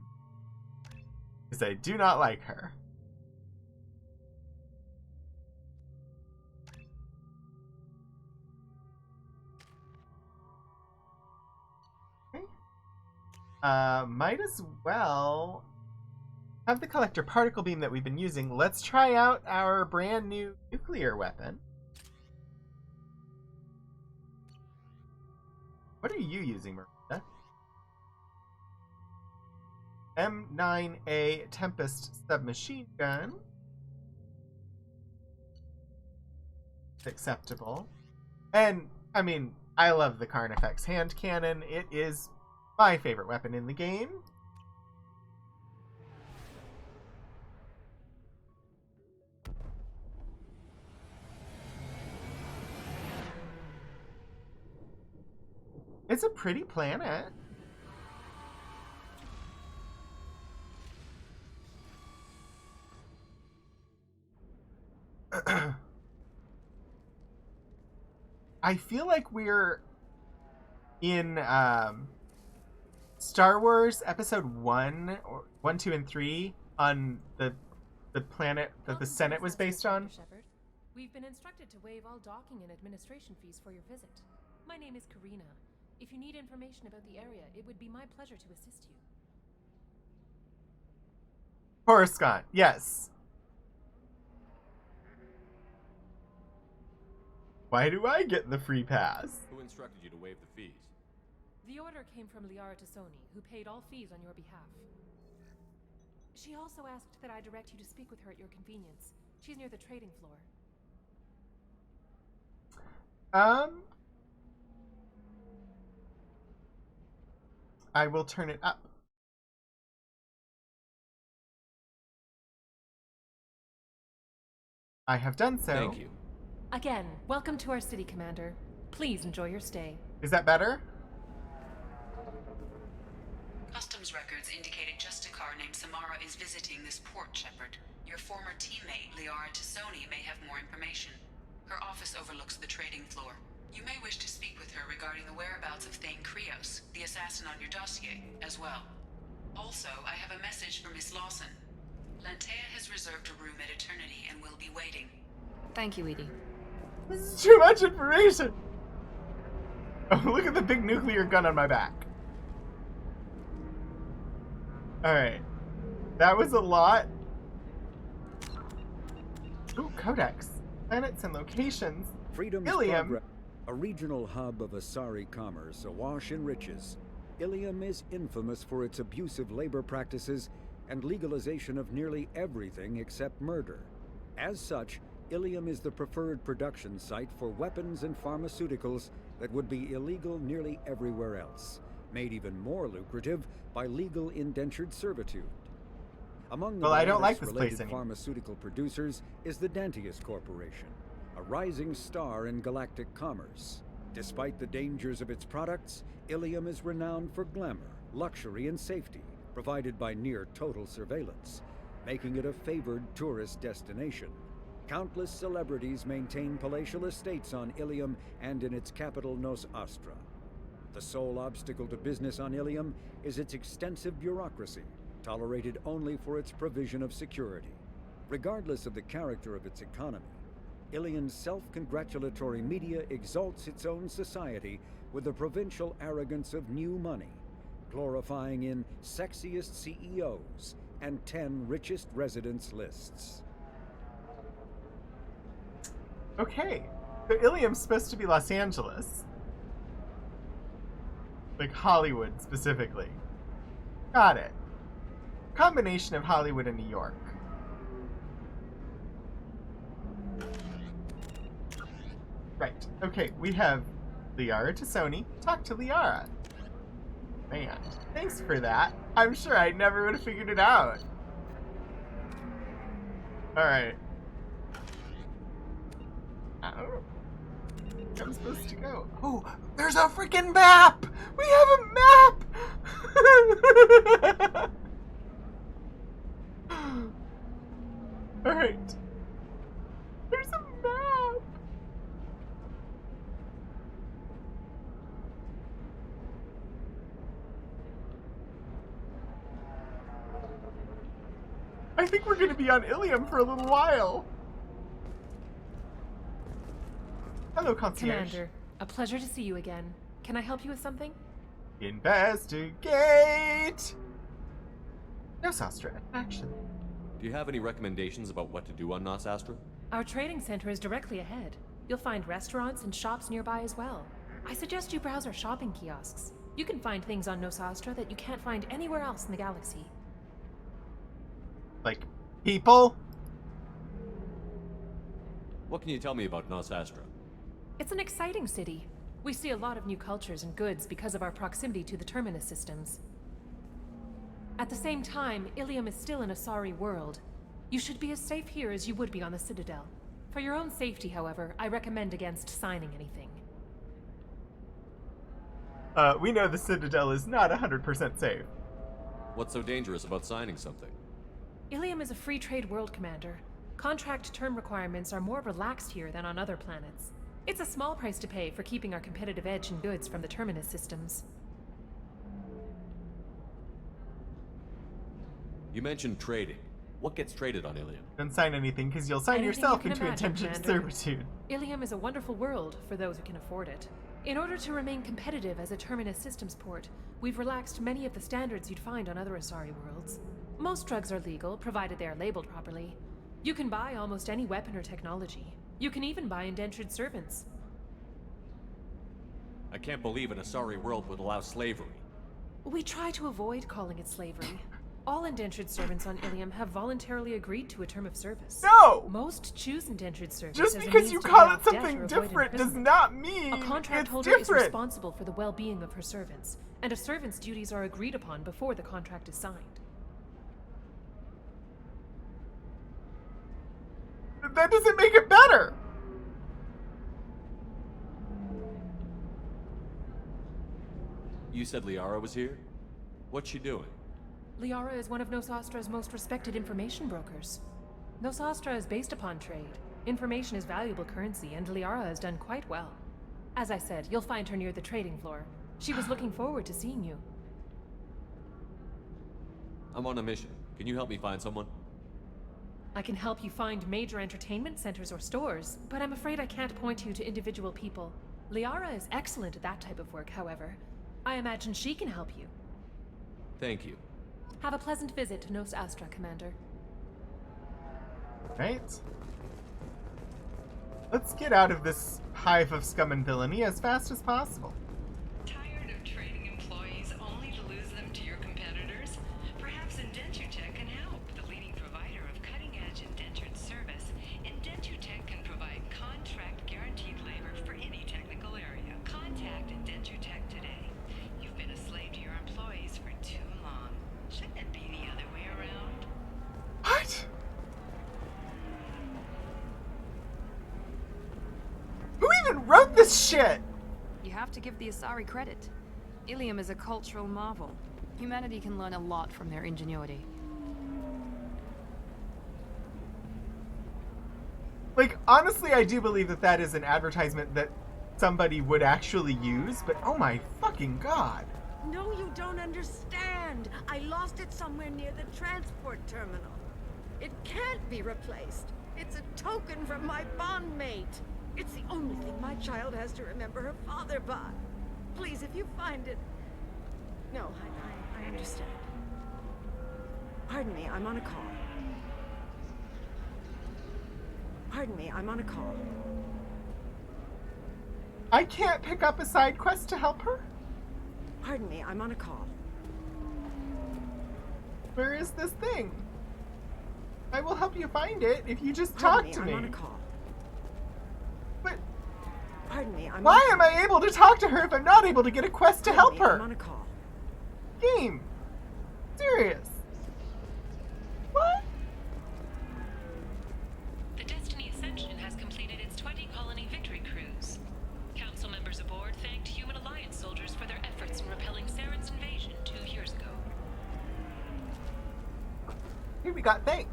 Because I do not like her. Might as well have the collector particle beam that we've been using. Let's try out our brand new nuclear weapon. What are you using, Miranda? M9A Tempest submachine gun. Acceptable. And, I mean, I love the Carnifex hand cannon. It is my favorite weapon in the game. It's a pretty planet. I feel like we're in Star Wars Episode 1, or 1, 2, and 3 on the planet that the Senate was based on. Shepard. We've been instructed to waive all docking and administration fees for your visit. My name is Karina. If you need information about the area, it would be my pleasure to assist you. Coruscant, yes. Why do I get the free pass? Who instructed you to waive the fees? The order came from Liara Tassoni, who paid all fees on your behalf. She also asked that I direct you to speak with her at your convenience. She's near the trading floor. I will turn it up. I have done so. Thank you. Again, welcome to our city, Commander. Please enjoy your stay. Is that better? Customs records indicated just a car named Samara is visiting this port, Shepard. Your former teammate, Liara Tassoni, may have more information. Her office overlooks the trading floor. You may wish to speak with her regarding the whereabouts of Thane Krios, the assassin on your dossier, as well. Also, I have a message for Miss Lawson. Lantea has reserved a room at Eternity and will be waiting. Thank you, Edie. This is too much information! Oh, look at the big nuclear gun on my back. Alright. That was a lot. Ooh, Codex. Planets and locations. Freedom's Ilium. Progress, a regional hub of Asari commerce awash in riches. Ilium is infamous for its abusive labor practices and legalization of nearly everything except murder. As such, Ilium is the preferred production site for weapons and pharmaceuticals that would be illegal nearly everywhere else, made even more lucrative by legal indentured servitude. Among the Well, I don't like this related place anymore. pharmaceutical producers is the Dantius Corporation, a rising star in galactic commerce. Despite the dangers of its products, Ilium is renowned for glamour, luxury, and safety, provided by near-total surveillance, making it a favored tourist destination. Countless celebrities maintain palatial estates on Ilium and in its capital Nos Astra. The sole obstacle to business on Ilium is its extensive bureaucracy, tolerated only for its provision of security. Regardless of the character of its economy, Ilium's self-congratulatory media exalts its own society with the provincial arrogance of new money, glorifying in sexiest CEOs and 10 richest residents lists. Okay. So Ilium's supposed to be Los Angeles. Like Hollywood, specifically. Got it. Combination of Hollywood and New York. Right. Okay, we have Liara Tassoni. Talk to Liara. Man, thanks for that. I'm sure I never would have figured it out. Alright. I don't know where I'm supposed to go. Oh, there's a freaking map! We have a map! Alright. There's a map! I think we're gonna be on Ilium for a little while. Hello, concierge. Commander, a pleasure to see you again. Can I help you with something? Investigate! Nosastra in action. Do you have any recommendations about what to do on Nos Astra? Our trading center is directly ahead. You'll find restaurants and shops nearby as well. I suggest you browse our shopping kiosks. You can find things on Nosastra that you can't find anywhere else in the galaxy. Like, people? What can you tell me about Nos Astra? It's an exciting city. We see a lot of new cultures and goods because of our proximity to the Terminus systems. At the same time, Ilium is still an Asari world. You should be as safe here as you would be on the Citadel. For your own safety, however, I recommend against signing anything. We know the Citadel is not 100% safe. What's so dangerous about signing something? Ilium is a free trade world, Commander. Contract term requirements are more relaxed here than on other planets. It's a small price to pay for keeping our competitive edge in goods from the Terminus systems. You mentioned trading. What gets traded on Ilium? Don't sign anything, because you'll sign Anything yourself you can into imagine, indentured Commander. servitude. Ilium is a wonderful world for those who can afford it. In order to remain competitive as a Terminus systems port, we've relaxed many of the standards you'd find on other Asari worlds. Most drugs are legal, provided they are labeled properly. You can buy almost any weapon or technology. You can even buy indentured servants. I can't believe an Asari world would allow slavery. We try to avoid calling it slavery. All indentured servants on Ilium have voluntarily agreed to a term of service. No! Most choose indentured service Just as a because means you to call pay it off debt something or avoid different does imprisonment. not mean A contract it's holder is different. responsible for the well-being of her servants, and a servant's duties are agreed upon before the contract is signed. That doesn't make it better. You said Liara was here? What's she doing? Liara is one of Nosastra's most respected information brokers. Nosastra is based upon trade. Information is valuable currency, and Liara has done quite well. As I said, you'll find her near the trading floor. She was looking forward to seeing you. I'm on a mission. Can you help me find someone? I can help you find major entertainment centers or stores, but I'm afraid I can't point you to individual people. Liara is excellent at that type of work, however. I imagine she can help you. Thank you. Have a pleasant visit to Nos Astra, Commander. Right? Let's get out of this hive of scum and villainy as fast as possible. Tired of trading employees only to lose them to your competitors? Perhaps Indentutech can help. The leading provider of cutting-edge indentured service, Indentutech can provide contract-guaranteed labor for any technical area. Contact Indentutech today. You've been a slave to your employees for too long. Shouldn't it be the other way around? What? Who even wrote this shit? You have to give the Asari credit. Ilium is a cultural marvel. Humanity can learn a lot from their ingenuity. Like, honestly, I do believe that that is an advertisement that somebody would actually use, but oh my fucking god. No, you don't understand. I lost it somewhere near the transport terminal. It can't be replaced. It's a token from my bondmate. It's the only thing my child has to remember her father by. Please, if you find it... No, I understand. Pardon me, I'm on a call. Pardon me, I'm on a call. I can't pick up a side quest to help her? Pardon me, I'm on a call. Where is this thing? I will help you find it if you just Pardon talk to I'm me. on a call. But Pardon me, I'm why on am I able to talk to her if I'm not able to get a quest to help Pardon me, her? I'm on a call. Game. Serious. What? The Destiny Ascension has completed its 20-colony victory cruise. Council members aboard thanked Human Alliance soldiers for their efforts in repelling Saren's invasion 2 years ago. Here we got thanked.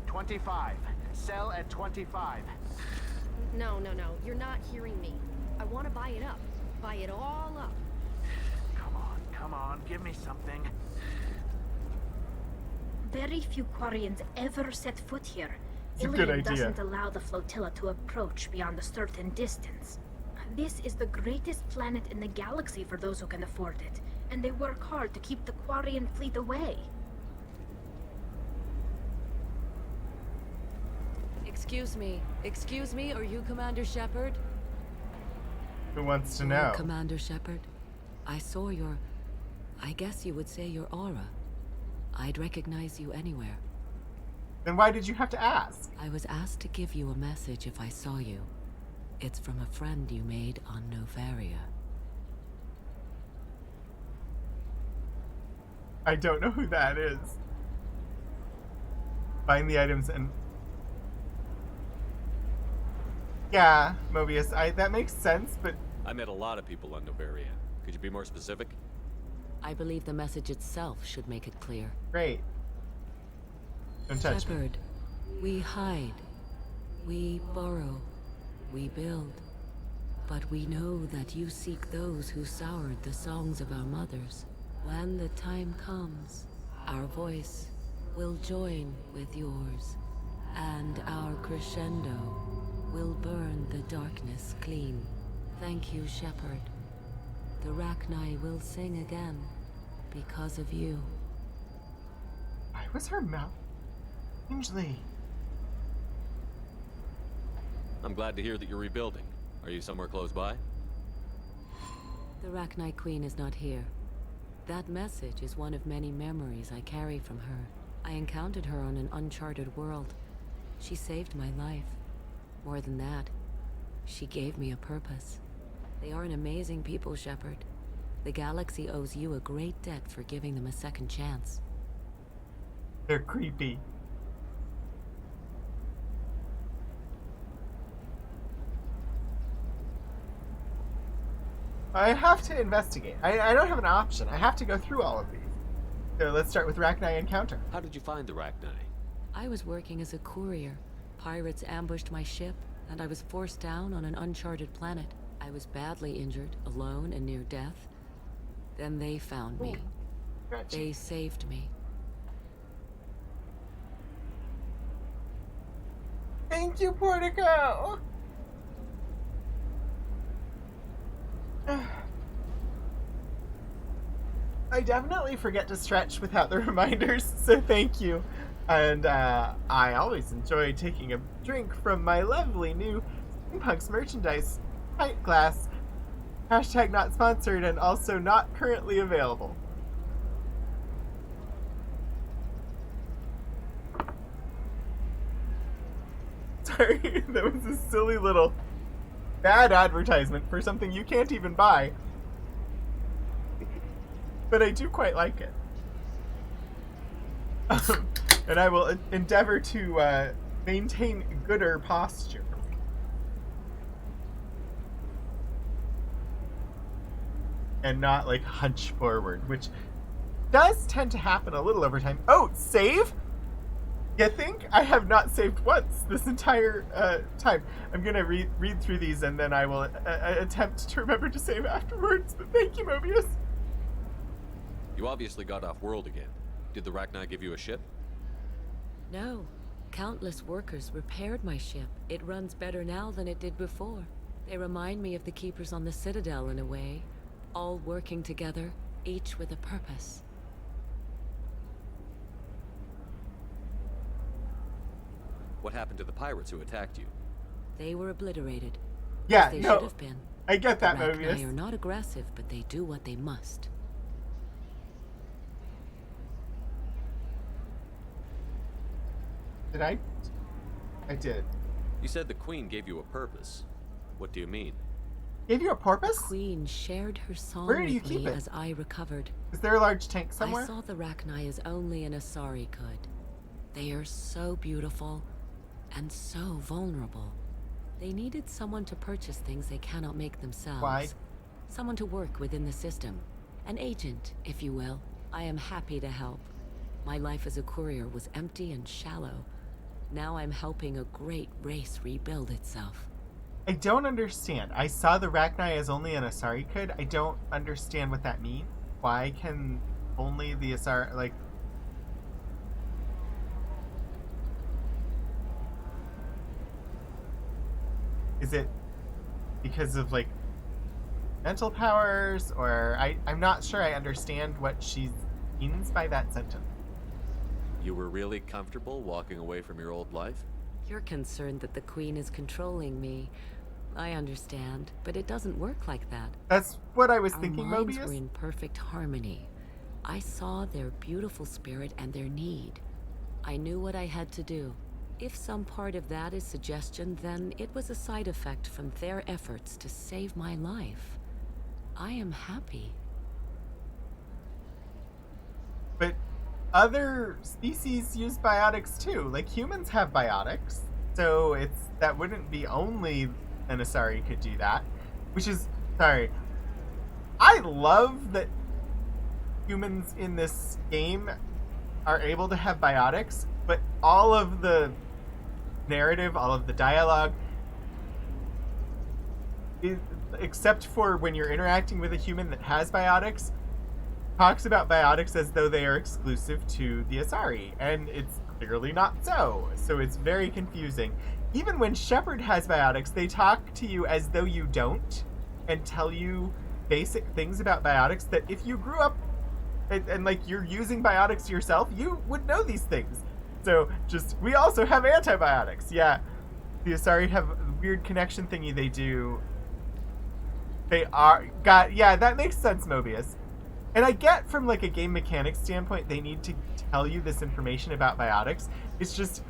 25. Sell at 25. No, you're not hearing me. I want to buy it up. Buy it all up. Come on, give me something. Very few Quarians ever set foot here. It's a good Ilium idea. doesn't allow the flotilla to approach beyond a certain distance. This is the greatest planet in the galaxy for those who can afford it, and they work hard to keep the Quarian fleet away. Excuse me, are you Commander Shepard? Who wants to know? Commander Shepard, I saw your... I guess you would say your aura. I'd recognize you anywhere. Then why did you have to ask? I was asked to give you a message if I saw you. It's from a friend you made on Novaria. I don't know who that is. Find the items and... Yeah, Mobius, that makes sense, but... I met a lot of people on Novaria. Could you be more specific? I believe the message itself should make it clear. Great. Don't touch me. Shepard, we hide. We borrow. We build. But we know that you seek those who soured the songs of our mothers. When the time comes, our voice will join with yours, and our crescendo will burn the darkness clean. Thank you, Shepard. The Rachni will sing again because of you. Why was her mouth? Strangely. I'm glad to hear that you're rebuilding. Are you somewhere close by? The Rachni Queen is not here. That message is one of many memories I carry from her. I encountered her on an uncharted world. She saved my life. More than that, she gave me a purpose. They are an amazing people, Shepard. The galaxy owes you a great debt for giving them a second chance. They're creepy. I have to investigate. I don't have an option. I have to go through all of these. So let's start with Rachni Encounter. How did you find the Rachni? I was working as a courier. Pirates ambushed my ship, and I was forced down on an uncharted planet. I was badly injured, alone and near death. Then they found me. Gotcha. They saved me. Thank you, Portico! I definitely forget to stretch without the reminders, so thank you. And I always enjoy taking a drink from my lovely new Steampunks merchandise pint glass. Hashtag not sponsored and also not currently available. Sorry, that was a silly little bad advertisement for something you can't even buy. But I do quite like it. And I will endeavor to maintain gooder posture. And not, like, hunch forward, which does tend to happen a little over time. Oh, save? You think? I have not saved once this entire time. I'm going to read through these, and then I will attempt to remember to save afterwards. But thank you, Mobius. You obviously got off world again. Did the Rachni give you a ship? No. Countless workers repaired my ship. It runs better now than it did before. They remind me of the Keepers on the Citadel in a way. All working together, each with a purpose. What happened to the pirates who attacked you? They were obliterated. Yeah, as they no, should have been. I get that, the Mobius. Rachni are not aggressive, but they do what they must. Did I? I did. You said the Queen gave you a purpose. What do you mean? Gave you a porpoise? The Queen shared her song Where do you with keep me it? as I recovered. Is there a large tank somewhere? I saw the Rachni as only an Asari could. They are so beautiful and so vulnerable. They needed someone to purchase things they cannot make themselves. Why? Someone to work within the system. An agent, if you will. I am happy to help. My life as a courier was empty and shallow. Now I'm helping a great race rebuild itself. I don't understand. I saw the Rachni as only an Asari could. I don't understand what that means. Why can only the Asari, like... Is it because of, like, mental powers, or I'm not sure I understand what she means by that sentence. You were really comfortable walking away from your old life? You're concerned that the Queen is controlling me. I understand, but it doesn't work like that. That's what I was Our thinking, minds Mobius. were in perfect harmony. I saw their beautiful spirit and their need. I knew what I had to do. If some part of that is suggestion, then it was a side effect from their efforts to save my life. I am happy. But other species use biotics too. Like, humans have biotics, so that wouldn't be only an Asari could do that. Which is, sorry, I love that humans in this game are able to have biotics, but all of the narrative, all of the dialogue, except for when you're interacting with a human that has biotics, talks about biotics as though they are exclusive to the Asari, and it's clearly not so. So it's very confusing. Even when Shepard has biotics, they talk to you as though you don't, and tell you basic things about biotics that if you grew up and like you're using biotics yourself, you would know these things. So just, we also have antibiotics. Yeah, the Asari have a weird connection thingy they do. Yeah, that makes sense, Mobius. And I get from like a game mechanics standpoint, they need to tell you this information about biotics. It's just,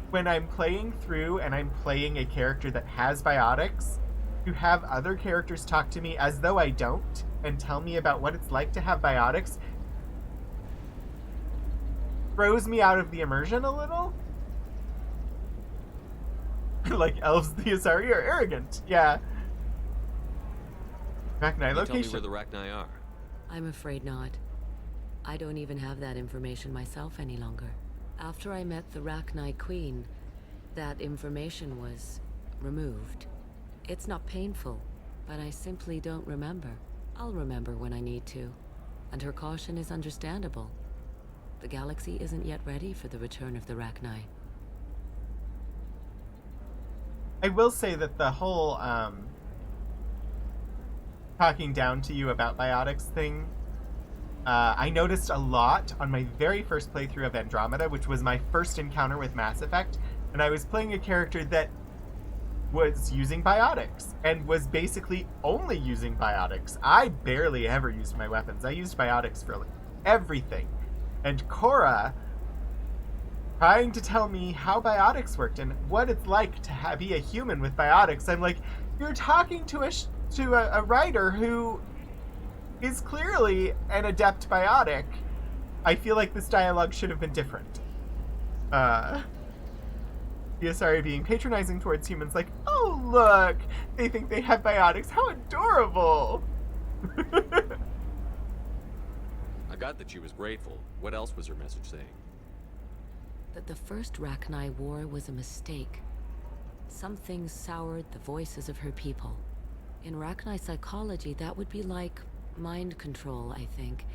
when I'm playing through and I'm playing a character that has biotics, to have other characters talk to me as though I don't, and tell me about what it's like to have biotics, throws me out of the immersion a little. Like, elves, the Asari are arrogant. Yeah. Rachni location. Tell me where the Rachni are. I'm afraid not. I don't even have that information myself any longer. After I met the Rachni Queen, that information was removed. It's not painful, but I simply don't remember. I'll remember when I need to, and her caution is understandable. The galaxy isn't yet ready for the return of the Rachni. I will say that the whole talking down to you about biotics thing, I noticed a lot on my very first playthrough of Andromeda, which was my first encounter with Mass Effect, and I was playing a character that was using biotics, and was basically only using biotics. I barely ever used my weapons. I used biotics for like everything. And Cora trying to tell me how biotics worked and what it's like to be a human with biotics. I'm like, you're talking to a writer who is clearly an adept biotic. I feel like this dialogue should have been different. The Asari being patronizing towards humans, like, oh look, they think they have biotics, how adorable. I got that she was grateful. What else was her message saying? That the first Rachni War was a mistake. Some things soured the voices of her people. In Rachni psychology, that would be like mind control, I think.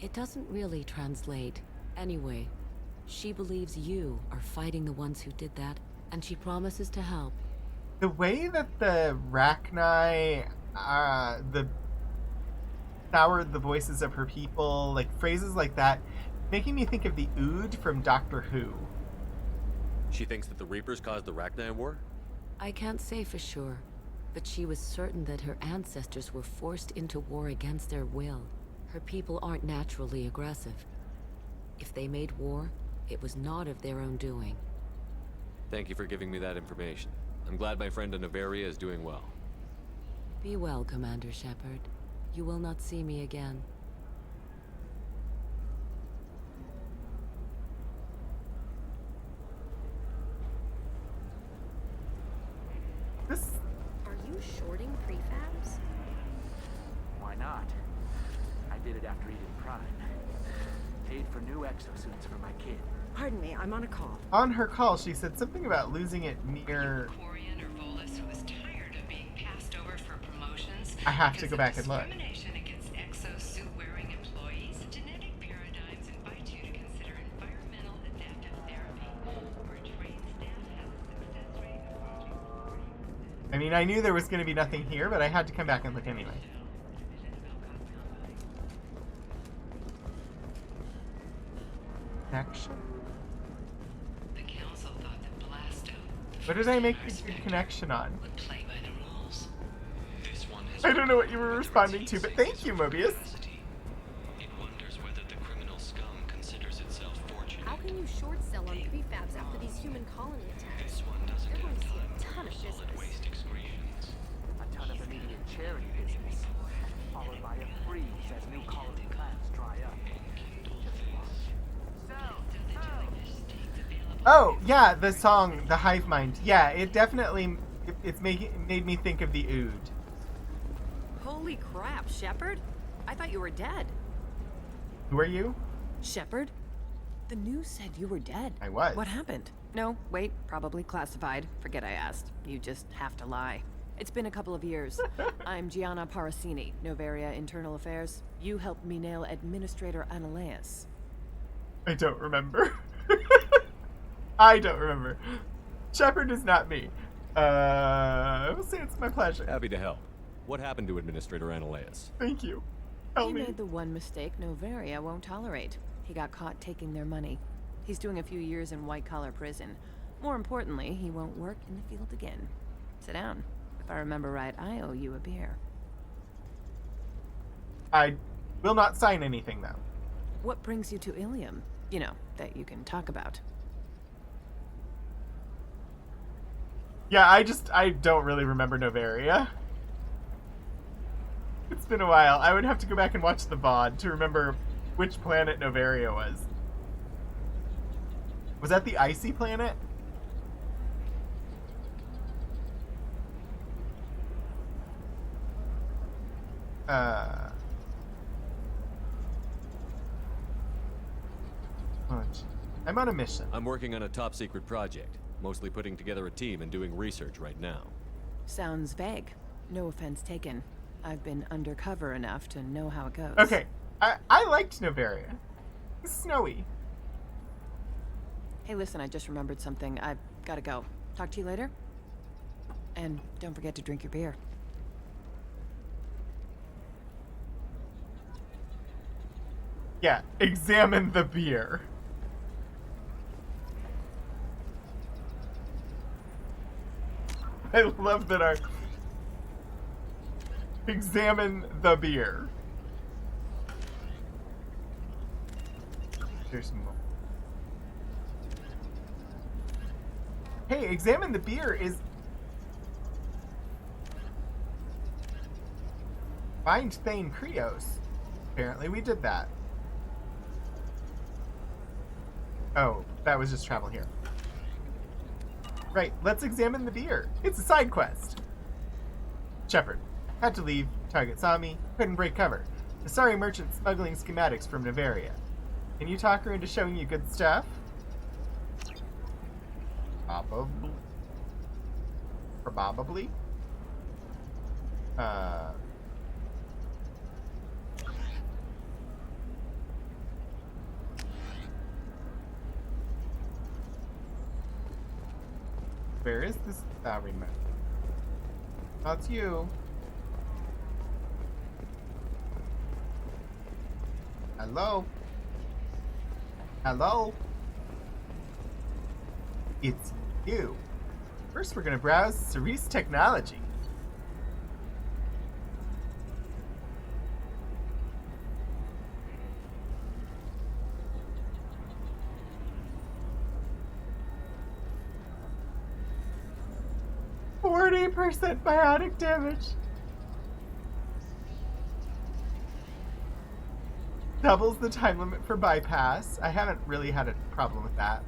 It doesn't really translate. Anyway, she believes you are fighting the ones who did that, and she promises to help. The way that the Rachni, soured the voices of her people, like phrases like that, making me think of the Ood from Doctor Who. She thinks that the Reapers caused the Rachni War? I can't say for sure, but she was certain that her ancestors were forced into war against their will. Her people aren't naturally aggressive. If they made war, it was not of their own doing. Thank you for giving me that information. I'm glad my friend in Noveria is doing well. Be well, Commander Shepard. You will not see me again. Are you shorting prefabs? Why not? I did it after Eden Prime. Paid for new exosuits for my kid. Pardon me, I'm on a call. On her call, she said something about losing it near... Quarian or Volus who is tired of being passed over for promotions. I have to go back and look. Discrimination against exosuit-wearing employees, genetic paradigms invite you to consider environmental adaptive therapy, where trained staff has a success rate approaching 40%. I mean, I knew there was going to be nothing here, but I had to come back and look anyway. Connection? The council thought that Blasto, What did I make a good connection on? would play by the rules. This one has I don't know what you were responding to, but thank you, Mobius. It wonders whether the criminal scum considers itself fortunate. How can you short sell on prefabs after these human colony attacks? This one doesn't They're going have to see time a ton of for solid business. waste excretions. A ton of immediate charity business, followed by a freeze as new colony plans dry up. Just watch. Oh, yeah, the song, The Hive Mind. Yeah, it definitely, it's made me think of the Ood. Holy crap, Shepard? I thought you were dead. Who are you? Shepard? The news said you were dead. I was. What happened? No, wait, probably classified. Forget I asked. You just have to lie. It's been a couple of years. I'm Gianna Parasini, Noveria Internal Affairs. You helped me nail Administrator Analeas. I don't remember. I don't remember. Shepard is not me. I will say it's my pleasure. Happy to help. What happened to Administrator Analeas? Thank you. Help He me. made the one mistake Noveria won't tolerate. He got caught taking their money. He's doing a few years in white-collar prison. More importantly, he won't work in the field again. Sit down. If I remember right, I owe you a beer. I will not sign anything, though. What brings you to Ilium? You know, that you can talk about. Yeah, I don't really remember Noveria. It's been a while. I would have to go back and watch the VOD to remember which planet Noveria was. Was that the icy planet? I'm on a mission. I'm working on a top secret project. Mostly putting together a team and doing research right now. Sounds vague. No offense taken. I've been undercover enough to know how it goes. Okay, I liked Noveria. It's snowy. Hey, listen, I just remembered something. I've gotta go. Talk to you later? And don't forget to drink your beer. Yeah, examine the beer. I love that our... Examine the beer. There's more. Hey, examine the beer is... Find Thane Krios. Apparently we did that. Oh, that was just travel here. Right, let's examine the beer. It's a side quest. Shepard. Had to leave. Target saw me. Couldn't break cover. Asari merchant smuggling schematics from Noveria. Can you talk her into showing you good stuff? Probably. Probably. Where is this? Remote. That's you. Hello? Hello? It's you. First, we're gonna browse Cerise Technology. %, biotic damage. Doubles the time limit for bypass. I haven't really had a problem with that.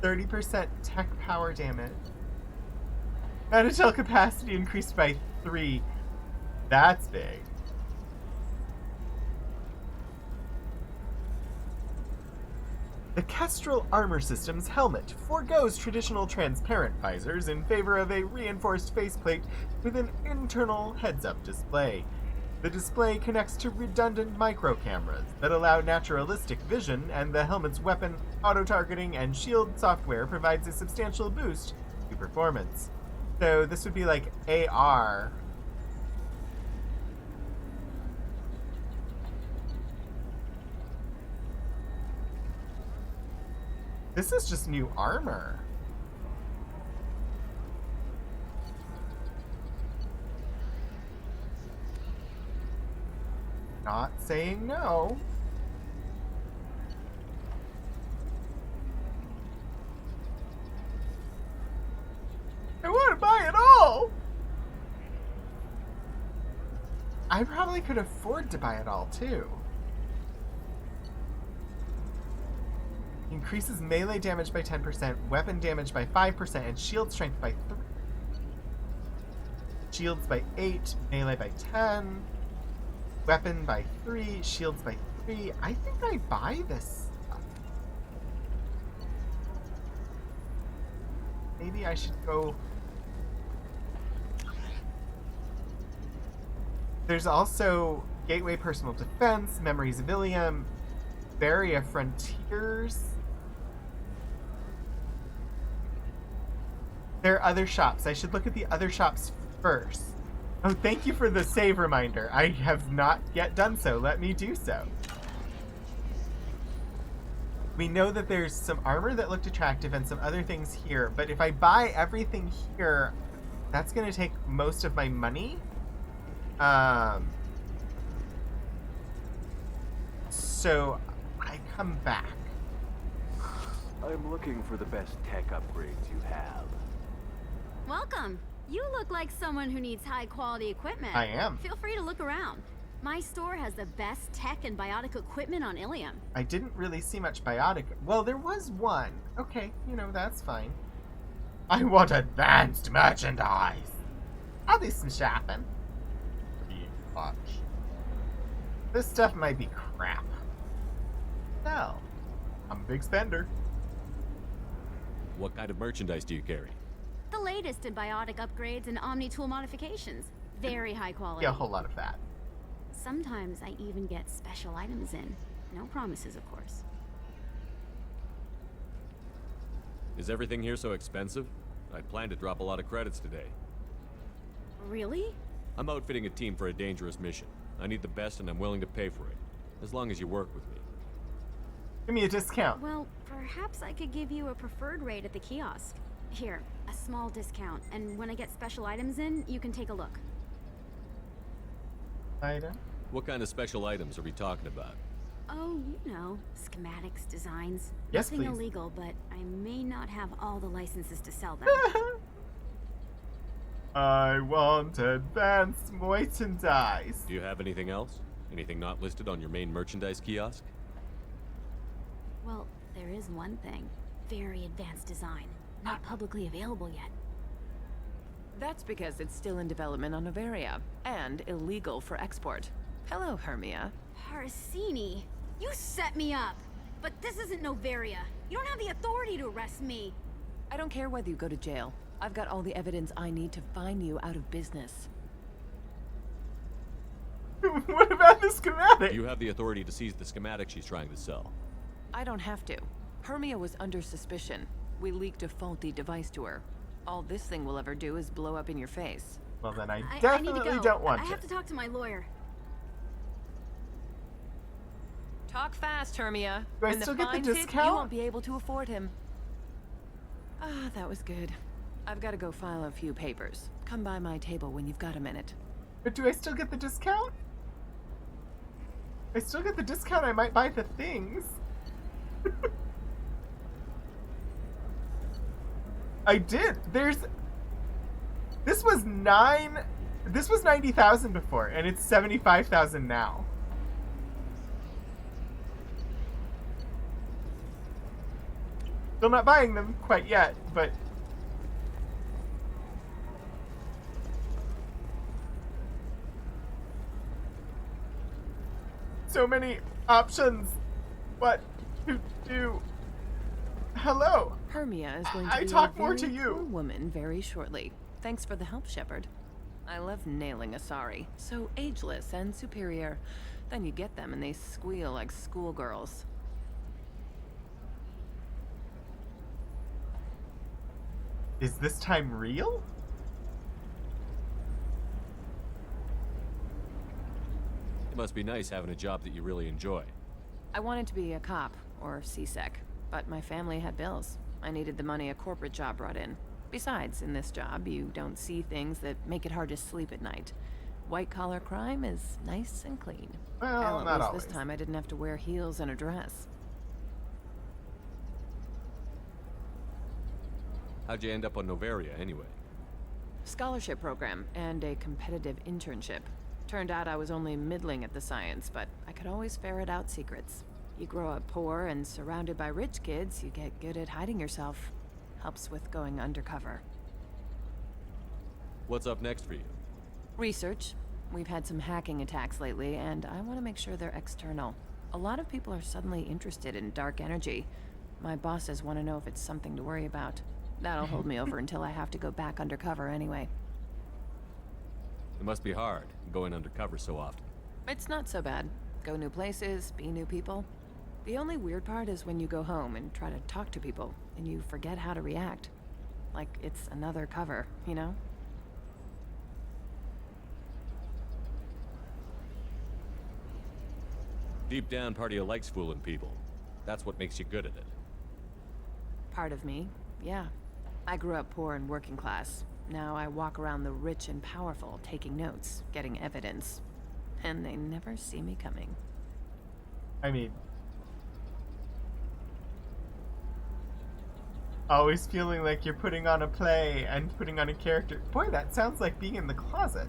30% tech power damage. Managel capacity increased by 3. That's big. The Kestrel Armor Systems helmet forgoes traditional transparent visors in favor of a reinforced faceplate with an internal heads-up display. The display connects to redundant micro-cameras that allow naturalistic vision, and the helmet's weapon, auto-targeting, and shield software provides a substantial boost to performance. So this would be like AR. This is just new armor. Not saying no. I want to buy it all! I probably could afford to buy it all, too. Increases melee damage by 10%, weapon damage by 5%, and shield strength by 3. Shields by 8, melee by 10, weapon by 3, shields by 3. I think I buy this stuff. Maybe I should go... There's also Gateway Personal Defense, Memories of Ilium, Varia Frontiers. There are other shops. I should look at the other shops first. Oh, thank you for the save reminder. I have not yet done so. Let me do so. We know that there's some armor that looked attractive and some other things here, but if I buy everything here, that's going to take most of my money. So I come back. I'm looking for the best tech upgrades you have. Welcome. You look like someone who needs high-quality equipment. I am. Feel free to look around. My store has the best tech and biotic equipment on Ilium. I didn't really see much biotic. Well, there was one. Okay, you know, that's fine. I want advanced merchandise. I'll do some shopping. Watch. This stuff might be crap. No. I'm a big spender. What kind of merchandise do you carry? The latest in biotic upgrades and omni-tool modifications. Very high quality. Yeah, a whole lot of that. Sometimes I even get special items in. No promises, of course. Is everything here so expensive? I plan to drop a lot of credits today. Really? I'm outfitting a team for a dangerous mission. I need the best and I'm willing to pay for it. As long as you work with me. Give me a discount. Well, perhaps I could give you a preferred rate at the kiosk. Here, a small discount, and when I get special items in, you can take a look. Item? What kind of special items are we talking about? Oh, you know, schematics, designs. Yes, Nothing please. illegal, but I may not have all the licenses to sell them. I want advanced merchandise. Do you have anything else? Anything not listed on your main merchandise kiosk? Well, there is one thing. Very advanced design. Not publicly available yet. That's because it's still in development on Noveria, and illegal for export. Hello, Hermia. Parsini, you set me up! But this isn't Noveria. You don't have the authority to arrest me. I don't care whether you go to jail. I've got all the evidence I need to find you out of business. What about the schematic? You have the authority to seize the schematic she's trying to sell. I don't have to. Hermia was under suspicion. We leaked a faulty device to her. All this thing will ever do is blow up in your face. Well, then I need to definitely go. don't want I to. have to talk to my lawyer. Talk fast, Hermia. Do I When still the get the fines hit, discount? you won't be able to afford him. Ah, that was good. I've got to go file a few papers. Come by my table when you've got a minute. But do I still get the discount? I still get the discount. I might buy the things. I did. This was 90,000 before, and it's 75,000 now. Still not buying them quite yet, but so many options. What to do? Hello. Hermia is going to I be talk a more very to you. cool woman very shortly. Thanks for the help, Shepard. I love nailing Asari. So ageless and superior. Then you get them and they squeal like schoolgirls. Is this time real? It must be nice having a job that you really enjoy. I wanted to be a cop, or CSEC, but my family had bills. I needed the money a corporate job brought in. Besides, in this job, you don't see things that make it hard to sleep at night. White-collar crime is nice and clean. Well, Hell, at not least always. this time I didn't have to wear heels and a dress. How'd you end up on Noveria, anyway? Scholarship program and a competitive internship. Turned out I was only middling at the science, but I could always ferret out secrets. You grow up poor and surrounded by rich kids, you get good at hiding yourself. Helps with going undercover. What's up next for you? Research. We've had some hacking attacks lately, and I want to make sure they're external. A lot of people are suddenly interested in dark energy. My bosses want to know if it's something to worry about. That'll hold me over until I have to go back undercover anyway. It must be hard, going undercover so often. It's not so bad. Go new places, be new people. The only weird part is when you go home and try to talk to people, and you forget how to react. Like it's another cover, you know? Deep down, part of you likes fooling people. That's what makes you good at it. Part of me, yeah. I grew up poor and working class. Now I walk around the rich and powerful, taking notes, getting evidence. And they never see me coming. I mean, always feeling like you're putting on a play and putting on a character. Boy, that sounds like being in the closet.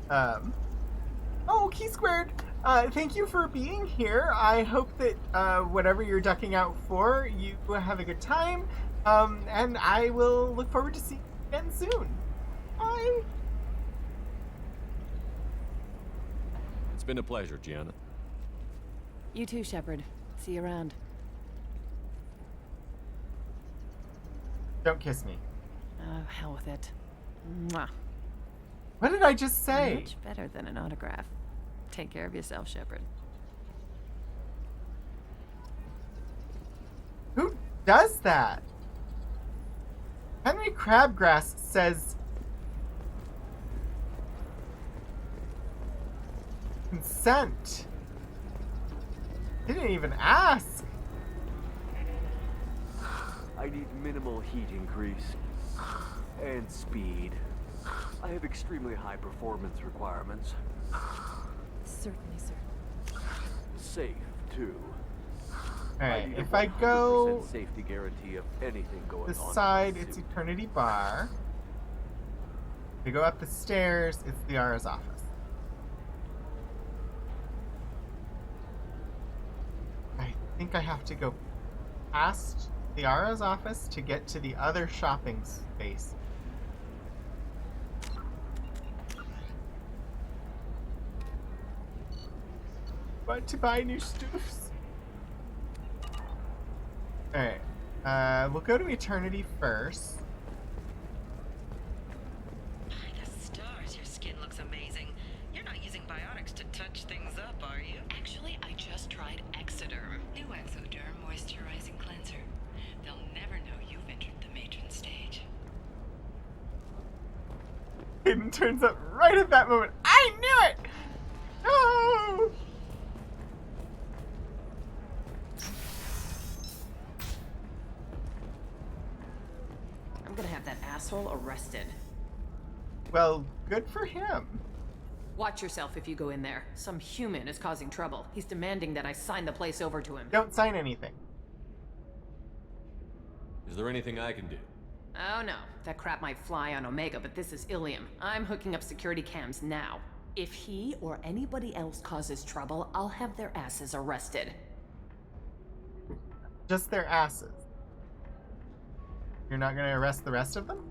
Oh, Key Squared, thank you for being here. I hope that whatever you're ducking out for, you have a good time. And I will look forward to seeing you again soon. Bye. It's been a pleasure, Gianna. You too, Shepard. See you around. Don't kiss me. Oh, hell with it. Mwah. What did I just say? Much better than an autograph. Take care of yourself, Shepard. Who does that? Henry Crabgrass says consent. He didn't even ask. I need minimal heat increase and speed. I have extremely high performance requirements. Certainly, sir. Safe, too. Alright, need a if I go 100% safety guarantee of anything going this on. side, it's Eternity Bar. If we go up the stairs, it's Liara's office. I think I have to go past Liara's office to get to the other shopping space. Want to buy new stuffs? Alright, we'll go to Eternity first. By the stars, your skin looks amazing. You're not using biotics to touch things up, are you? Actually, I just tried Exoderm. New Exoderm moisturizing cleanser. They'll never know you've entered the matron stage. Hayden turns up right at that moment. I knew it! No! I'm gonna have that asshole arrested. Well, good for him. Watch yourself if you go in there. Some human is causing trouble. He's demanding that I sign the place over to him. Don't sign anything. Is there anything I can do? Oh no, that crap might fly on Omega, but this is Ilium. I'm hooking up security cams now. If he or anybody else causes trouble, I'll have their asses arrested. Just their asses. You're not gonna arrest the rest of them?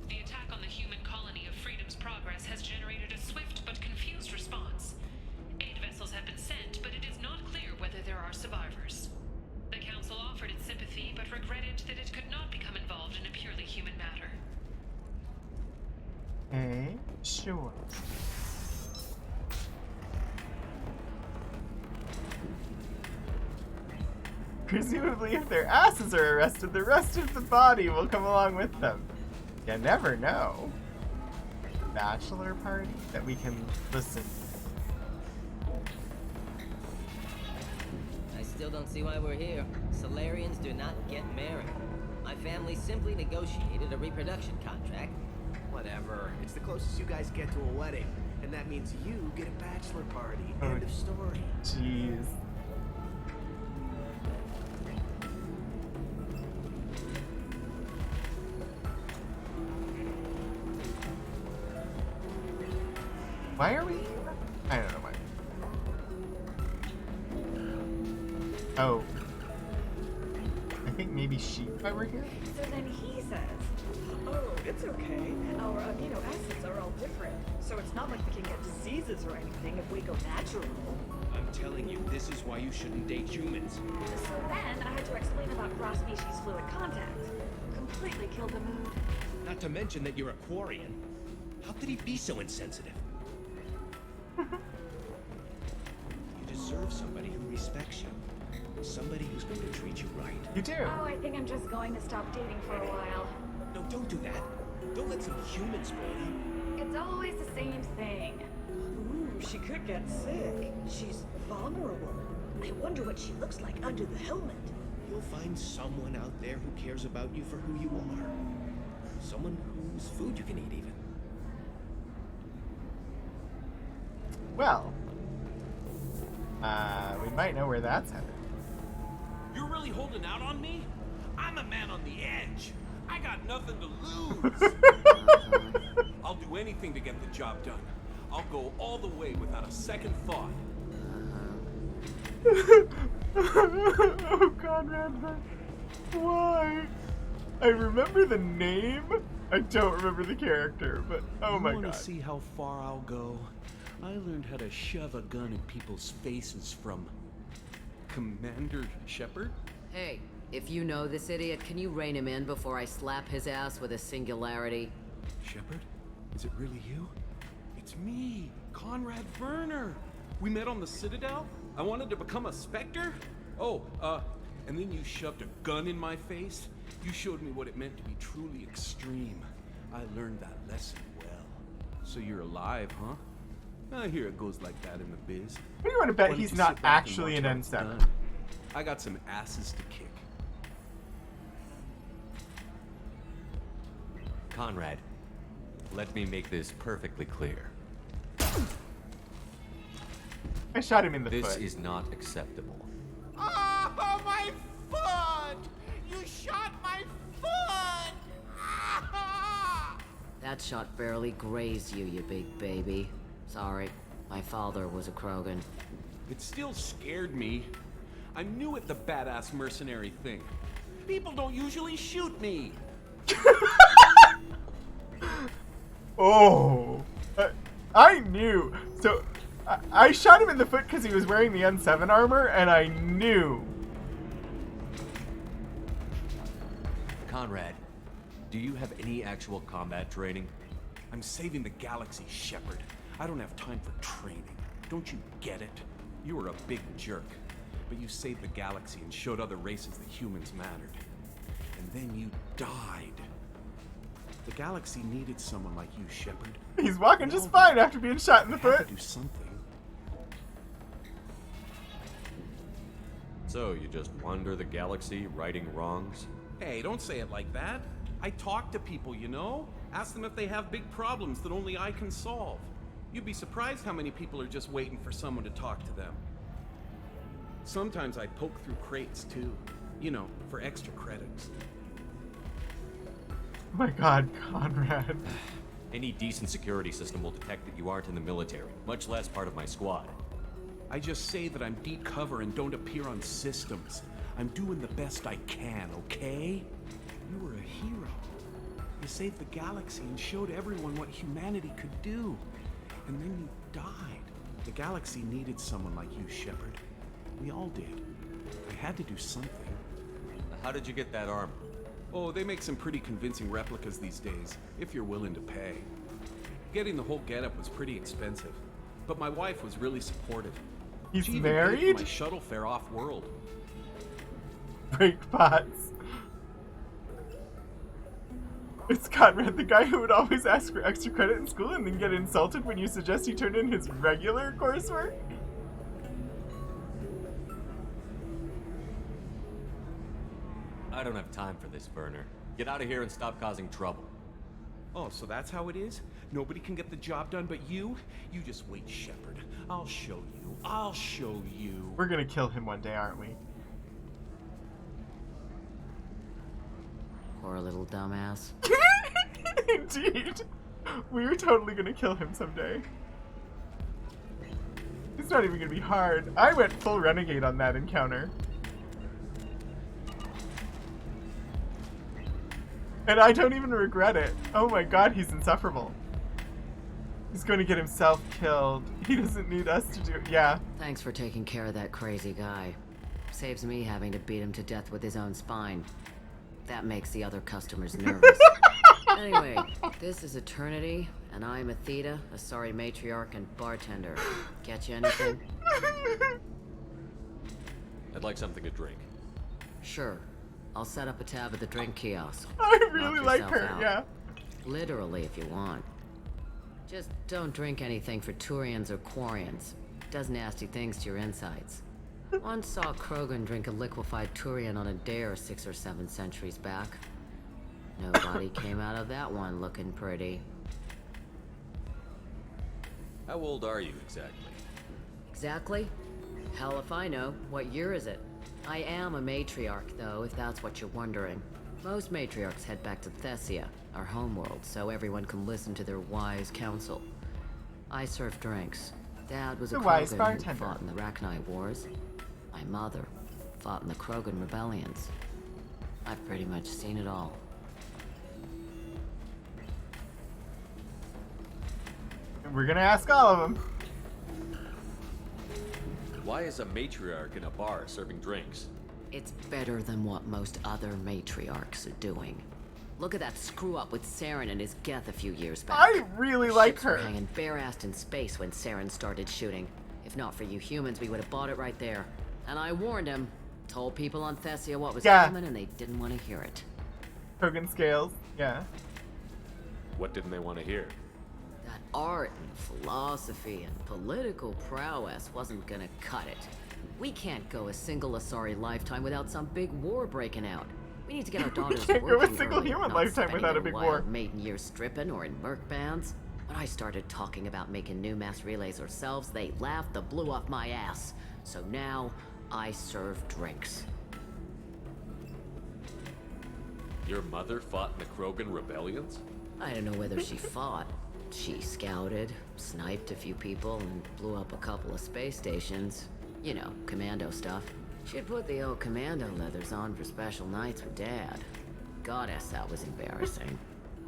The attack on the human colony of Freedom's Progress has generated a swift but confused response. 8 vessels have been sent, but it is not clear whether there are survivors. The Council offered its sympathy, but regretted that it could not become involved in a purely human matter. Okay, sure. Presumably, if their asses are arrested, the rest of the body will come along with them. You never know. Bachelor party that we can listen still don't see why we're here. Solarians do not get married. My family simply negotiated a reproduction contract. Whatever. It's the closest you guys get to a wedding. And that means you get a bachelor party. End of story. Jeez. Why are we? I don't know why. Oh. I think maybe sheep why we're here? So then he says, oh, it's okay. Our amino acids are all different. So it's not like we can get diseases or anything if we go natural. I'm telling you, this is why you shouldn't date humans. So then I had to explain about cross-species fluid contact. Completely killed the mood. Not to mention that you're a Quarian. How could he be so insensitive? You deserve somebody who respects you. Somebody who's going to treat you right. You do. Oh, I think I'm just going to stop dating for a while. No, don't do that. Don't let some humans spoil you. It's always the same thing. Ooh, she could get sick. She's vulnerable. I wonder what she looks like under the helmet. You'll find someone out there who cares about you for who you are. Someone whose food you can eat, even. Well, we might know where that's headed. You're really holding out on me? I'm a man on the edge. I got nothing to lose. I'll do anything to get the job done. I'll go all the way without a second thought. Oh, Conrad, why? I remember the name. I don't remember the character, but oh my god. You want to see how far I'll go? I learned how to shove a gun in people's faces from Commander Shepard. Hey, if you know this idiot, can you rein him in before I slap his ass with a singularity? Shepard? Is it really you? It's me, Conrad Werner. We met on the Citadel. I wanted to become a Spectre. Oh, and then you shoved a gun in my face. You showed me what it meant to be truly extreme. I learned that lesson well. So you're alive, huh? I hear it goes like that in the biz. What do you want to bet he's not actually an N7? I got some asses to kick. Conrad, let me make this perfectly clear. I shot him in the foot. This is not acceptable. Oh, my foot! You shot my foot! That shot barely grazed you, you big baby. Sorry, my father was a Krogan. It still scared me. I'm new at the badass mercenary thing. People don't usually shoot me. Oh, I knew. So I shot him in the foot because he was wearing the N7 armor, and I knew. Conrad, do you have any actual combat training? I'm saving the galaxy, Shepard. I don't have time for training. Don't you get it? You were a big jerk, but you saved the galaxy and showed other races that humans mattered. And then you died. The galaxy needed someone like you, Shepard. He's walking just fine after being shot in the foot. Do something. So, you just wander the galaxy, righting wrongs? Hey, don't say it like that. I talk to people, you know? Ask them if they have big problems that only I can solve. You'd be surprised how many people are just waiting for someone to talk to them. Sometimes I poke through crates, too. You know, for extra credits. Oh my god, Conrad. Any decent security system will detect that you aren't in the military, much less part of my squad. I just say that I'm deep cover and don't appear on systems. I'm doing the best I can, okay? You were a hero. You saved the galaxy and showed everyone what humanity could do. And then you died. The galaxy needed someone like you, Shepard. We all did. I had to do something. How did you get that armor? Oh, they make some pretty convincing replicas these days, if you're willing to pay. Getting the whole getup was pretty expensive, but my wife was really supportive. He's she even married? paid for my shuttle fare off-world. Break pots. It's Conrad, the guy who would always ask for extra credit in school and then get insulted when you suggest he turn in his regular coursework. I don't have time for this, Werner. Get out of here and stop causing trouble. Oh, so that's how it is? Nobody can get the job done but you? You just wait, Shepard. I'll show you. I'll show you. We're gonna kill him one day, aren't we? Poor little dumbass. Indeed. We're totally gonna kill him someday. It's not even gonna be hard. I went full renegade on that encounter. And I don't even regret it. Oh my god, he's insufferable. He's going to get himself killed. He doesn't need us to do it. Yeah. Thanks for taking care of that crazy guy. Saves me having to beat him to death with his own spine. That makes the other customers nervous. Anyway, this is Eternity, and I'm Athena, a sorry matriarch and bartender. Get you anything? I'd like something to drink. Sure. I'll set up a tab at the drink kiosk. I really Knock like yourself her, out. yeah. Literally, if you want. Just don't drink anything for Turians or Quarians. Does nasty things to your insides. Once saw Krogan drink a liquefied Turian on a dare 6 or 7 centuries back. Nobody came out of that one looking pretty. How old are you exactly? Exactly? Hell if I know. What year is it? I am a matriarch, though, if that's what you're wondering. Most matriarchs head back to Thessia, our homeworld, so everyone can listen to their wise counsel. I serve drinks. Dad was a The wise Krogan who bartender. fought in the Rachni Wars. My mother fought in the Krogan rebellions. I've pretty much seen it all. And we're gonna ask all of them. Why is a matriarch in a bar serving drinks? It's better than what most other matriarchs are doing. Look at that screw-up with Saren and his Geth a few years back. I really like Ships were her. hanging bare-assed in space when Saren started shooting. If not for you humans, we would have bought it right there. And I warned him. Told people on Thessia what was Yeah. coming, and they didn't want to hear it. Krogan scales, yeah. What didn't they want to hear? That art and philosophy and political prowess wasn't gonna cut it. We can't go a single Asari lifetime without some big war breaking out. We need to get our daughters can't go a working single earlier, human not lifetime spending without a their big wild war. maiden years stripping or in merc bands. When I started talking about making new mass relays ourselves, they laughed the blue off my ass. So now, I serve drinks. Your mother fought in the Krogan rebellions? I don't know whether she fought. She scouted, sniped a few people, and blew up a couple of space stations. You know, commando stuff. She'd put the old commando leathers on for special nights with Dad. Goddess, that was embarrassing.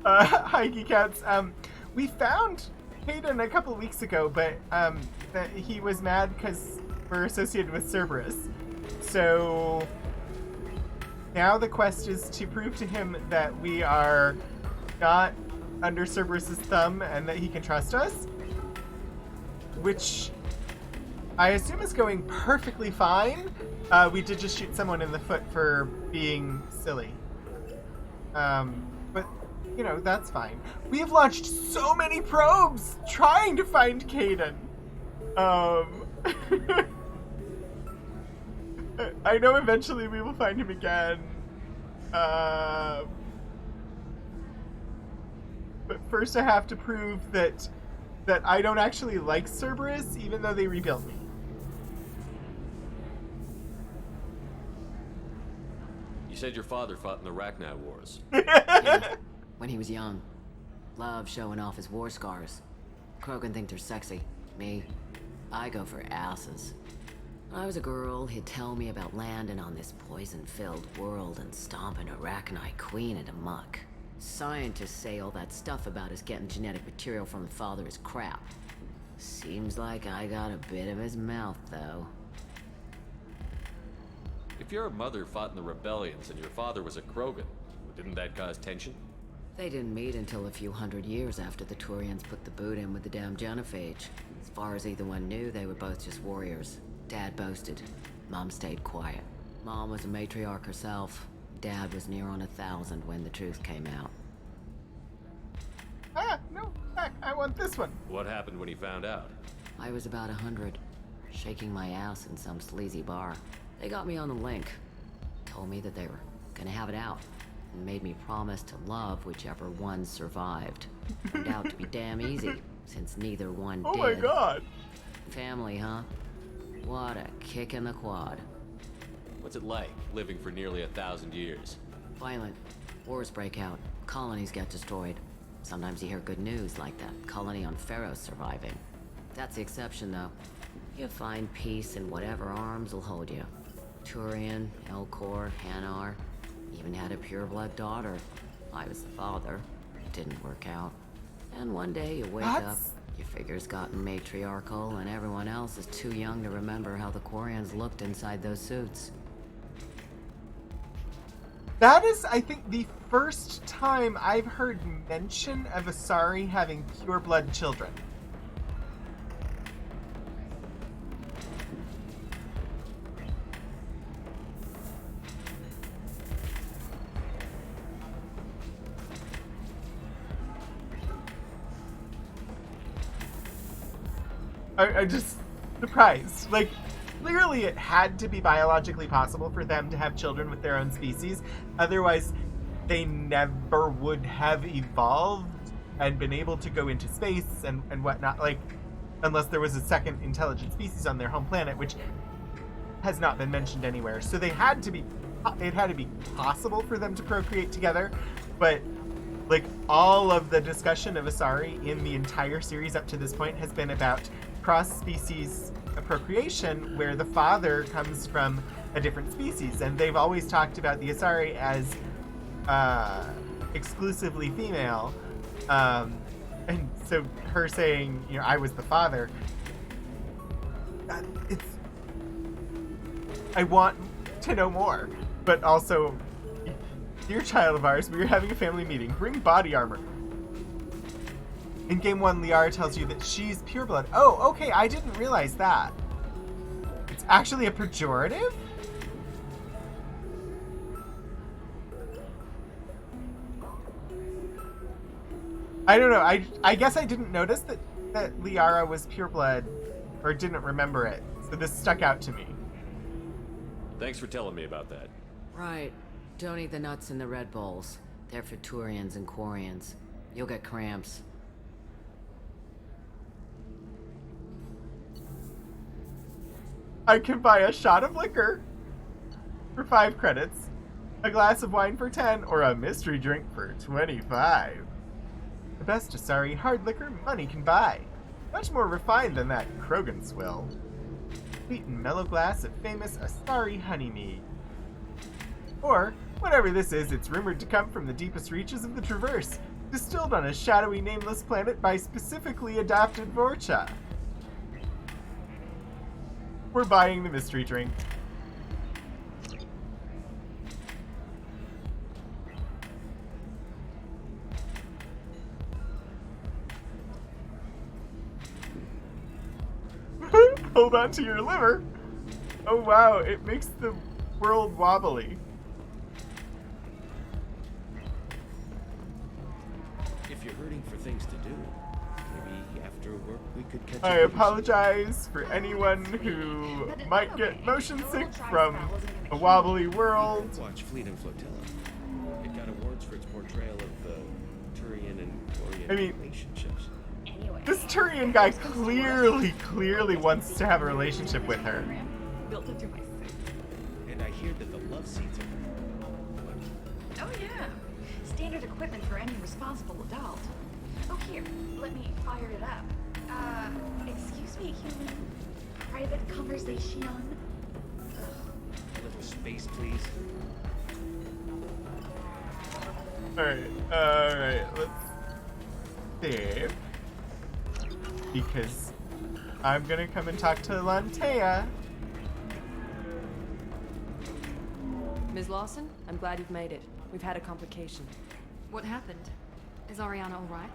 Hi, Geekouts. We found Hayden a couple weeks ago, but that he was mad because we're associated with Cerberus. So now the quest is to prove to him that we are not under Cerberus's thumb and that he can trust us, which I assume is going perfectly fine. We did just shoot someone in the foot for being silly. But, you know, that's fine. We have launched so many probes trying to find Kaidan. I know eventually we will find him again. But first I have to prove that I don't actually like Cerberus, even though they rebuilt me. You said your father fought in the Rachni Wars. Yeah, when he was young. Loved showing off his war scars. Krogan think they're sexy. Me, I go for asses. When I was a girl, he'd tell me about landing on this poison-filled world and stomping a Rachni queen into muck. Scientists say all that stuff about us getting genetic material from the father is crap. Seems like I got a bit of his mouth, though. If your mother fought in the rebellions and your father was a Krogan, didn't that cause tension? They didn't meet until a few hundred years after the Turians put the boot in with the damn Genophage. As far as either one knew, they were both just warriors. Dad boasted. Mom stayed quiet. Mom was a matriarch herself. Dad was near on 1,000 when the truth came out. Ah, no, back. I want this one. What happened when he found out? I was about 100, shaking my ass in some sleazy bar. They got me on the link. Told me that they were gonna have it out, and made me promise to love whichever one survived. Turned out to be damn easy, since neither one did. Oh my god! Family, huh? What a kick in the quad. What's it like, living for nearly 1,000 years? Violent. Wars break out. Colonies get destroyed. Sometimes you hear good news, like that colony on Pharaoh surviving. That's the exception, though. You find peace in whatever arms will hold you. Turian, Elcor, Hanar. Even had a pureblood daughter. I was the father. Didn't work out. And one day you wake up, your figure's gotten matriarchal, and everyone else is too young to remember how the Quarians looked inside those suits. That is, I think, the first time I've heard mention of Asari having pureblood children. I'm just surprised. Like, clearly it had to be biologically possible for them to have children with their own species. Otherwise, they never would have evolved and been able to go into space and whatnot. Like, unless there was a second intelligent species on their home planet, which has not been mentioned anywhere. So it had to be possible for them to procreate together. But, like, all of the discussion of Asari in the entire series up to this point has been about cross-species procreation, where the father comes from a different species, and they've always talked about the Asari as exclusively female, and so her saying, you know, I was the father, I want to know more, but also, dear child of ours, we are having a family meeting, bring body armor. In Game 1, Liara tells you that she's pureblood. Oh, okay, I didn't realize that. It's actually a pejorative? I don't know, I guess I didn't notice that Liara was pureblood, or didn't remember it, so this stuck out to me. Thanks for telling me about that. Right. Don't eat the nuts in the Red Bowls. They're for Turians and Quarians. You'll get cramps. I can buy a shot of liquor for 5 credits, a glass of wine for 10, or a mystery drink for 25. The best Asari hard liquor money can buy. Much more refined than that Krogan swill. Sweet and mellow glass of famous Asari honey mead. Or, whatever this is, it's rumored to come from the deepest reaches of the Traverse, distilled on a shadowy nameless planet by specifically adopted Vorcha. We're buying the mystery drink. Hold on to your liver. Oh wow, it makes the world wobbly. If you're hurting for things to do, maybe after work we could catch I apologize for anyone who might get motion sick from a wobbly world. Watch Fleet and Flotilla. It got awards for its portrayal of the Turian and Quarian relationships. This Turian guy clearly wants to have a relationship with her. Built into my suit. And I hear that the love seats are... Oh yeah. Standard equipment for any responsible adult. Oh here, let me fire it up. Excuse me, human. Private conversation. A little space, please. Alright, let's save. Because I'm gonna come and talk to Lantea. Ms. Lawson, I'm glad you've made it. We've had a complication. What happened? Is Ariana alright?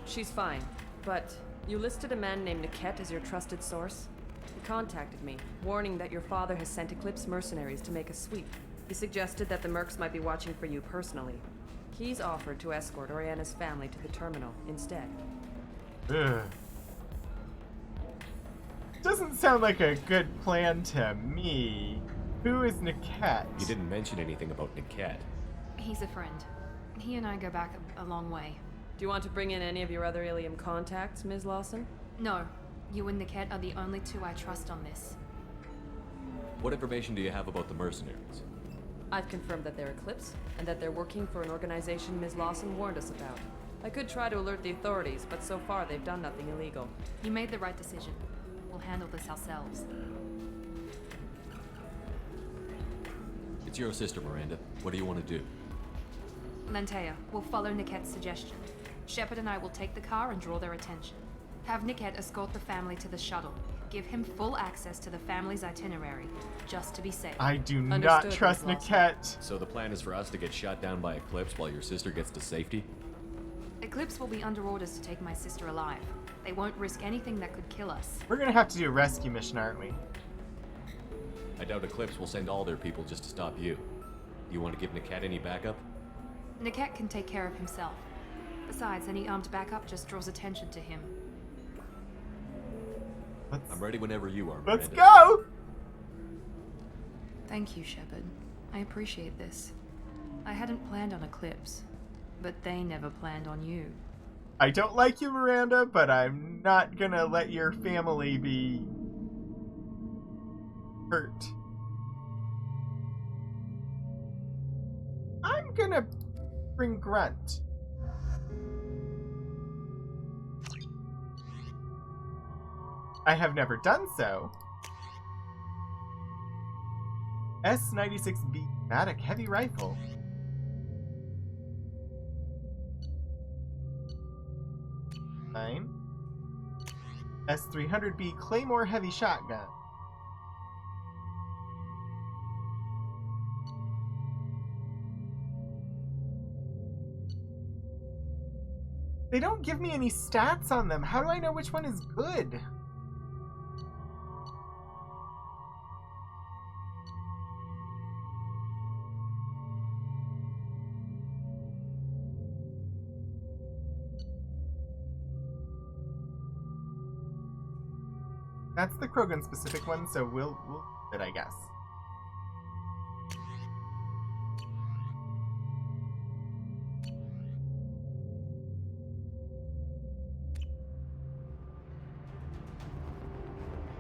She's fine, but you listed a man named Niket as your trusted source. He contacted me, warning that your father has sent Eclipse mercenaries to make a sweep. He suggested that the Mercs might be watching for you personally. He's offered to escort Oriana's family to the terminal instead. Ugh. Doesn't sound like a good plan to me. Who is Niket? You didn't mention anything about Niket. He's a friend. He and I go back a long way. Do you want to bring in any of your other Ilium contacts, Ms. Lawson? No. You and Niket are the only two I trust on this. What information do you have about the mercenaries? I've confirmed that they're Eclipse, and that they're working for an organization Ms. Lawson warned us about. I could try to alert the authorities, but so far they've done nothing illegal. You made the right decision. We'll handle this ourselves. It's your sister, Miranda. What do you want to do? Lantea, we'll follow Niket's suggestion. Shepard and I will take the car and draw their attention. Have Niket escort the family to the shuttle. Give him full access to the family's itinerary, just to be safe. I do not trust Niket. So the plan is for us to get shot down by Eclipse while your sister gets to safety? Eclipse will be under orders to take my sister alive. They won't risk anything that could kill us. We're gonna have to do a rescue mission, aren't we? I doubt Eclipse will send all their people just to stop you. You want to give Niket any backup? Niket can take care of himself. Besides, any armed backup just draws attention to him. I'm ready whenever you are, Let's Miranda. go! Thank you, Shepard. I appreciate this. I hadn't planned on Eclipse, but they never planned on you. I don't like you, Miranda, but I'm not gonna let your family be hurt. I'm gonna bring Grunt. I have never done so. S96B Matic Heavy Rifle. Fine. S300B Claymore Heavy Shotgun. They don't give me any stats on them. How do I know which one is good? That's the Krogan specific one, so we'll do it, I guess.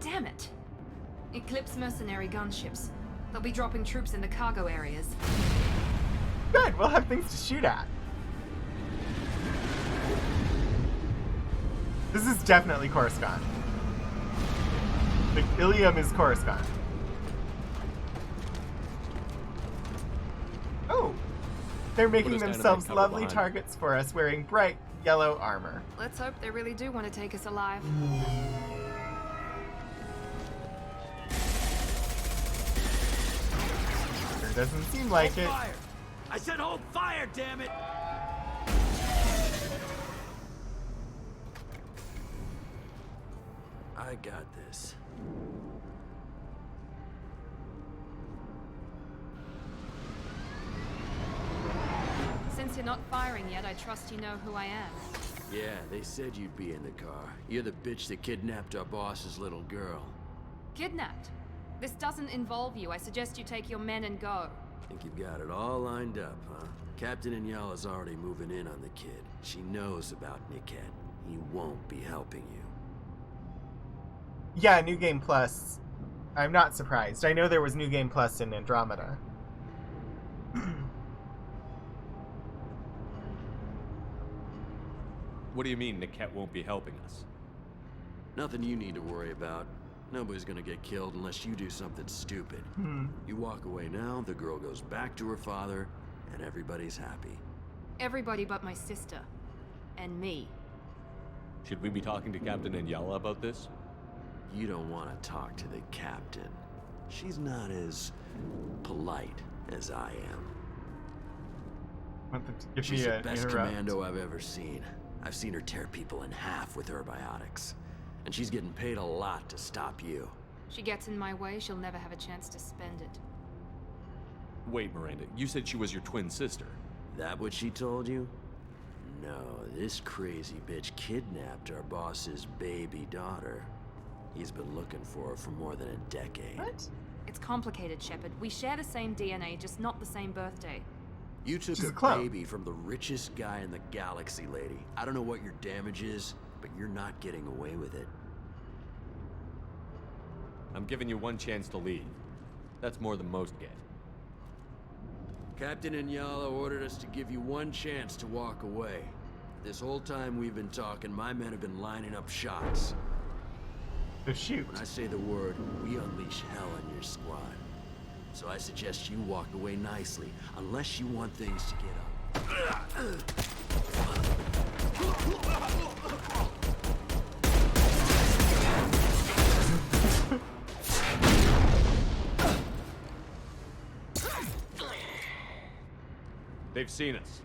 Damn it! Eclipse mercenary gunships. They'll be dropping troops in the cargo areas. Good, we'll have things to shoot at. This is definitely Coruscant. The Ilium is Coruscant. Oh! They're making themselves lovely targets for us wearing bright yellow armor. Let's hope they really do want to take us alive. Sure doesn't seem like it. Fire! I said hold fire, damn it! I got this. Since you're not firing yet, I trust you know who I am. Yeah, they said you'd be in the car. You're the bitch that kidnapped our boss's little girl. Kidnapped? This doesn't involve you. I suggest you take your men and go. Think you've got it all lined up, huh? Captain Inyala's already moving in on the kid. She knows about Niket. He won't be helping you. Yeah, New Game Plus. I'm not surprised. I know there was New Game Plus in Andromeda. What do you mean Niket won't be helping us? Nothing you need to worry about. Nobody's gonna get killed unless you do something stupid. You walk away now, the girl goes back to her father, and everybody's happy. Everybody but my sister. And me. Should we be talking to Captain Inyala about this? You don't want to talk to the captain. She's not as polite as I am. Want them to give She's me the an best interrupt. commando I've ever seen. I've seen her tear people in half with her biotics. And she's getting paid a lot to stop you. She gets in my way, she'll never have a chance to spend it. Wait, Miranda, you said she was your twin sister. That what she told you? No, this crazy bitch kidnapped our boss's baby daughter. He's been looking for her for more than a decade. What? It's complicated, Shepard. We share the same DNA, just not the same birthday. You took She's a a clone. baby from the richest guy in the galaxy, lady. I don't know what your damage is, but you're not getting away with it. I'm giving you one chance to leave. That's more than most get. Captain Inyala ordered us to give you one chance to walk away. This whole time we've been talking, my men have been lining up shots. So shoot. When I say the word, we unleash hell on your squad. So I suggest you walk away nicely, unless you want things to get up. They've seen us.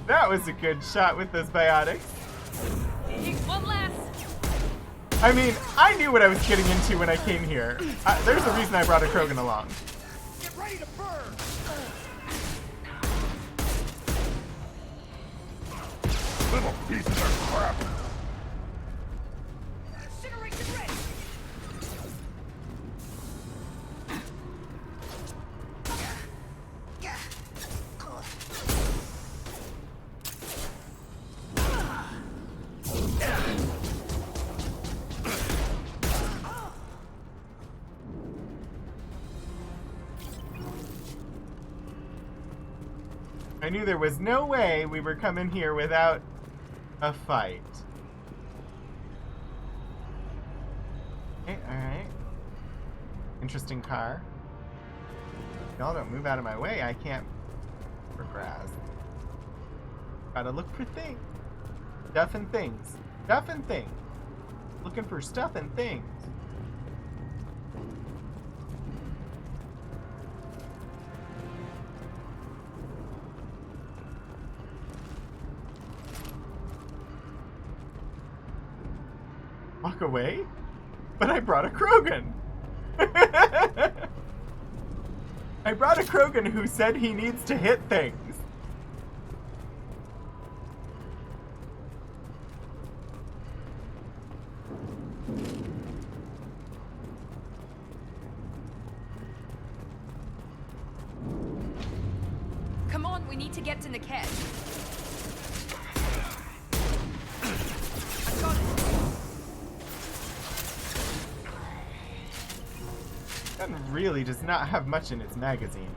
That was a good shot with those biotics. One last. I mean, I knew what I was getting into when I came here. There's a reason I brought a Krogan along. Get ready to burn! Little pieces of crap! Incineration ready! I knew there was no way we were coming here without a fight. Okay, alright. Interesting car. Y'all don't move out of my way, I can't progress. Gotta look for things. Stuff and things. Stuff and things. Looking for stuff and things. Walk away? But I brought a Krogan! I brought a Krogan who said he needs to hit things. Come on, we need to get to Niket. I've got it. Gun really does not have much in its magazine.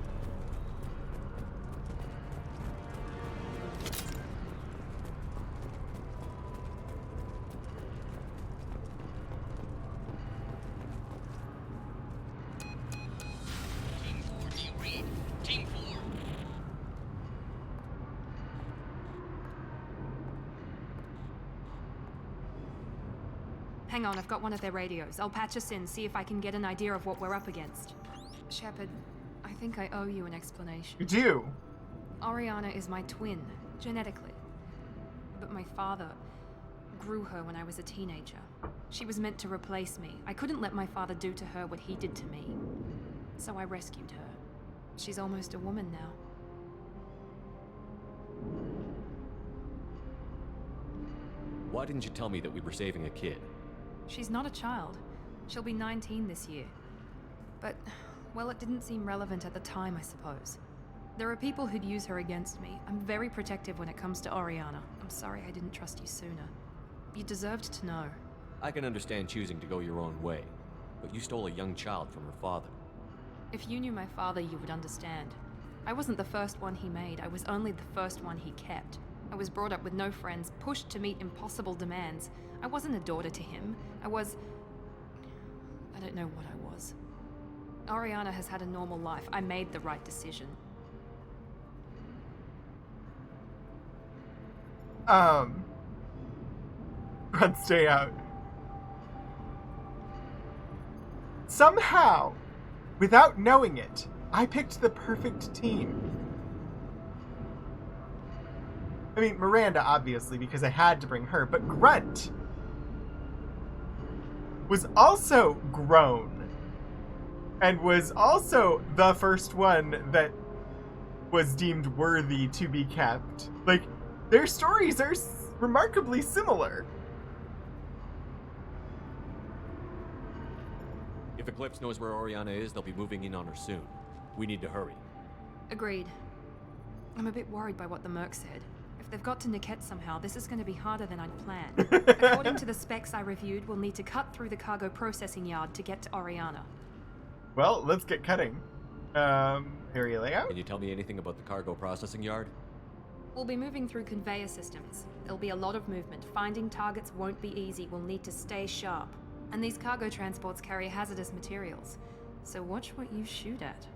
Team 4, do you read? Team 4. Hang on, I've got one of their radios. I'll patch us in, see if I can get an idea of what we're up against. Shepard, I think I owe you an explanation. You do? Oriana is my twin, genetically. But my father grew her when I was a teenager. She was meant to replace me. I couldn't let my father do to her what he did to me. So I rescued her. She's almost a woman now. Why didn't you tell me that we were saving a kid? She's not a child. She'll be 19 this year. But, well, it didn't seem relevant at the time, I suppose. There are people who'd use her against me. I'm very protective when it comes to Oriana. I'm sorry I didn't trust you sooner. You deserved to know. I can understand choosing to go your own way, but you stole a young child from her father. If you knew my father, you would understand. I wasn't the first one he made. I was only the first one he kept. I was brought up with no friends, pushed to meet impossible demands. I wasn't a daughter to him. I don't know what I was. Oriana has had a normal life. I made the right decision. Run, stay out. Somehow, without knowing it, I picked the perfect team. I mean, Miranda, obviously, because I had to bring her, but Grunt was also grown and was also the first one that was deemed worthy to be kept. Like, Their stories are remarkably similar. If Eclipse knows where Oriana is, they'll be moving in on her soon. We need to hurry. Agreed. I'm a bit worried by what the Merc said. If they've got to Niket somehow, this is going to be harder than I'd planned. According to the specs I reviewed, we'll need to cut through the cargo processing yard to get to Oriana. Well, let's get cutting. Area layout? Can you tell me anything about the cargo processing yard? We'll be moving through conveyor systems. There'll be a lot of movement. Finding targets won't be easy. We'll need to stay sharp. And these cargo transports carry hazardous materials. So watch what you shoot at.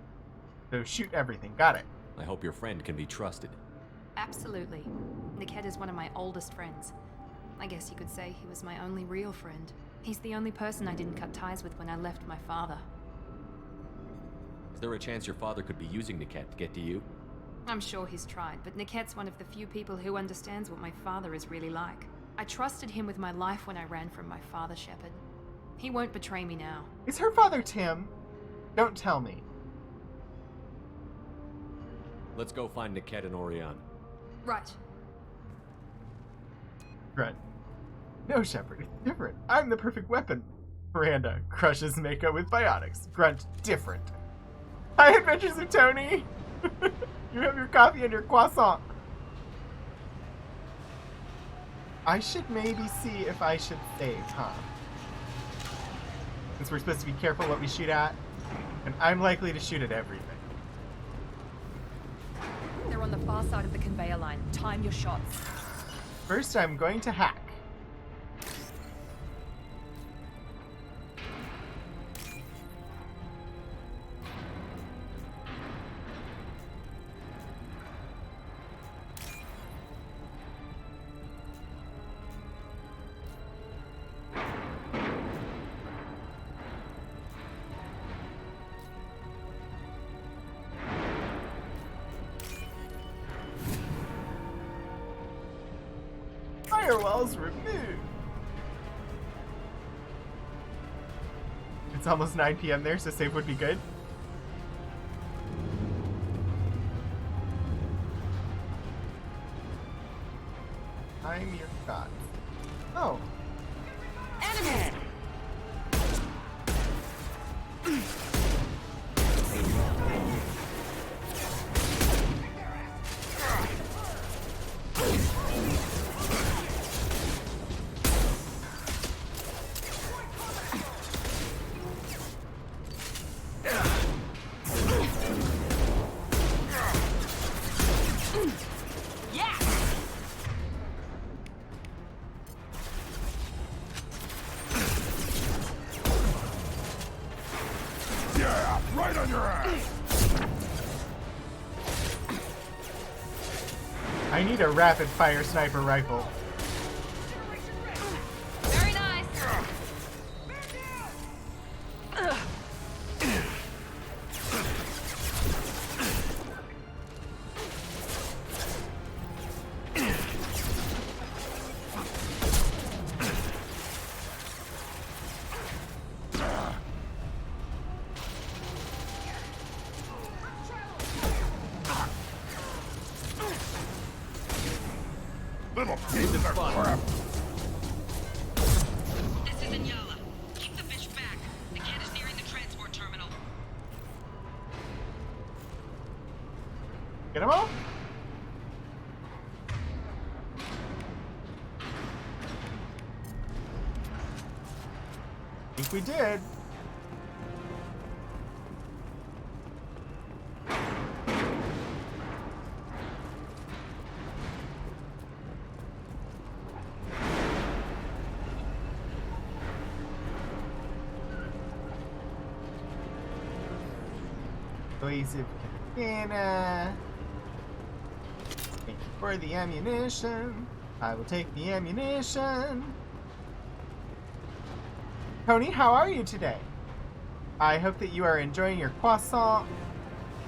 So shoot everything. Got it. I hope your friend can be trusted. Absolutely. Niket is one of my oldest friends. I guess you could say he was my only real friend. He's the only person I didn't cut ties with when I left my father. Is there a chance your father could be using Niket to get to you? I'm sure he's tried, but Niket's one of the few people who understands what my father is really like. I trusted him with my life when I ran from my father, Shepard. He won't betray me now. Is her father Tim? Don't tell me. Let's go find Niket and Oriana. Right. Grunt. No, Shepard, it's different. I'm the perfect weapon. Miranda crushes Mako with biotics. Grunt, different. Hi, Adventures of Tony! You have your coffee and your croissant. I should maybe see if I should save, huh? Since we're supposed to be careful what we shoot at, and I'm likely to shoot at everything. They're on the far side of the conveyor line. Time your shots. First, I'm going to hack. Firewalls removed. It's almost 9 p.m. there, so save would be good. I'm your god. Oh. Enemy! Right on your ass! I need a rapid fire sniper rifle. Very nice. Little pieces of crap! This is Inyala. Keep the bitch back. Niket is nearing the transport terminal. Get them all? I think we did. Cohesive Katana. Thank you for the ammunition. I will take the ammunition. Tony, how are you today? I hope that you are enjoying your croissant.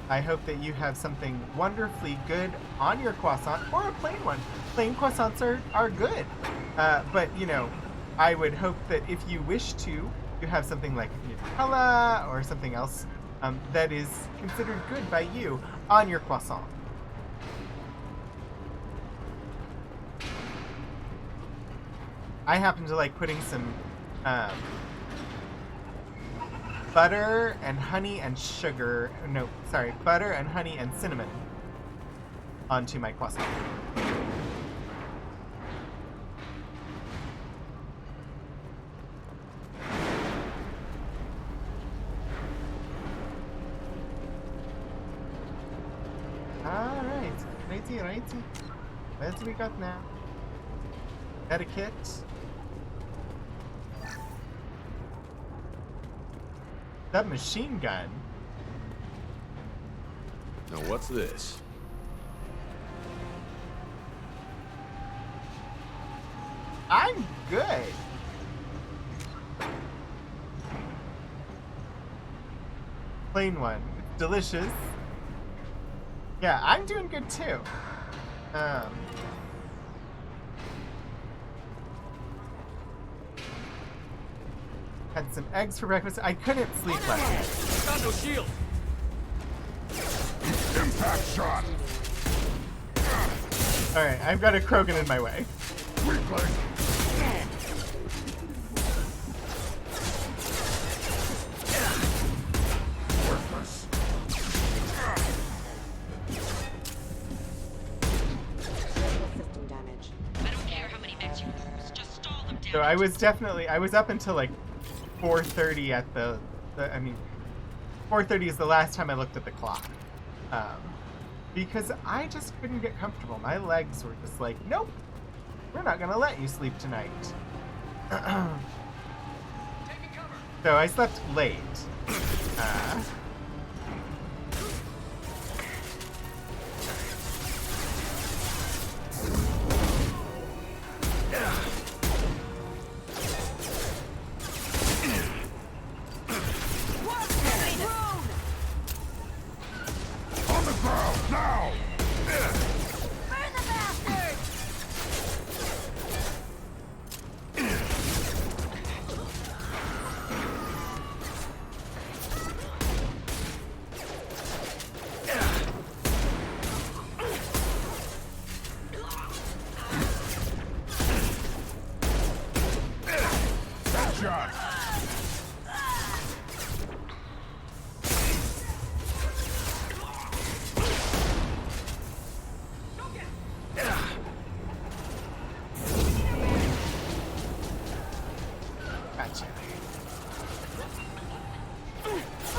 I hope that you have something wonderfully good on your croissant, or a plain one. Plain croissants are good. But, you know, I would hope that if you wish to, you have something like Nutella or something else that is considered good by you on your croissant. I happen to like putting some butter and honey and sugar. No, sorry, butter and honey and cinnamon onto my croissant. Alright, righty. What do we got now? Etiquette. Submachine gun. Now what's this? I'm good. Plain one. It's delicious. Yeah, I'm doing good too. Had some eggs for breakfast. I couldn't sleep last night. Found no shield. Impact shot. Alright, I've got a Krogan in my way. Weakling. Worthless. System damage. I don't care how many mechs you lose, just stall them down. So I was up until like 4:30 at the 4:30 is the last time I looked at the clock. Because I just couldn't get comfortable. My legs were just like, nope, we're not gonna let you sleep tonight. So I slept late. On the ground, now! Burn the bastard! Headshot! Gotcha.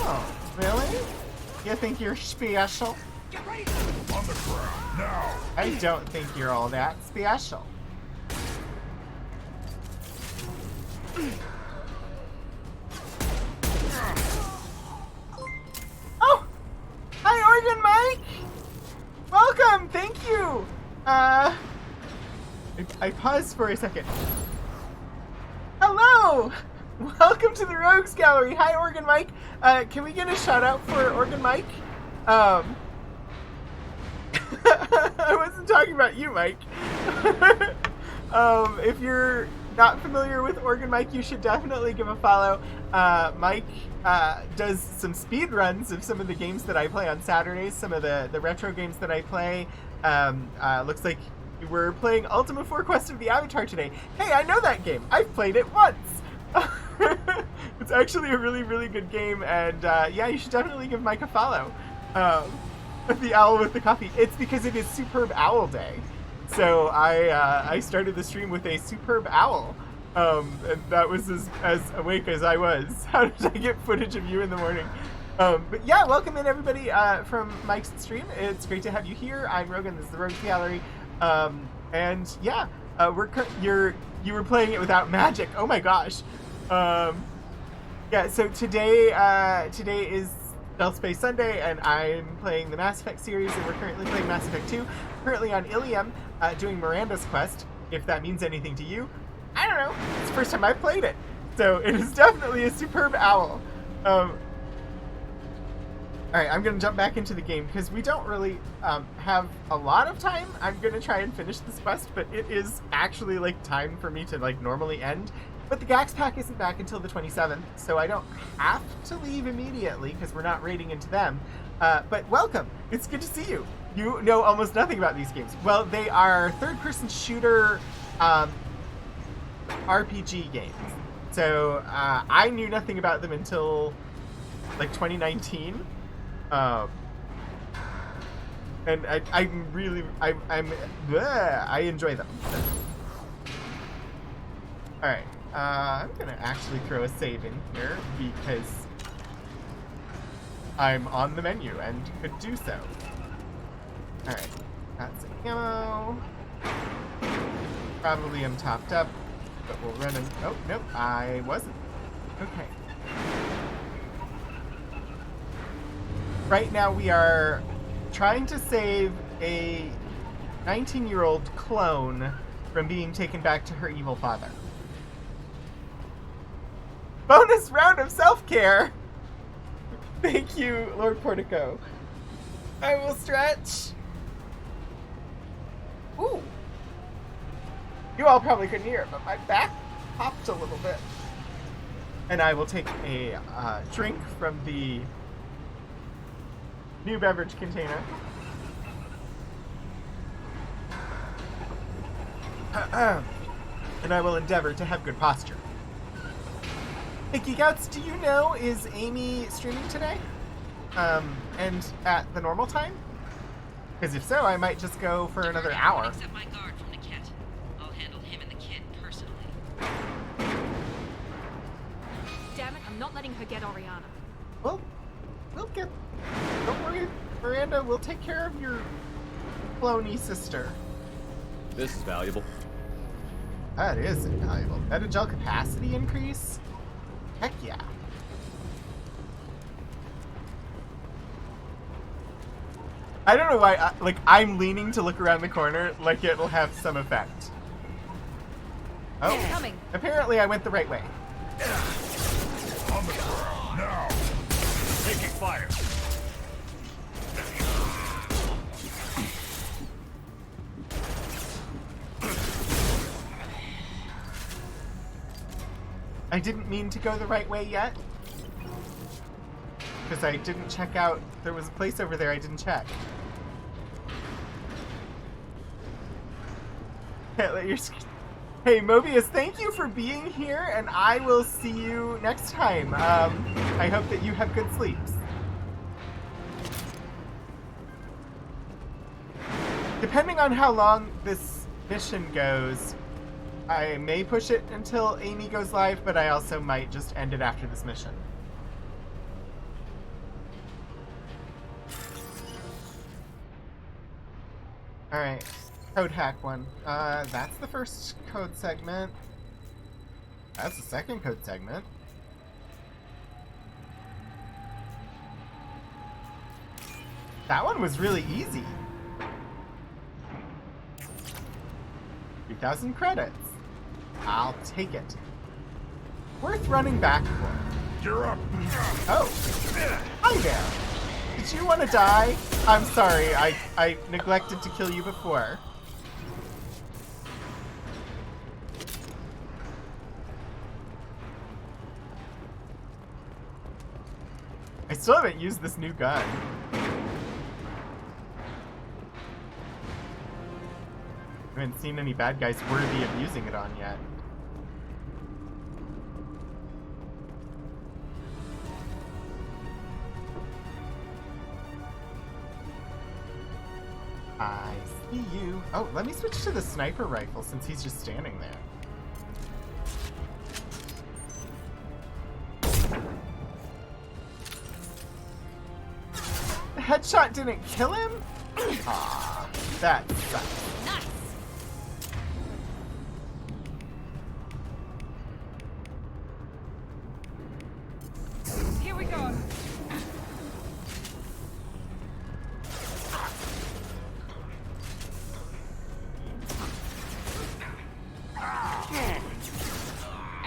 Oh, really? You think you're special? On the ground, now! I don't think you're all that special. Oh! Hi, Organ Mike! Welcome! Thank you! I paused for a second. Hello! Welcome to the Rogues Gallery. Hi, Organ Mike. Can we get a shout out for Organ Mike? I wasn't talking about you, Mike. If you're not familiar with Organ Mike, you should definitely give a follow. Mike does some speed runs of some of the games that I play on Saturdays, some of the retro games that I play. Looks like we're playing Ultima 4 Quest of the Avatar today. Hey, I know that game. I've played it once. It's actually a really, really good game, and yeah, you should definitely give Mike a follow. The Owl with the Coffee. It's because it is Superb Owl Day. So I started the stream with a superb owl. And that was as awake as I was. How did I get footage of you in the morning? But yeah, welcome in everybody from Mike's stream. It's great to have you here. I'm Rogan. This is the Rogues Gallery. And yeah, you were playing it without magic. Oh my gosh. Yeah. So today is Stealth Space Sunday, and I'm playing the Mass Effect series, and we're currently playing Mass Effect 2. Currently on Ilium, doing Miranda's quest. If that means anything to you, I don't know. It's the first time I played it, so it is definitely a superb owl. Alright, I'm going to jump back into the game because we don't really have a lot of time. I'm going to try and finish this quest, but it is actually like time for me to like normally end. But the Gax pack isn't back until the 27th, so I don't have to leave immediately because we're not raiding into them. But welcome. It's good to see you. You know almost nothing about these games. Well, they are third-person shooter RPG games. So I knew nothing about them until like 2019. And I enjoy them. Alright, I'm gonna actually throw a save in here because I'm on the menu and could do so. Alright, that's ammo. Probably I'm topped up, but we'll run and... Oh, nope, I wasn't. Okay. Right now we are trying to save a 19-year-old clone from being taken back to her evil father. Bonus round of self-care! Thank you, Lord Portico. I will stretch. Ooh. You all probably couldn't hear it, but my back popped a little bit. And I will take a drink from the new beverage container. And I will endeavor to have good posture. Hey Geekouts, do you know, is Amy streaming today? And at the normal time? Because if so, I might just go for another hour. Except my guard from Niket. I'll handle him and the kid personally. Damn it, I'm not letting her get Oriana. Well, we'll get... Don't worry, Miranda, we'll take care of your cloney sister. This is valuable. That is invaluable. Metagel capacity increase? Heck yeah. I don't know why, I'm leaning to look around the corner like it'll have some effect. Oh, coming. Apparently I went the right way. On the ground, now! Taking fire! I didn't mean to go the right way yet. Because I didn't check out, there was a place over there I didn't check. Can't let your... Hey Mobius, thank you for being here, and I will see you next time. I hope that you have good sleeps. Depending on how long this mission goes, I may push it until Amy goes live, but I also might just end it after this mission. Alright, code hack one. That's the first code segment. That's the second code segment. That one was really easy. 3,000 credits. I'll take it. Worth running back for. You're up. Oh. Hi there. Did you want to die? I'm sorry, I neglected to kill you before. I still haven't used this new gun. I haven't seen any bad guys worthy of using it on yet. I see you. Oh, let me switch to the sniper rifle since he's just standing there. The headshot didn't kill him? Ah, that sucks. Nice. Here we go.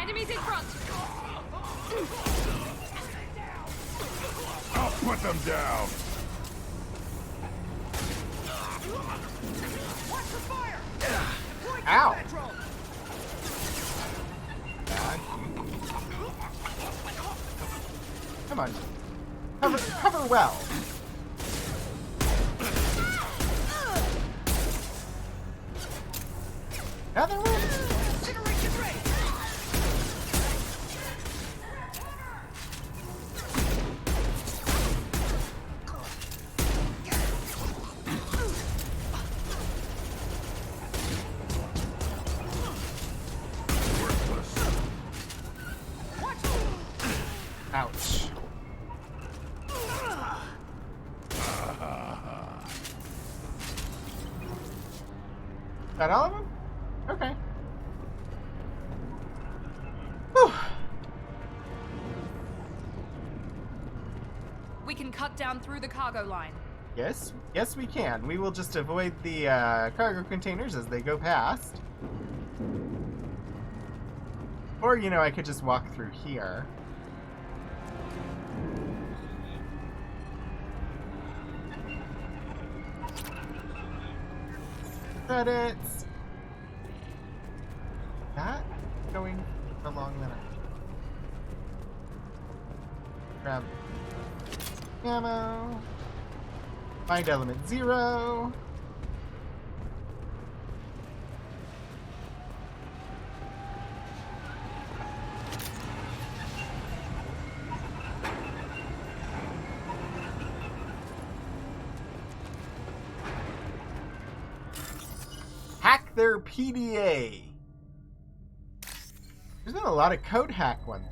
Enemies in front. I'll put them down! Ow! Come on. Cover well. Another one? that all of them? Okay. Whew. We can cut down through the cargo line. Yes, we can. We will just avoid the cargo containers as they go past. Or, you know, I could just walk through here. Credits. That going along that. Grab ammo. Find element 0. Hack their PDA. There's been a lot of code hack ones.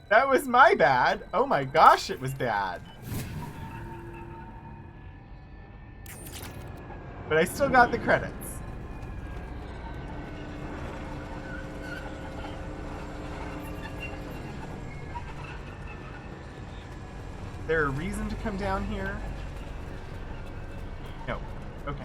That was my bad. Oh my gosh, it was bad. But I still got the credits. Is there a reason to come down here? No. Okay.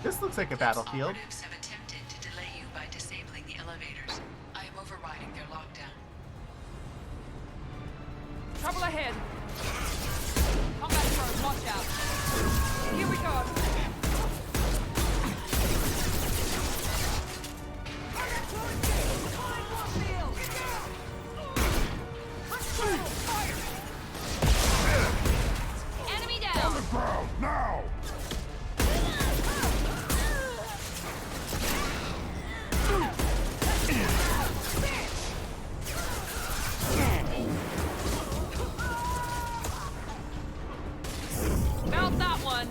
This looks like a battlefield. Operatives have attempted to delay you by disabling the elevators. I am overriding their lockdown. Trouble ahead. Combat drone, watch out. Here we go. Enemy down. On the ground now. Found that one.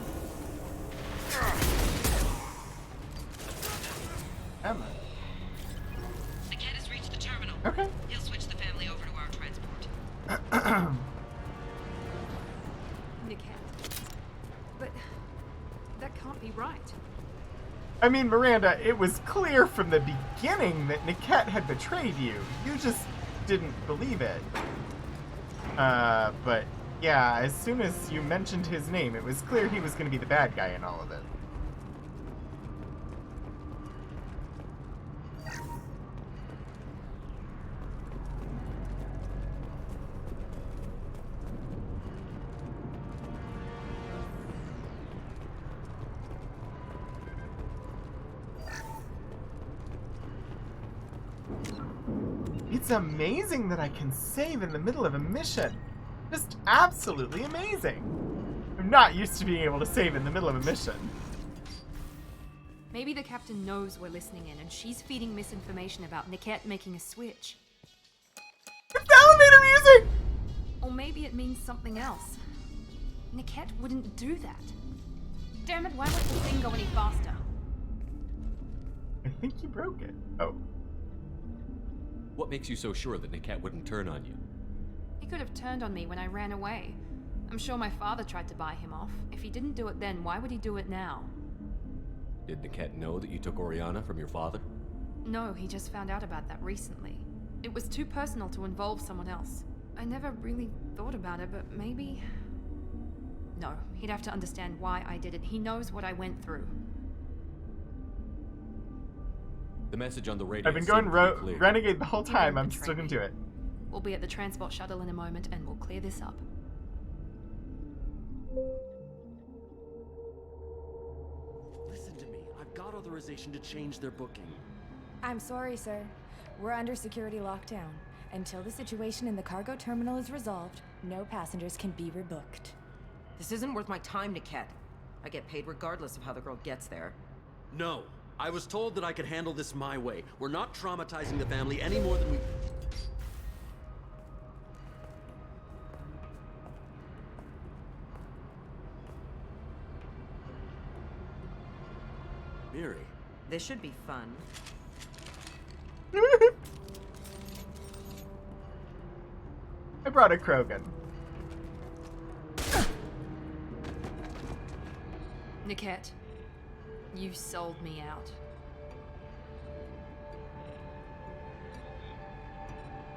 Emma. The cat has reached the terminal. Okay. He'll switch the family over to our transport. Niket. But that can't be right. I mean, Miranda, it was clear from the beginning that Niket had betrayed you. You just didn't believe it. But yeah, as soon as you mentioned his name, it was clear he was going to be the bad guy in all of it. It's amazing that I can save in the middle of a mission. Just absolutely amazing. I'm not used to being able to save in the middle of a mission. Maybe the captain knows we're listening in and she's feeding misinformation about Niket making a switch. It's elevator music! Or maybe it means something else. Niket wouldn't do that. Damn it, why won't the thing go any faster? I think you broke it. Oh. What makes you so sure that Niket wouldn't turn on you? He could have turned on me when I ran away. I'm sure my father tried to buy him off. If he didn't do it then, why would he do it now? Did Niket know that you took Oriana from your father? No, he just found out about that recently. It was too personal to involve someone else. I never really thought about it, but maybe... No, he'd have to understand why I did it. He knows what I went through. The message on the radio. I've been going renegade the whole time. I'm still gonna do it. We'll be at the transport shuttle in a moment and we'll clear this up. Listen to me. I've got authorization to change their booking. I'm sorry, sir. We're under security lockdown. Until the situation in the cargo terminal is resolved, no passengers can be rebooked. This isn't worth my time, Niket. I get paid regardless of how the girl gets there. No. I was told that I could handle this my way. We're not traumatizing the family any more than we... Miri. This should be fun. I brought a Krogan. Niket, you sold me out.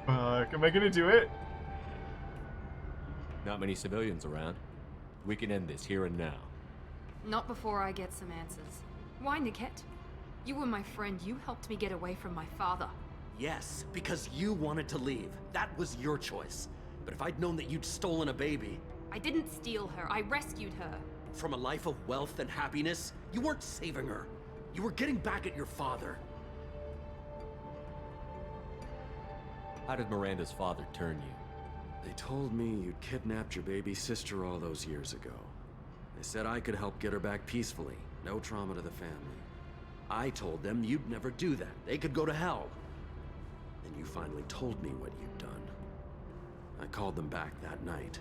Fuck, am I gonna do it? Not many civilians around. We can end this here and now. Not before I get some answers. Why, Niket? You were my friend. You helped me get away from my father. Yes, because you wanted to leave. That was your choice. But if I'd known that you'd stolen a baby... I didn't steal her. I rescued her. From a life of wealth and happiness, you weren't saving her. You were getting back at your father. How did Miranda's father turn you? They told me you'd kidnapped your baby sister all those years ago. They said I could help get her back peacefully. No trauma to the family. I told them you'd never do that. They could go to hell. Then you finally told me what you'd done. I called them back that night.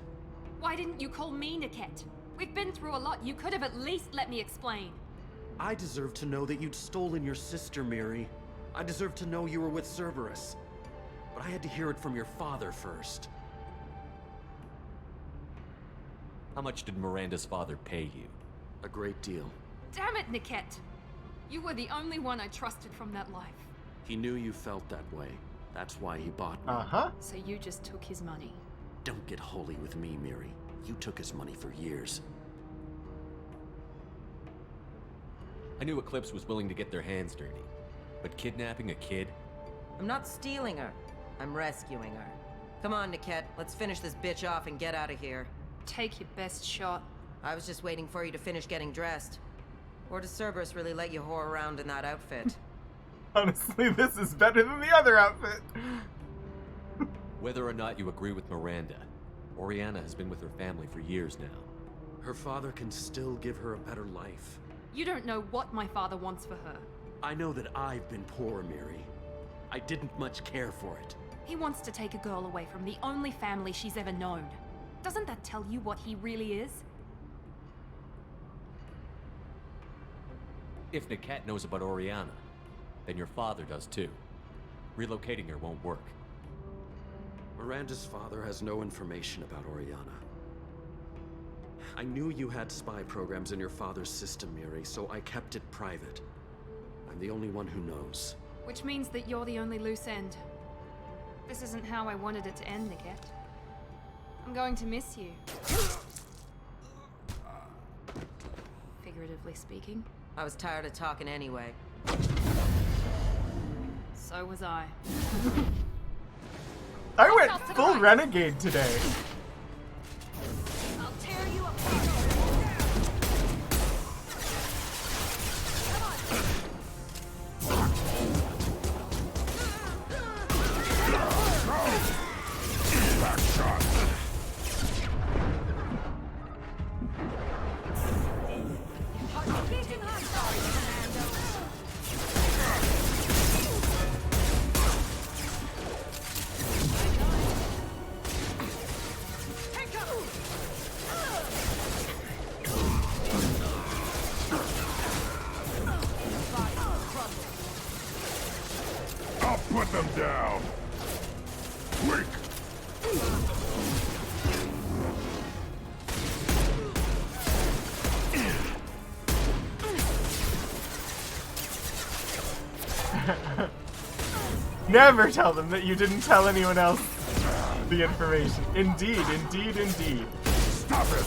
Why didn't you call me, Niket? We've been through a lot. You could have at least let me explain. I deserve to know that you'd stolen your sister, Miri. I deserve to know you were with Cerberus. But I had to hear it from your father first. How much did Miranda's father pay you? A great deal. Damn it, Niket! You were the only one I trusted from that life. He knew you felt that way. That's why he bought me. So you just took his money. Don't get holy with me, Miri. You took his money for years. I knew Eclipse was willing to get their hands dirty. But kidnapping a kid? I'm not stealing her. I'm rescuing her. Come on, Niket. Let's finish this bitch off and get out of here. Take your best shot. I was just waiting for you to finish getting dressed. Or does Cerberus really let you whore around in that outfit? Honestly, this is better than the other outfit. Whether or not you agree with Miranda, Oriana has been with her family for years now. Her father can still give her a better life. You don't know what my father wants for her. I know that I've been poor, Miri. I didn't much care for it. He wants to take a girl away from the only family she's ever known. Doesn't that tell you what he really is? If Niket knows about Oriana, then your father does too. Relocating her won't work. Miranda's father has no information about Oriana. I knew you had spy programs in your father's system, Miri, so I kept it private. I'm the only one who knows. Which means that you're the only loose end. This isn't how I wanted it to end, Niket. I'm going to miss you. Figuratively speaking. I was tired of talking anyway. So was I. I went full renegade today. I'll tear you apart. Back shot. I'll put them down. Quick. Never tell them that you didn't tell anyone else the information. Indeed, indeed, indeed. Stop it.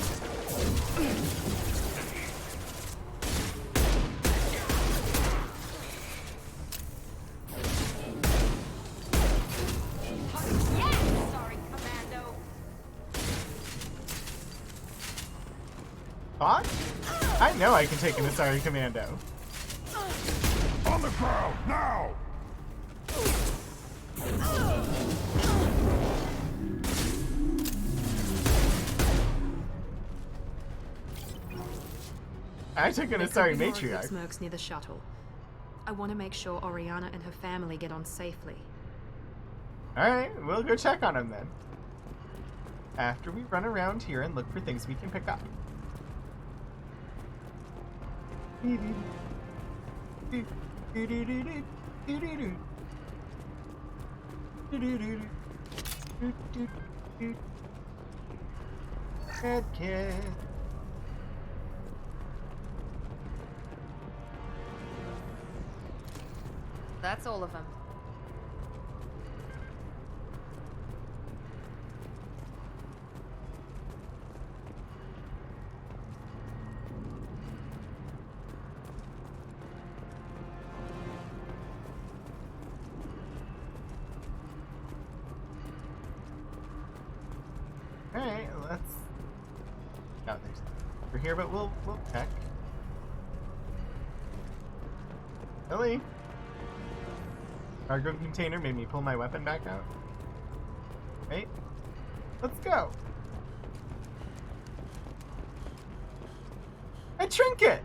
What? I know I can take an Asari Commando. On the ground, now! I took an There Asari could be more Matriarch. Eclipse near the shuttle. I want to make sure Oriana and her family get on safely. Alright, we'll go check on him then. After we run around here and look for things we can pick up. Red kid. That's all of them. Alright, let's... Oh, there's... We're here, but we'll check. Really? Cargo container made me pull my weapon back out. Right? Let's go. A trinket!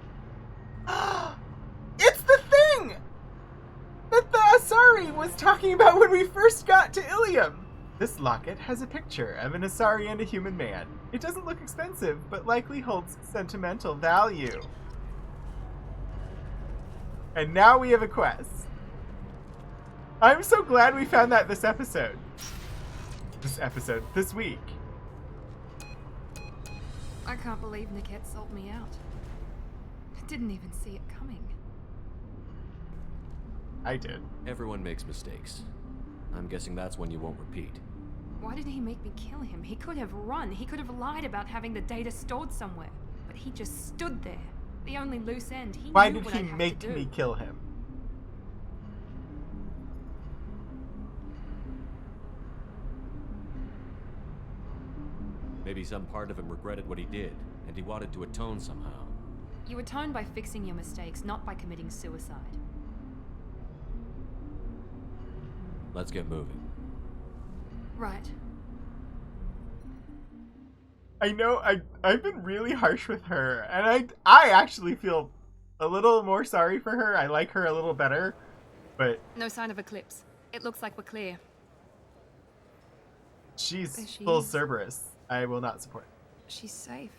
It's the thing that the Asari was talking about when we first got to Ilium! This locket has a picture of an Asari and a human man. It doesn't look expensive, but likely holds sentimental value. And now we have a quest. I'm so glad we found that this episode. This week. I can't believe Niket sold me out. I didn't even see it coming. I did. Everyone makes mistakes. I'm guessing that's one you won't repeat. Why did he make me kill him? He could have run. He could have lied about having the data stored somewhere. But he just stood there. The only loose end. Why did he make me kill him? Maybe some part of him regretted what he did, and he wanted to atone somehow. You atone by fixing your mistakes, not by committing suicide. Let's get moving. Right. I know I've been really harsh with her, and I actually feel a little more sorry for her. I like her a little better, but... No sign of Eclipse. It looks like we're clear. She's full Cerberus. I will not support. She's safe.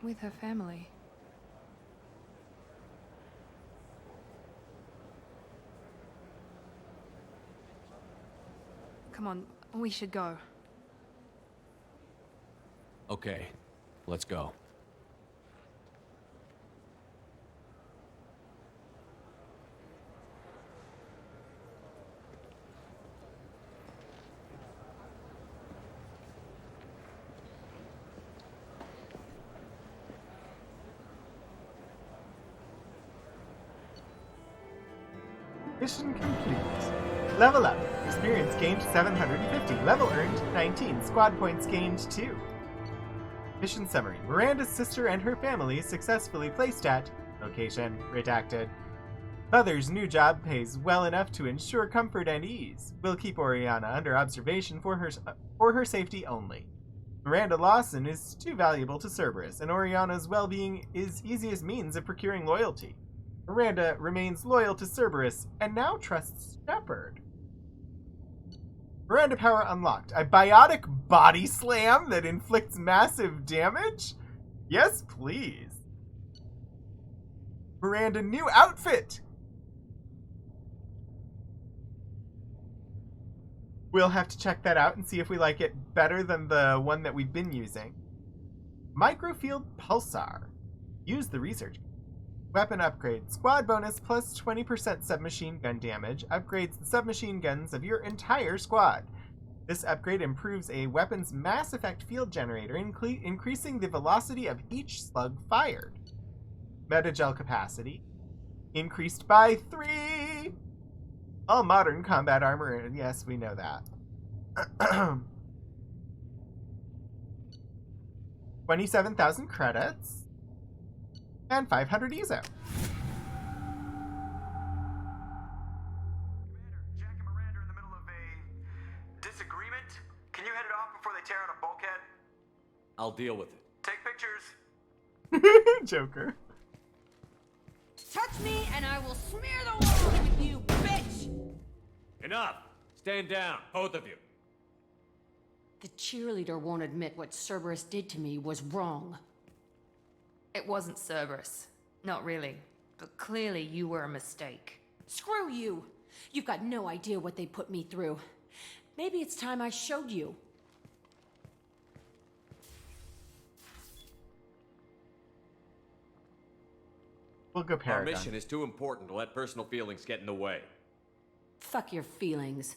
With her family. Come on, we should go. Okay, let's go. Mission complete. Level up. Experience gained 750. Level earned 19. Squad points gained 2. Mission summary. Miranda's sister and her family successfully placed at location redacted. Mother's new job pays well enough to ensure comfort and ease. We'll keep Oriana under observation for her safety only. Miranda Lawson is too valuable to Cerberus, and Oriana's well-being is easiest means of procuring loyalty. Miranda remains loyal to Cerberus and now trusts Shepard. Miranda power unlocked. A biotic body slam that inflicts massive damage? Yes, please. Miranda new outfit. We'll have to check that out and see if we like it better than the one that we've been using. Microfield Pulsar. Use the research. Weapon upgrade. Squad bonus plus 20% submachine gun damage. Upgrades the submachine guns of your entire squad. This upgrade improves a weapon's mass effect field generator, increasing the velocity of each slug fired. Metagel capacity. Increased by 3! All modern combat armor. Yes, we know that. 27,000 credits. And 500 EZO. Commander, Jack and Miranda are in the middle of a disagreement. Can you head it off before they tear out a bulkhead? I'll deal with it. Take pictures. Joker. Touch me and I will smear the walls with you, bitch! Enough! Stand down, both of you. The cheerleader won't admit what Cerberus did to me was wrong. It wasn't Cerberus. Not really. But clearly you were a mistake. Screw you! You've got no idea what they put me through. Maybe it's time I showed you. We'll go Our Paragon. mission is too important to let personal feelings get in the way. Fuck your feelings.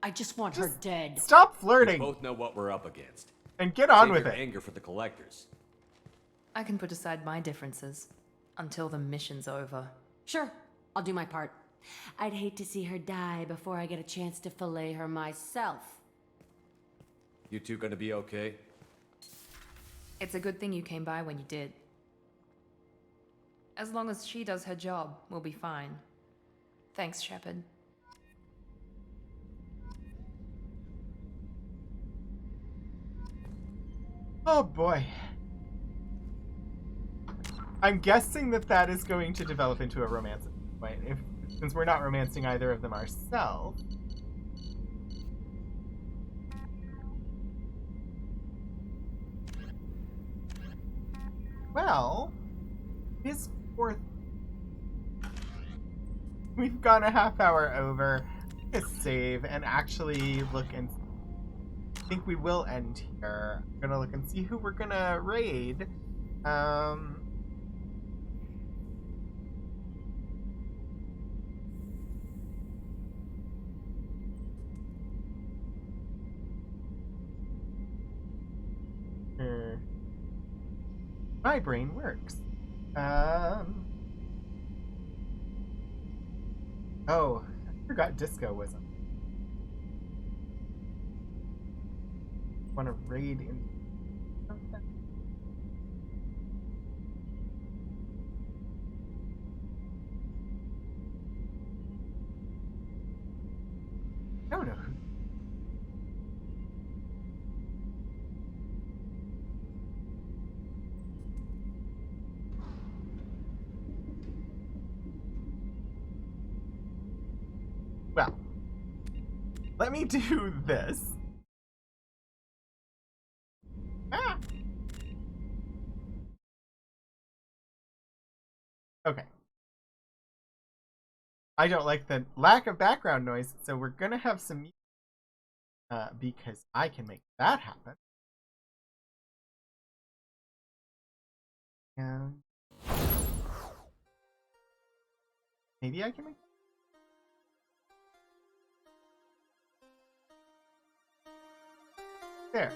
I just want her dead. Stop We flirting both know what we're up against. and get on Save with your it. anger for the collectors. I can put aside my differences until the mission's over. Sure, I'll do my part. I'd hate to see her die before I get a chance to fillet her myself. You two gonna be okay? It's a good thing you came by when you did. As long as she does her job, we'll be fine. Thanks, Shepard. Oh boy. I'm guessing that is going to develop into a romance at this point, since we're not romancing either of them ourselves. Well, his fourth. We've gone a half hour over. Let's save and actually look and. I think we will end here. I'm gonna look and see who we're gonna raid. My brain works. Oh, I forgot Disco was on. Want to raid in something? I don't know who. Well, let me do this. Ah! Okay. I don't like the lack of background noise, so we're gonna have some music, because I can make that happen. And maybe I can make. There.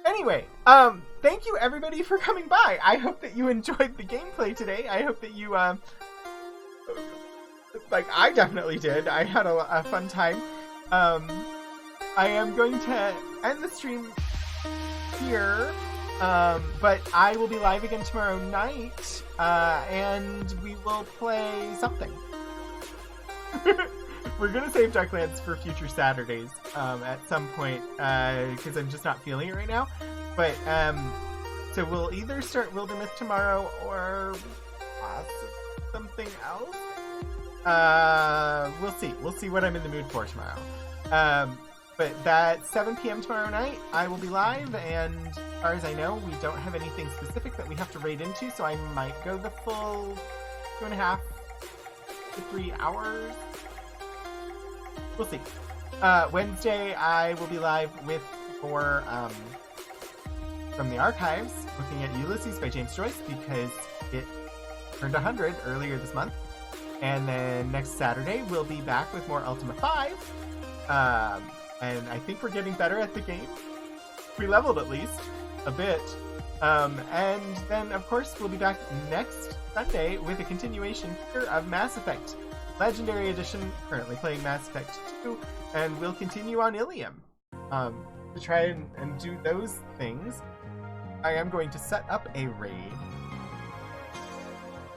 Anyway, thank you everybody for coming by. I hope that you enjoyed the gameplay today. I hope that you, like I definitely did. I had a fun time. I am going to end the stream here, but I will be live again tomorrow night, and we will play something. We're gonna save Darklands for future Saturdays at some point, because I'm just not feeling it right now. But so we'll either start Wilderness tomorrow or something else. We'll see. We'll see what I'm in the mood for tomorrow. But that 7 p.m. tomorrow night, I will be live, and as far as I know, we don't have anything specific that we have to raid into, so I might go the full 2.5 to 3 hours. We'll see. Wednesday, I will be live with more from the archives, looking at Ulysses by James Joyce, because it turned 100 earlier this month. And then next Saturday, we'll be back with more Ultima 5. And I think we're getting better at the game. We leveled at least a bit. And then, of course, we'll be back next Sunday with a continuation here of Mass Effect Legendary Edition, currently playing Mass Effect 2, and we'll continue on Ilium to try and do those things. I am going to set up a raid.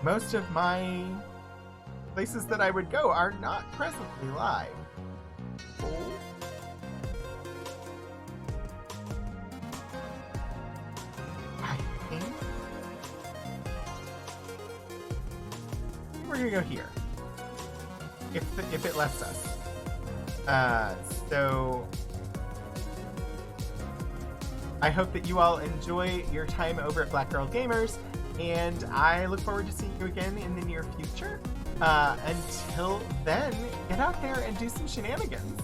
Most of my places that I would go are not presently live. Oh. I think we're gonna go here. If it lets us. So I hope that you all enjoy your time over at Black Girl Gamers. and I look forward to seeing you again in the near future. Until then, get out there and do some shenanigans.